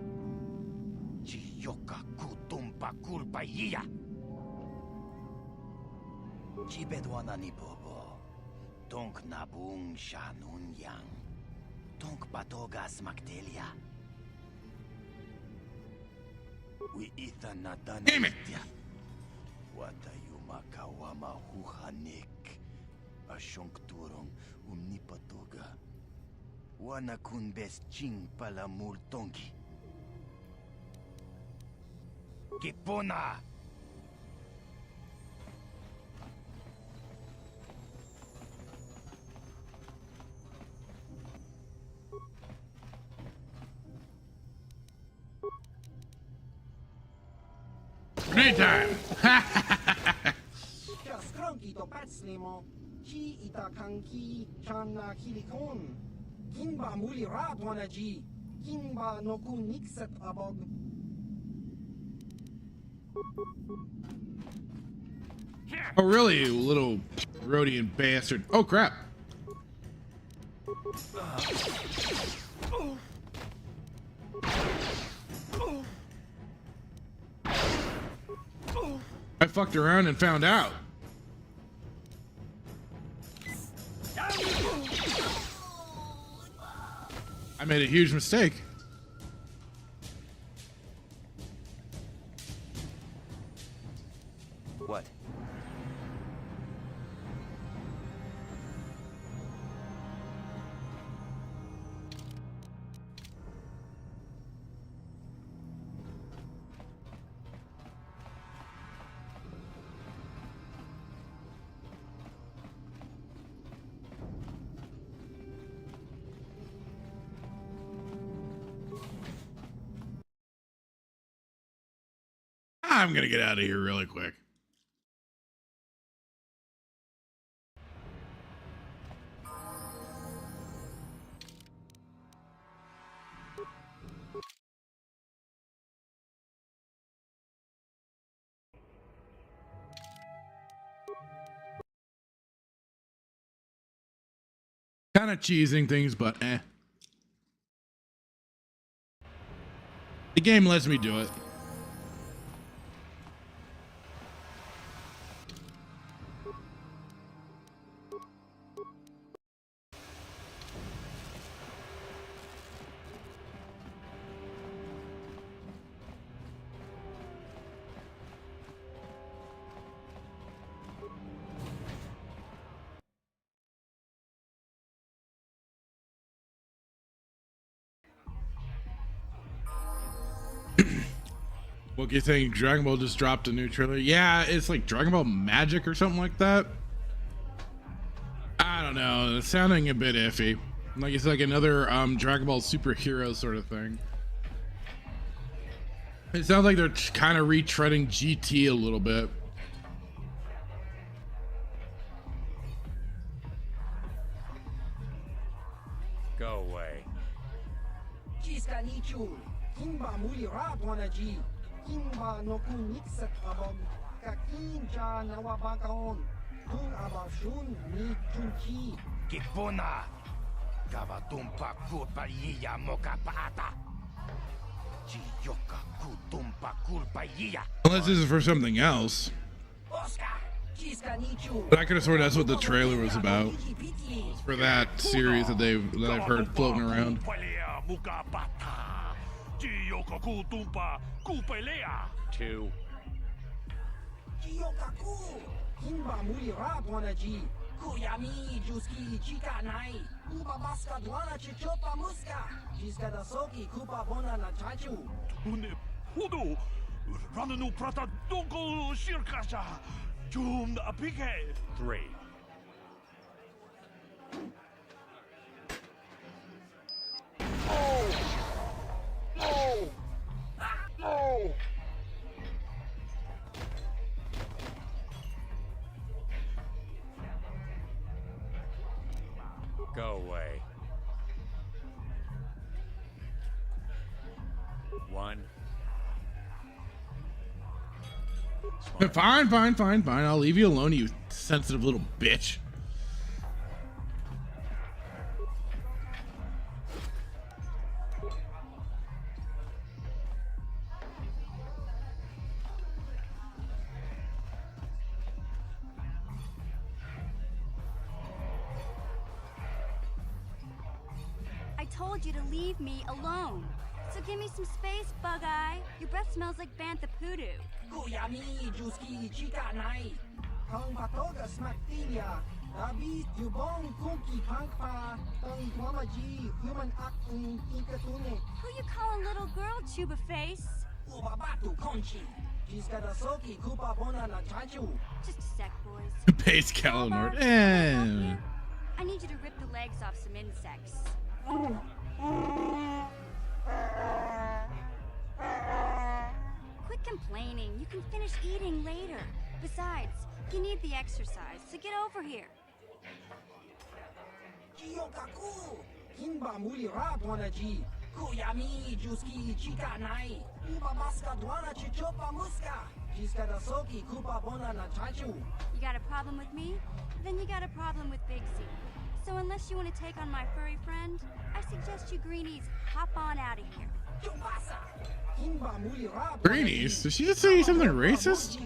Chiyoka kutumpa kurpaliya. Chibedwana ni bobo. Tonk nabung shanun yang. Tonk patogas maktelia. We ithan natan. Damn it! Watayuma kawama huhanik. Ashonk turong umnipatoga. Wana kun bes ching palamul tonki. Kipona! Grenade time! Skronki to patslimo. Ki itakanki chana kilikon. Kinba muli ratwanaji. Kinba noku nixet abog. Oh, really, you little Rhodian bastard. Oh, crap. I fucked around and found out. I made a huge mistake. What? I'm gonna get out of here really quick. Kind of cheesing things, but eh. The game lets me do it. What you think? Dragon Ball just dropped a new trailer. Yeah, it's like Dragon Ball Magic or something like that. I don't know. It's sounding a bit iffy. Like it's like another Dragon Ball superhero sort of thing. It sounds like they're kind of retreading GT a little bit. Go away. Kimba no kun mixet abog. Kakin cha nawabakaon. Kung abashun ni chunchi. Kipona! Gavatumpa kurpaiya mokapata. Chiyoka kutumpa kurpaiya. Unless this is for something else. But I could have sworn that's what the trailer was about. It's for that series that I've heard floating around. Two. Kimba muli ratwanaji. Kuyami juski chika nai. Kupa baska dwana chichopa muska. Jiska da soki kupa bona na chachu. Une hudu. Rananu prata donko shirkasha. Jum apike. Three. No! No! Go away. One. Fine. I'll leave you alone, you sensitive little bitch. told you to leave me alone. So give me some space, Bug-Eye. Your breath smells like bantha poodoo. Kuyami juski chika nai. Kong patoga smaktilia. Dabi dubong kunki pangpa. Tong tuamaji human akung inkatune. Who you calling little girl, Chuba Face? Ubabatu konchi. Jiskadasoki kupa bona na chachu. Just a sec, boys. Base Calinord. I need you to rip the legs off some insects. Quit complaining. You can finish eating later. Besides, you need the exercise, so get over here. Kiyokaku. Kinba muli ratwanaji. Kuyami juski chika nai. Ubabaska dwana chichopa muska. Jiskadasoki kupa bona na chachu. You got a problem with me? Then you got a problem with Big Z. So unless you want to take on my furry friend, I suggest you greenies hop on out of here. Greenies? Did she just say something racist?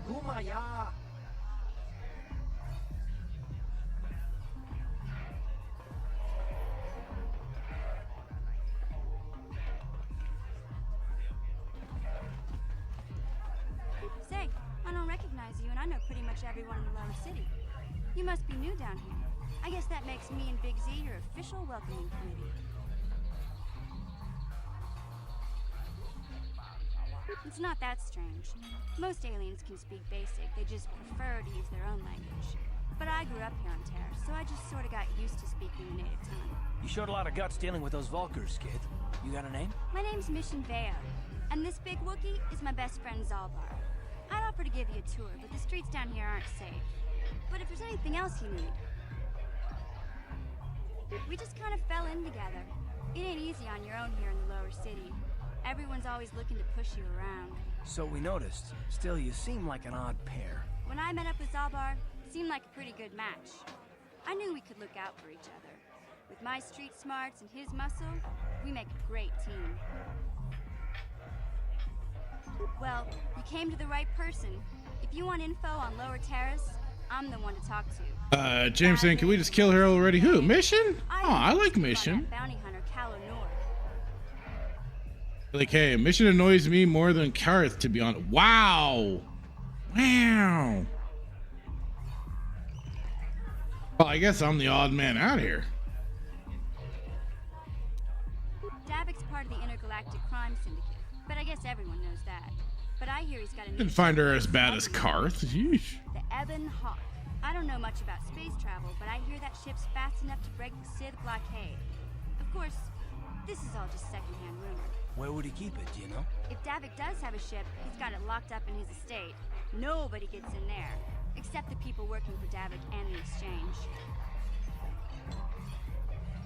Say, I don't recognize you, and I know pretty much everyone in the Lower City. You must be new down here. I guess that makes me and Big Z your official welcoming committee. It's not that strange. Most aliens can speak basic, they just prefer to use their own language. But I grew up here on Terra, so I just sort of got used to speaking the native tongue. You showed a lot of guts dealing with those Vulkars, kid. You got a name? My name's Mission Veo, and this big Wookiee is my best friend Zaalbar. I'd offer to give you a tour, but the streets down here aren't safe. But if there's anything else you need... We just kind of fell in together. It ain't easy on your own here in the Lower City. Everyone's always looking to push you around. So we noticed. Still, you seem like an odd pair. When I met up with Zaalbar, it seemed like a pretty good match. I knew we could look out for each other. With my street smarts and his muscle, we make a great team. Well, you came to the right person. If you want info on Lower Terrace, I'm the one to talk to. James saying, can we just kill her already? Who? Mission? Oh, I like Mission. Bounty hunter Calo Nord. Like, hey, Mission annoys me more than Carth, to be honest. Wow. Wow. Well, I guess I'm the odd man out here. Davic's part of the Intergalactic Crime Syndicate, but I guess everyone knows that. But I hear he's got a new... Didn't find her as bad as Carth. Yeesh. The Ebon Hawk. I don't know much about space travel, but I hear that ship's fast enough to break the Sith blockade. Of course, this is all just secondhand rumor. Where would he keep it, do you know? If Davic does have a ship, he's got it locked up in his estate. Nobody gets in there, except the people working for Davic and the Exchange.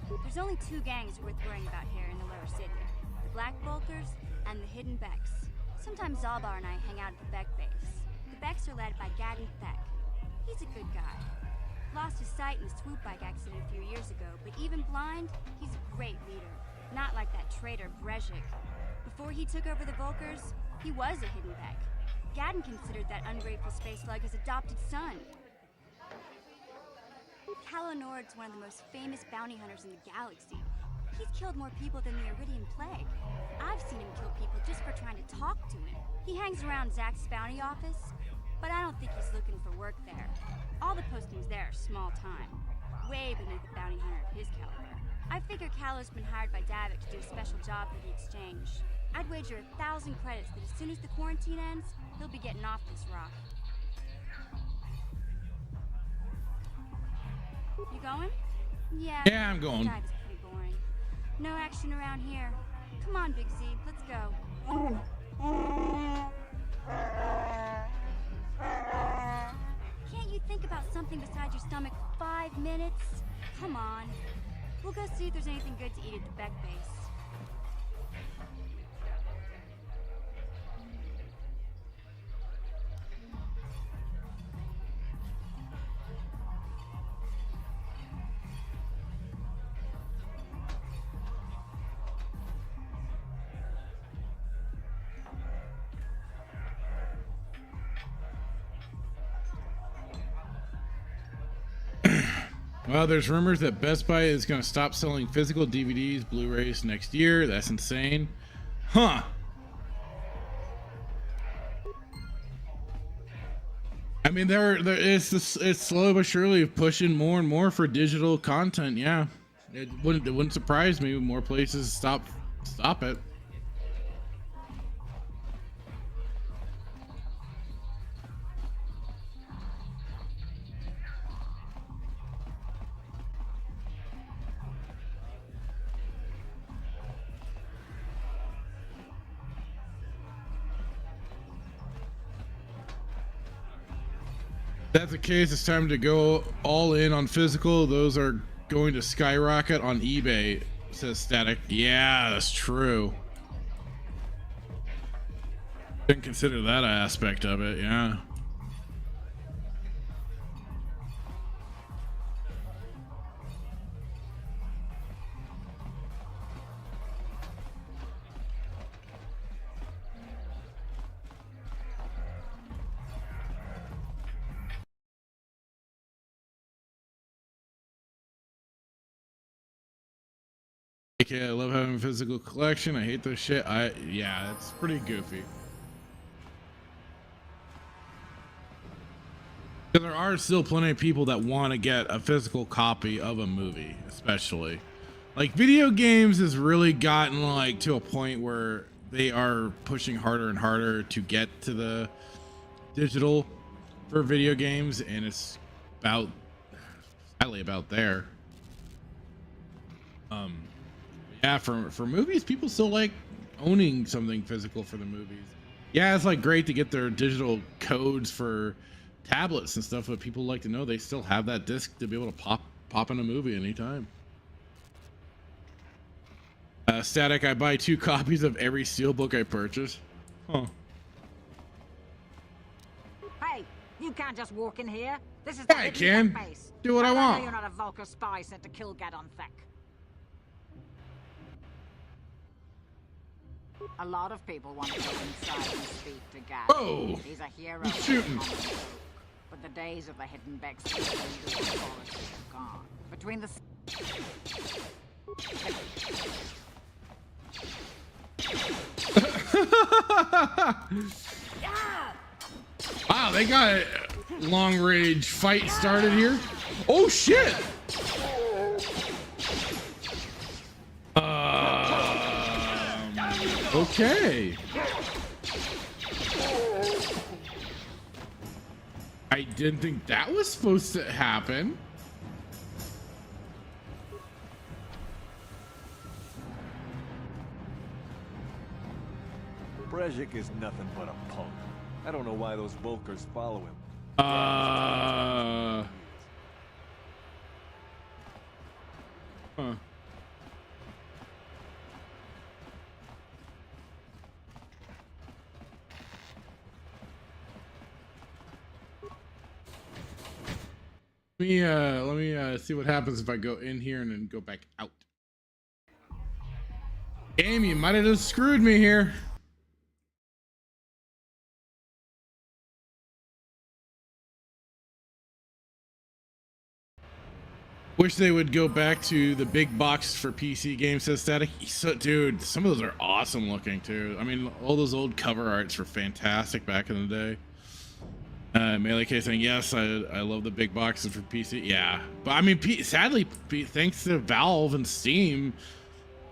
There's only two gangs worth worrying about here in the Lower City. The Black Vulkars and the Hidden Becks. Sometimes Zaalbar and I hang out at the Beck base. The Becks are led by Gadden Theck. He's a good guy. Lost his sight in a swoop bike accident a few years ago, but even blind, he's a great leader. Not like that traitor Brezhik. Before he took over the Vulkars, he was a Hidden Beck. Gadden considered that ungrateful space slug his adopted son. Calo Nord's one of the most famous bounty hunters in the galaxy. He's killed more people than the Iridian Plague. I've seen him kill people just for trying to talk to him. He hangs around Zach's bounty office, but I don't think he's looking for work there. All the postings there are small time, way beneath a bounty hunter of his caliber. I figure Calo's been hired by Davic to do a special job for the Exchange. I'd wager 1,000 credits that as soon as the quarantine ends, he'll be getting off this rock. You going? Yeah. Yeah, I'm going. Drive is pretty boring. No action around here. Come on, Big Z, let's go. Can't you think about something besides your stomach for 5 minutes? Come on. We'll go see if there's anything good to eat at the Beck base. Well, there's rumors that Best Buy is going to stop selling physical DVDs, Blu-rays next year. That's insane. Huh. I mean, it's slowly but surely pushing more and more for digital content. Yeah, it wouldn't surprise me when more places stop it. If that's the case, it's time to go all in on physical. Those are going to skyrocket on eBay, says Static. Yeah, that's true. Didn't consider that aspect of it. Yeah. Okay, I love having a physical collection. I hate this shit. Yeah, it's pretty goofy. There are still plenty of people that want to get a physical copy of a movie, especially. Like, video games has really gotten like to a point where they are pushing harder and harder to get to the digital for video games, and it's sadly about there. Yeah, for movies, people still like owning something physical for the movies. Yeah, it's like great to get their digital codes for tablets and stuff, but people like to know they still have that disc to be able to pop in a movie anytime. Static, I buy 2 copies of every steelbook I purchase. Huh. Hey, you can't just walk in here. This is the I can base. Do what I want. You're not a Vulcan spy sent to kill Gadon Thek. A lot of people want to go inside and speak to Gadon. Oh, he's a hero. He's shooting. But the days of the hidden backstage are gone. Between the wow, they got a long range fight started here. Oh shit. Okay. I didn't think that was supposed to happen. Brezhik is nothing but a punk. I don't know why those Volkers follow him. Huh. Let me see what happens if I go in here and then go back out. Game, you might have just screwed me here. Wish they would go back to the big box for PC games, says Static. So, dude, some of those are awesome looking too. I mean, all those old cover arts were fantastic back in the day. Melee K saying yes, I love the big boxes for PC. Yeah, but I mean, sadly, thanks to Valve and Steam,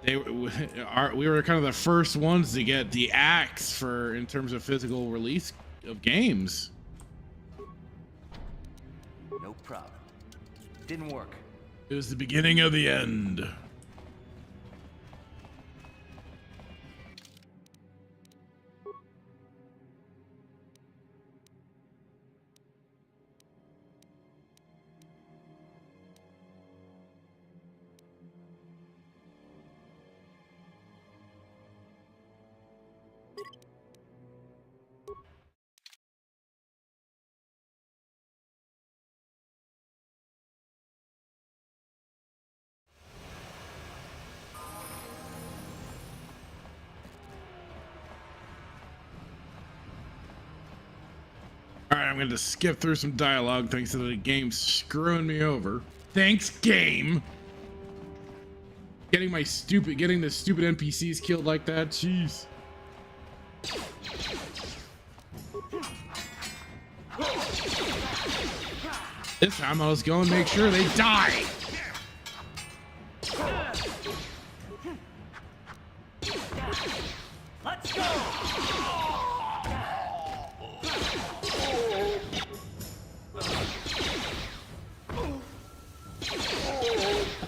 we were kind of the first ones to get the axe in terms of physical release of games. No problem. Didn't work. It was the beginning of the end. All right, I'm going to skip through some dialogue thanks to the game screwing me over. Thanks, game. Getting the stupid NPCs killed like that. Jeez. This time I was going to make sure they die. Let's go!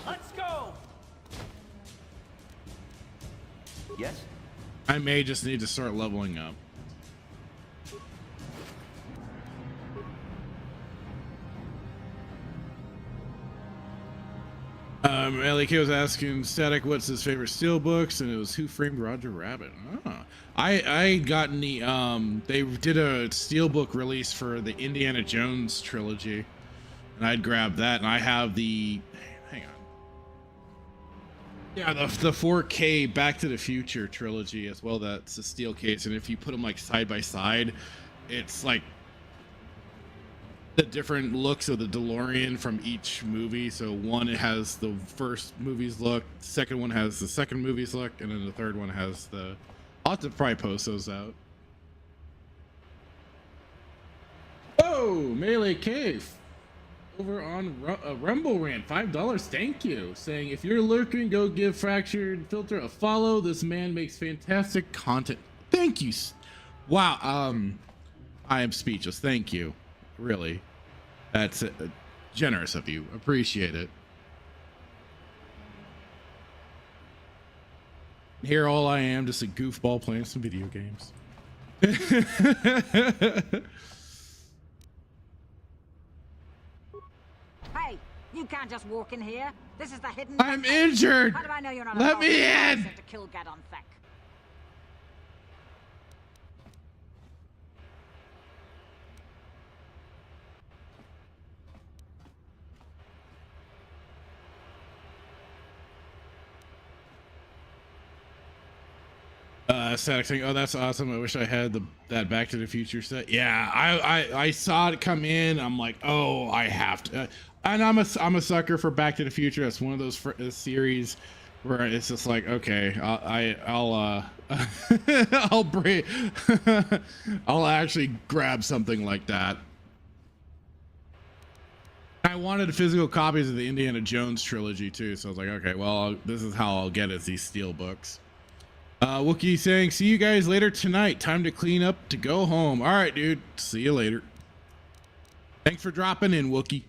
Let's go! Yes? I may just need to start leveling up. Ellie was asking Static what's his favorite steel books, and it was Who Framed Roger Rabbit. I gotten the they did a steelbook release for the Indiana Jones trilogy, and I'd grab that, and I have the hang on. Yeah, the 4K Back to the Future trilogy as well. That's a steel case, and if you put them like side by side, it's like the different looks of the DeLorean from each movie. So one has the first movie's look, second one has the second movie's look, and then the third one has the. I'll have to probably post those out. Oh, Melee Cave over on Rumble Rant, $5. Thank you. Saying if you're lurking, go give Fractured Filter a follow. This man makes fantastic content. Thank you. Wow. I am speechless. Thank you. Really. That's generous of you. Appreciate it. Here, all I am, just a goofball playing some video games. Hey, you can't just walk in here. This is the hidden. I'm injured. How do I know you're not Let me in. To kill Gadon Thek? Static saying, "Oh, that's awesome. I wish I had that Back to the Future set." Yeah, I saw it come in. I'm like, oh, I have to. And I'm a sucker for Back to the Future. That's one of those series where it's just like, okay, I'll I'll actually grab something like that. I wanted physical copies of the Indiana Jones trilogy too, so I was like, okay, well, this is how I'll get it, these steel books. Wookie saying, see you guys later tonight. Time to clean up to go home. All right, dude. See you later. Thanks for dropping in, Wookie.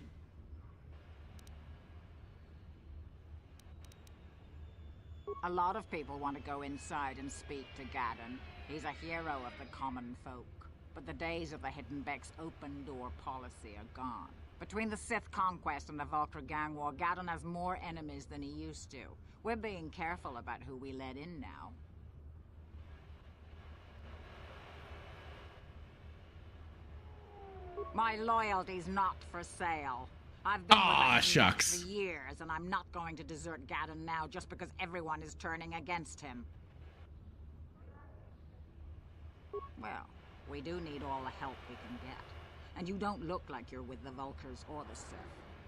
A lot of people want to go inside and speak to Gadon. He's a hero of the common folk. But the days of the Hidden Beck's open door policy are gone. Between the Sith conquest and the Vulture gang war, Gadon has more enemies than he used to. We're being careful about who we let in now. My loyalty's not for sale. I've been with shucks. for years, and I'm not going to desert Gadon now just because everyone is turning against him. Well, we do need all the help we can get. And you don't look like you're with the Vultures or the Sith.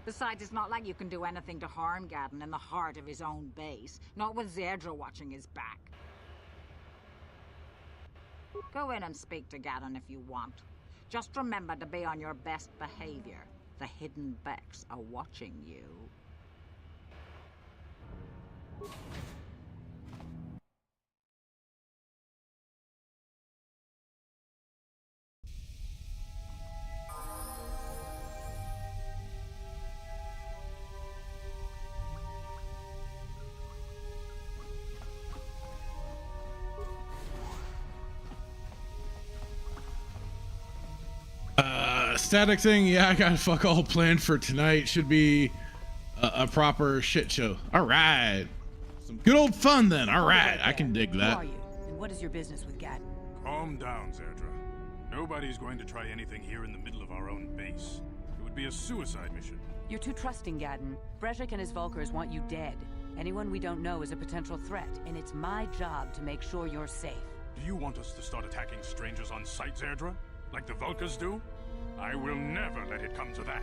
Besides, it's not like you can do anything to harm Gadon in the heart of his own base. Not with Zedra watching his back. Go in and speak to Gadon if you want. Just remember to be on your best behavior. The Hidden Becks are watching you. Static thing, yeah, I got fuck all planned for tonight. Should be a proper shit show. All right, some good old fun then. All right, I can dig that. Who are you, and what is your business with Gadon? Calm down, Zedra. Nobody's going to try anything here in the middle of our own base. It would be a suicide mission. You're too trusting, Gadon. Brejik and his Vulkars want you dead. Anyone we don't know is a potential threat, and it's my job to make sure you're safe. Do you want us to start attacking strangers on sight, Zedra? Like the Vulkars do? I will never let it come to that.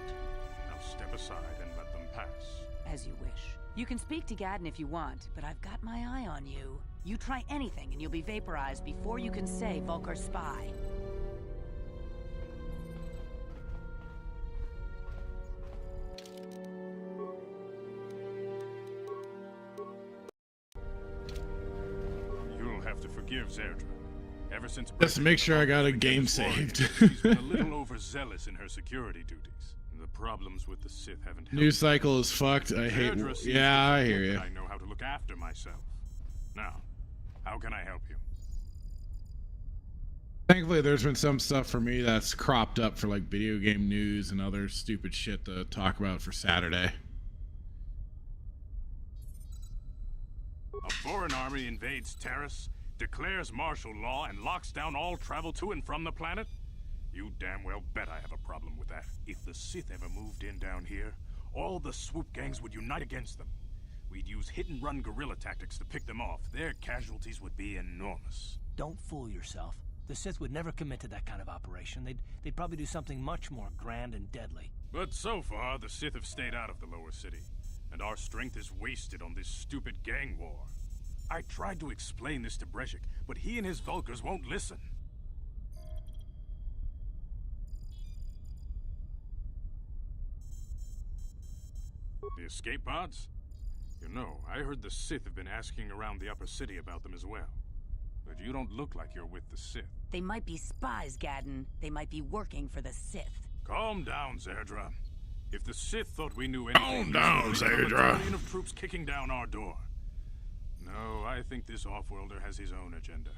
Now step aside and let them pass. As you wish. You can speak to Gadden if you want, but I've got my eye on you. You try anything and you'll be vaporized before you can say Vulcar spy. You'll have to forgive Zerdra. Ever since Just to make sure I got a game saved. She's been a little overzealous in her security duties. The problems with the Sith haven't helped. News cycle is fucked. I hate. Yeah, I hear you. I know how to look after myself. Now, how can I help you? Thankfully, there's been some stuff for me that's cropped up for like video game news and other stupid shit to talk about for Saturday. A foreign army invades Terrace, declares martial law, and locks down all travel to and from the planet? You damn well bet I have a problem with that. If the Sith ever moved in down here, all the swoop gangs would unite against them. We'd use hit-and-run guerrilla tactics to pick them off. Their casualties would be enormous. Don't fool yourself. The Sith would never commit to that kind of operation. They'd probably do something much more grand and deadly. But so far, the Sith have stayed out of the lower city, and our strength is wasted on this stupid gang war. I tried to explain this to Breshik, but he and his Vulkars won't listen. The escape pods? You know, I heard the Sith have been asking around the upper city about them as well. But you don't look like you're with the Sith. They might be spies, Gadden. They might be working for the Sith. Calm down, Zerdra. If the Sith thought we knew anything... Calm down, Zerdra. A battalion of troops kicking down our door. No, I think this off-worlder has his own agenda.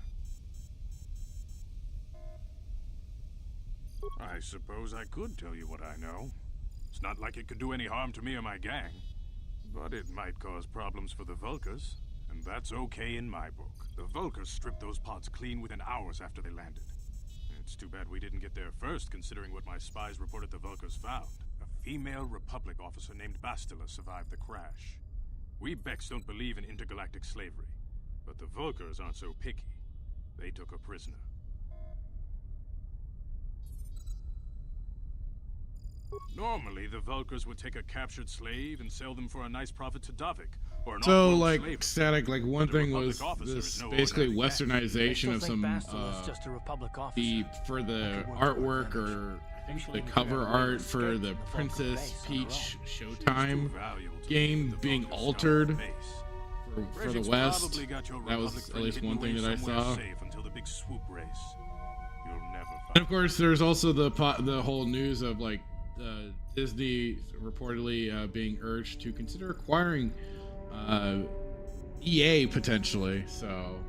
I suppose I could tell you what I know. It's not like it could do any harm to me or my gang. But it might cause problems for the Vulkars, and that's okay in my book. The Vulkars stripped those pods clean within hours after they landed. It's too bad we didn't get there first, considering what my spies reported the Vulkars found. A female Republic officer named Bastila survived the crash. We Becks don't believe in intergalactic slavery, but the Vulkars aren't so picky. They took her prisoner. Normally, the Vulkars would take a captured slave and sell them for a nice profit to Davik, or an So, off-world like, slaver. Static, like, one But a thing Republic was officer this is no basically ordinary westernization of some, just a Republic officer. for the artwork or I think the cover art for the Princess Peach Showtime game being altered for the West. That was at least one thing that I saw. And of course, there's also the whole news of like Disney reportedly being urged to consider acquiring EA potentially. So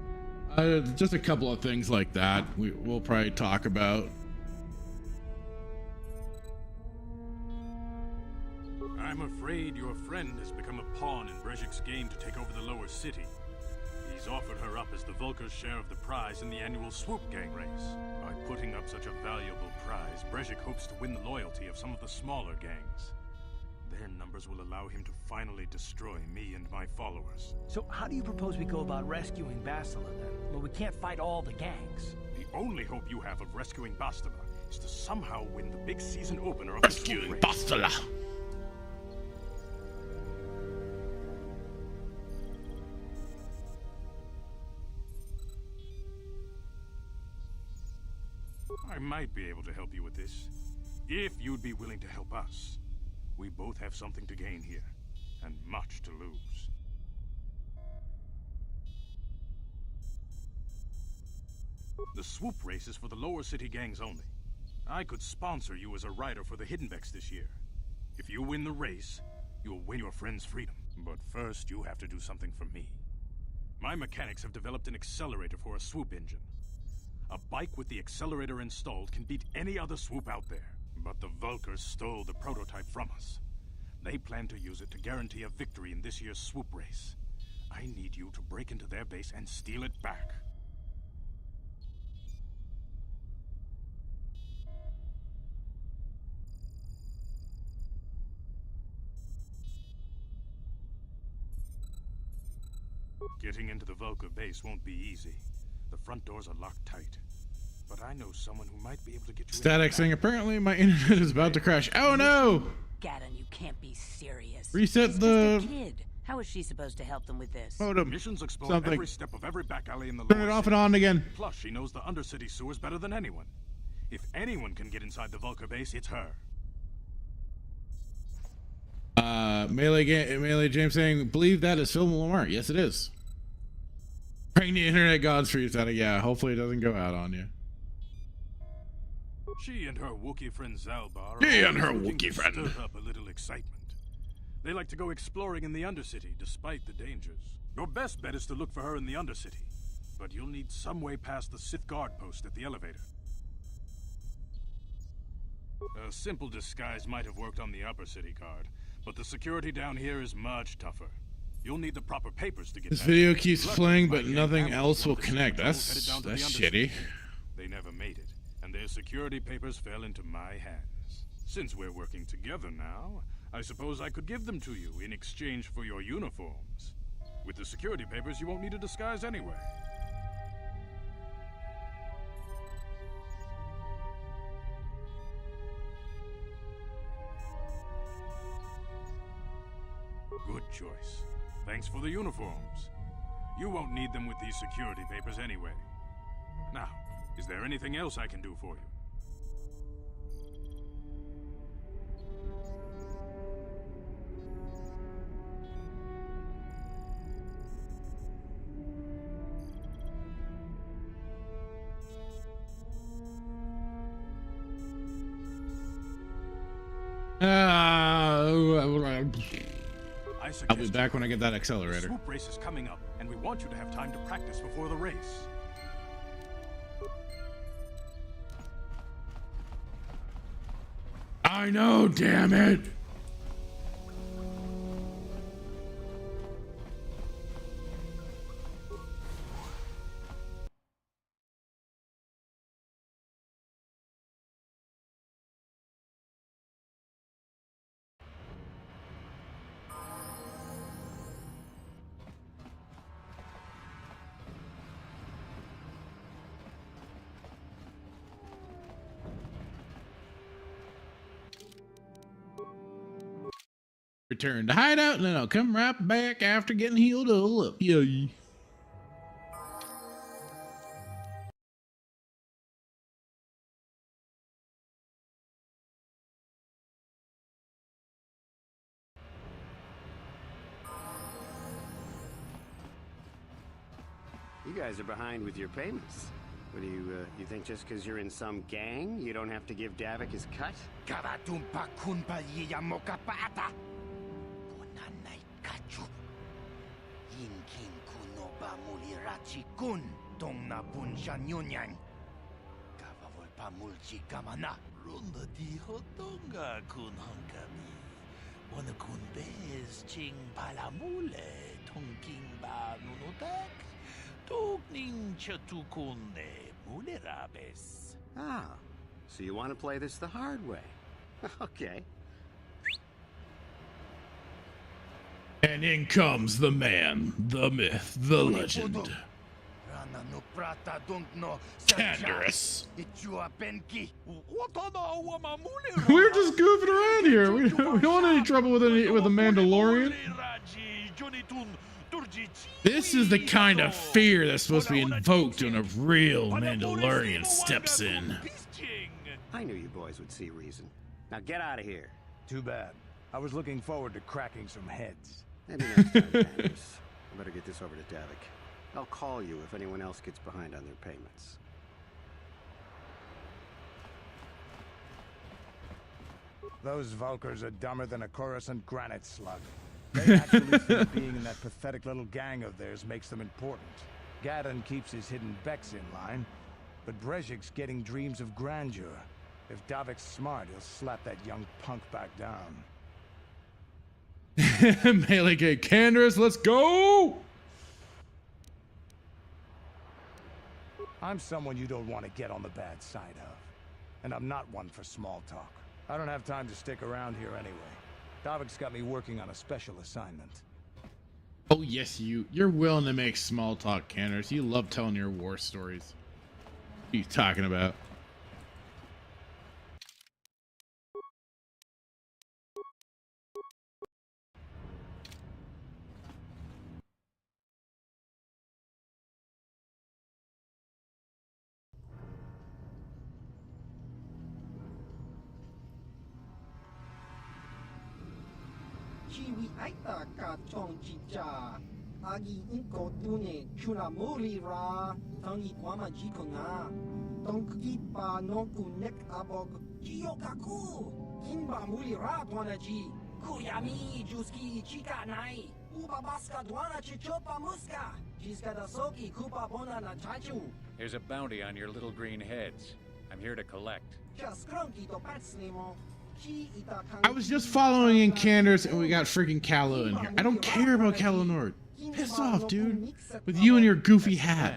just a couple of things like that we'll probably talk about. I'm afraid your friend has become a pawn in Breshik's game to take over the lower city. He's offered her up as the Vulkar's share of the prize in the annual swoop gang race. By putting up such a valuable prize, Breshik hopes to win the loyalty of some of the smaller gangs. Their numbers will allow him to finally destroy me and my followers. So how do you propose we go about rescuing Bastila then? Well, we can't fight all the gangs. The only hope you have of rescuing Bastila is to somehow win the big season opener of the swoop race. Bastila! I might be able to help you with this, if you'd be willing to help us. We both have something to gain here, and much to lose. The swoop race is for the lower city gangs only. I could sponsor you as a rider for the Hiddenbecks this year. If you win the race, you'll win your friend's freedom. But first, you have to do something for me. My mechanics have developed an accelerator for a swoop engine. A bike with the accelerator installed can beat any other swoop out there. But the Vulkars stole the prototype from us. They plan to use it to guarantee a victory in this year's swoop race. I need you to break into their base and steal it back. Getting into the Vulkar base won't be easy. The front doors are locked tight. But I know someone who might be able to get you Static saying apparently my internet is about to crash. Oh no! Gadden, you can't be serious. Reset She's the just a kid. How is she supposed to help them with this? modem. Missions explore Something. every step of every back alley in the Turn lower it off city. and on again. Plus, she knows the undercity sewers better than anyone. If anyone can get inside the Vulcar base, it's her. Melee James saying, believe that is Phil Lamar. Yes, it is. Praying the internet gods for you, Santa. Yeah, hopefully it doesn't go out on you. She and her Wookiee friend Zaalbar stir up a little excitement. They like to go exploring in the Undercity, despite the dangers. Your best bet is to look for her in the Undercity, but you'll need some way past the Sith guard post at the elevator. A simple disguise might have worked on the Upper City guard, but the security down here is much tougher. You'll need the proper papers to get This past video it. keeps Luckily, playing, my but gang nothing ambushed else one will of the connect. patrols headed down to the That's Undercity. shitty. They never made it, and their security papers fell into my hands. Since we're working together now, I suppose I could give them to you in exchange for your uniforms. With the security papers, you won't need a disguise anyway. Good choice. Thanks for the uniforms. You won't need them with these security papers anyway. Now, is there anything else I can do for you? I'll be back when I get that accelerator. The swoop race is coming up, and we want you to have time to practice before the race. I know, damn it! Return to hideout, and then I'll come right back after getting healed all up. Yay. You guys are behind with your payments. What do you think just because you're in some gang, you don't have to give Davik his cut? Runda di hotonga kun hankami. Wana kun bez ching palamule tongking ba nunotak. Tokning chatukunde mulerabes. Ah, so you want to play this the hard way? Okay. And in comes the man, the myth, the legend. Canderous. We're just goofing around here. We don't want any trouble with a Mandalorian. This is the kind of fear that's supposed to be invoked when a real Mandalorian steps in. I knew you boys would see reason. Now get out of here. Too bad. I was looking forward to cracking some heads. Maybe next time, Canderous. I better get this over to Davik. I'll call you if anyone else gets behind on their payments. Those Vulkars are dumber than a Coruscant granite slug. They actually think being in that pathetic little gang of theirs makes them important. Gadon keeps his hidden Becks in line, but Brezhik's getting dreams of grandeur. If Davik's smart, he'll slap that young punk back down. Melee Gate Canderous, let's go! I'm someone you don't want to get on the bad side of. And I'm not one for small talk. I don't have time to stick around here anyway. Davik's got me working on a special assignment. Oh yes, you're willing to make small talk, Canderous. You love telling your war stories. What are you talking about? chiwi aita ka chong chicha. Agi inko tune chuna muri ra. Tangi wama jikona. Donki pa nonku nek abog. Kiyokaku. Kinba muri ra twanaji. Kuyami juski chika nai. Uba baska dwana chichopa muska. Jiska soki kupa bona na chachu. Here's a bounty on your little green heads. I'm here to collect. I was just following in Canderous and we got freaking Callow in here. I don't care about Callow Nord. Piss off, dude. With you and your goofy hat.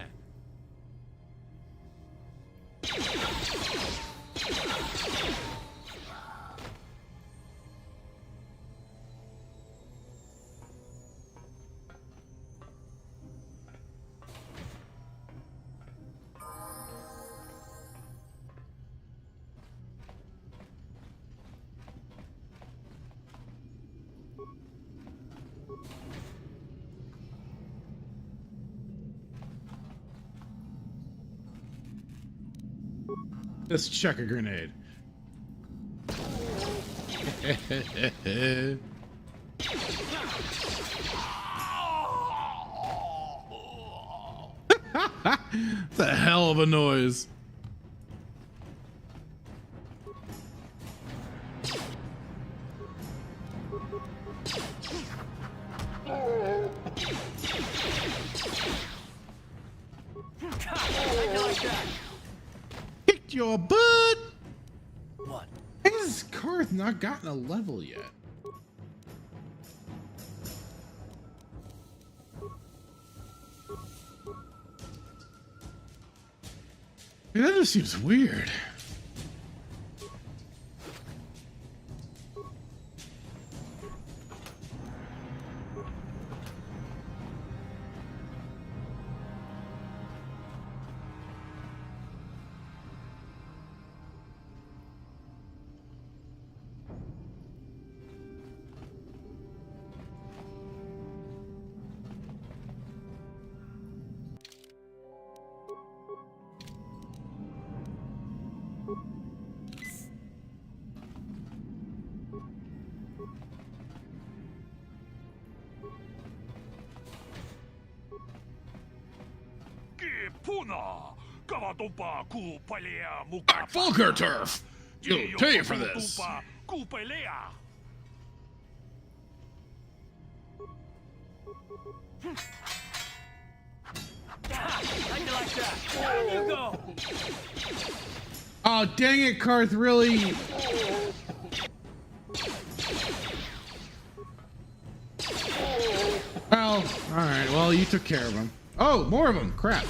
Let's chuck a grenade. It's a hell of a noise. Kicked your butt. What? Why has Carth not gotten a level yet? I mean, that just seems weird. Volker turf! You'll pay for this! You go. Oh, dang it, Carth, really? Well, alright, well, you took care of him. Oh, more of them, crap.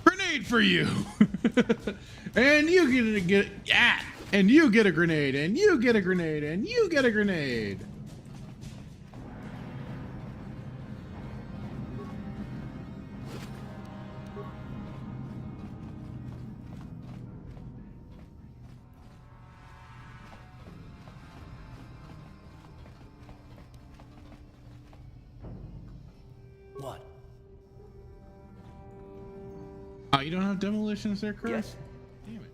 Grenade for you! And you get and you get a grenade, and you get a grenade, and you get a grenade. What? Oh, you don't have demolitions there, Chris? Yes. Damn it.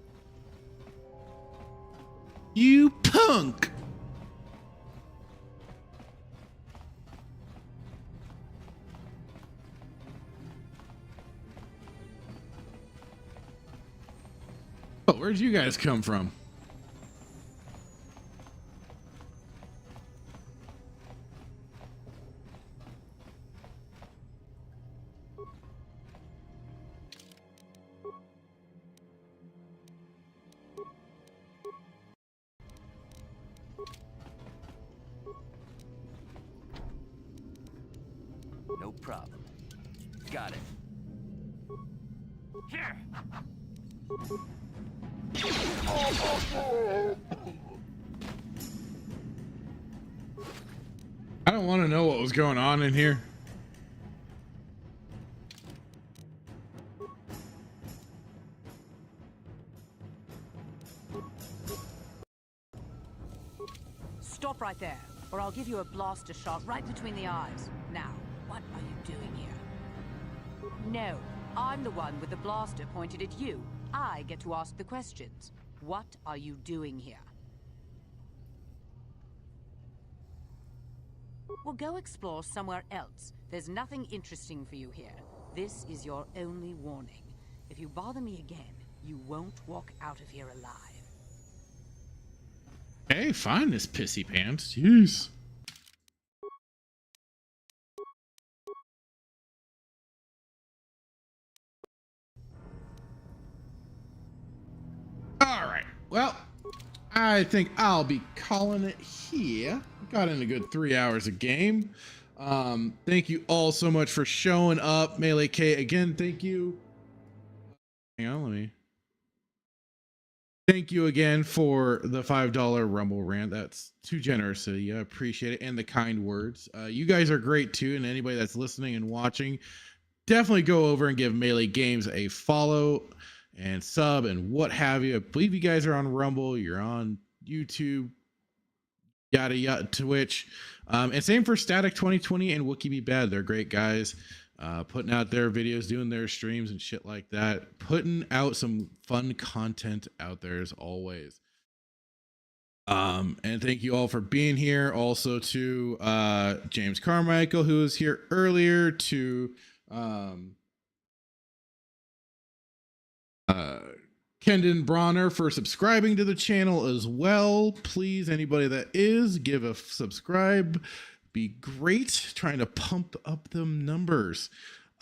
You punk! Oh, where'd you guys come from? No problem. Got it. Here. I don't want to know what was going on in here. Stop right there, or I'll give you a blaster shot right between the eyes. Now, what are you doing here? No, I'm the one with the blaster pointed at you. I get to ask the questions. What are you doing here? Well, go explore somewhere else. There's nothing interesting for you here. This is your only warning. If you bother me again, you won't walk out of here alive. Hey, fine, this pissy pants. Jeez. All right. Well, I think I'll be calling it here. Got in a good 3 hours of game. Thank you all so much for showing up. Melee K, again, thank you. Hang on, let me. Thank you again for the $5 Rumble rant. That's too generous of you. I appreciate it. And the kind words. You guys are great too. And anybody that's listening and watching, definitely go over and give Melee Games a follow and sub and what have you. I believe you guys are on Rumble. You're on YouTube, yada yada, Twitch. And same for Static 2020 and Wookie Be Bad. They're great guys. Putting out their videos, doing their streams and shit like that, putting out some fun content out there as always. And thank you all for being here. Also to James Carmichael, who was here earlier, to Kendon Bronner for subscribing to the channel as well. Please, anybody that is, give a subscribe. Be great, trying to pump up them numbers.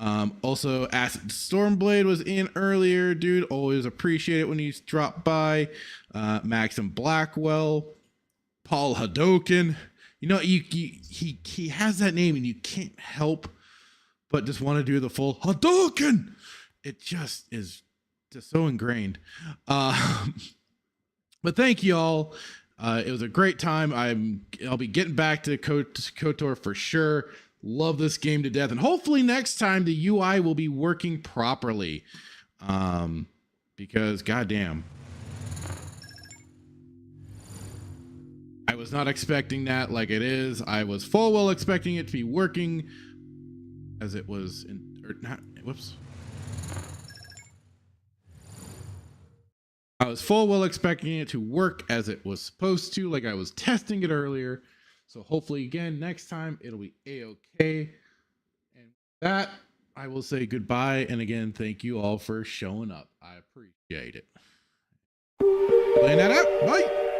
Also, Acid Stormblade was in earlier, dude. Always appreciate it when you drop by. Maxim Blackwell, Paul Hadoken. You know, he has that name, and you can't help but just want to do the full Hadoken. It just is just so ingrained. But thank you all. It was a great time. I'll be getting back to KOTOR for sure. Love this game to death, and hopefully next time the UI will be working properly. Because goddamn, I was not expecting that like it is. I was full well expecting it to be working as it was in, or not. Whoops. I was full well expecting it to work as it was supposed to, like I was testing it earlier. So hopefully again, next time it'll be A-okay. And with that, I will say goodbye. And again, thank you all for showing up. I appreciate it. Playing that out. Bye.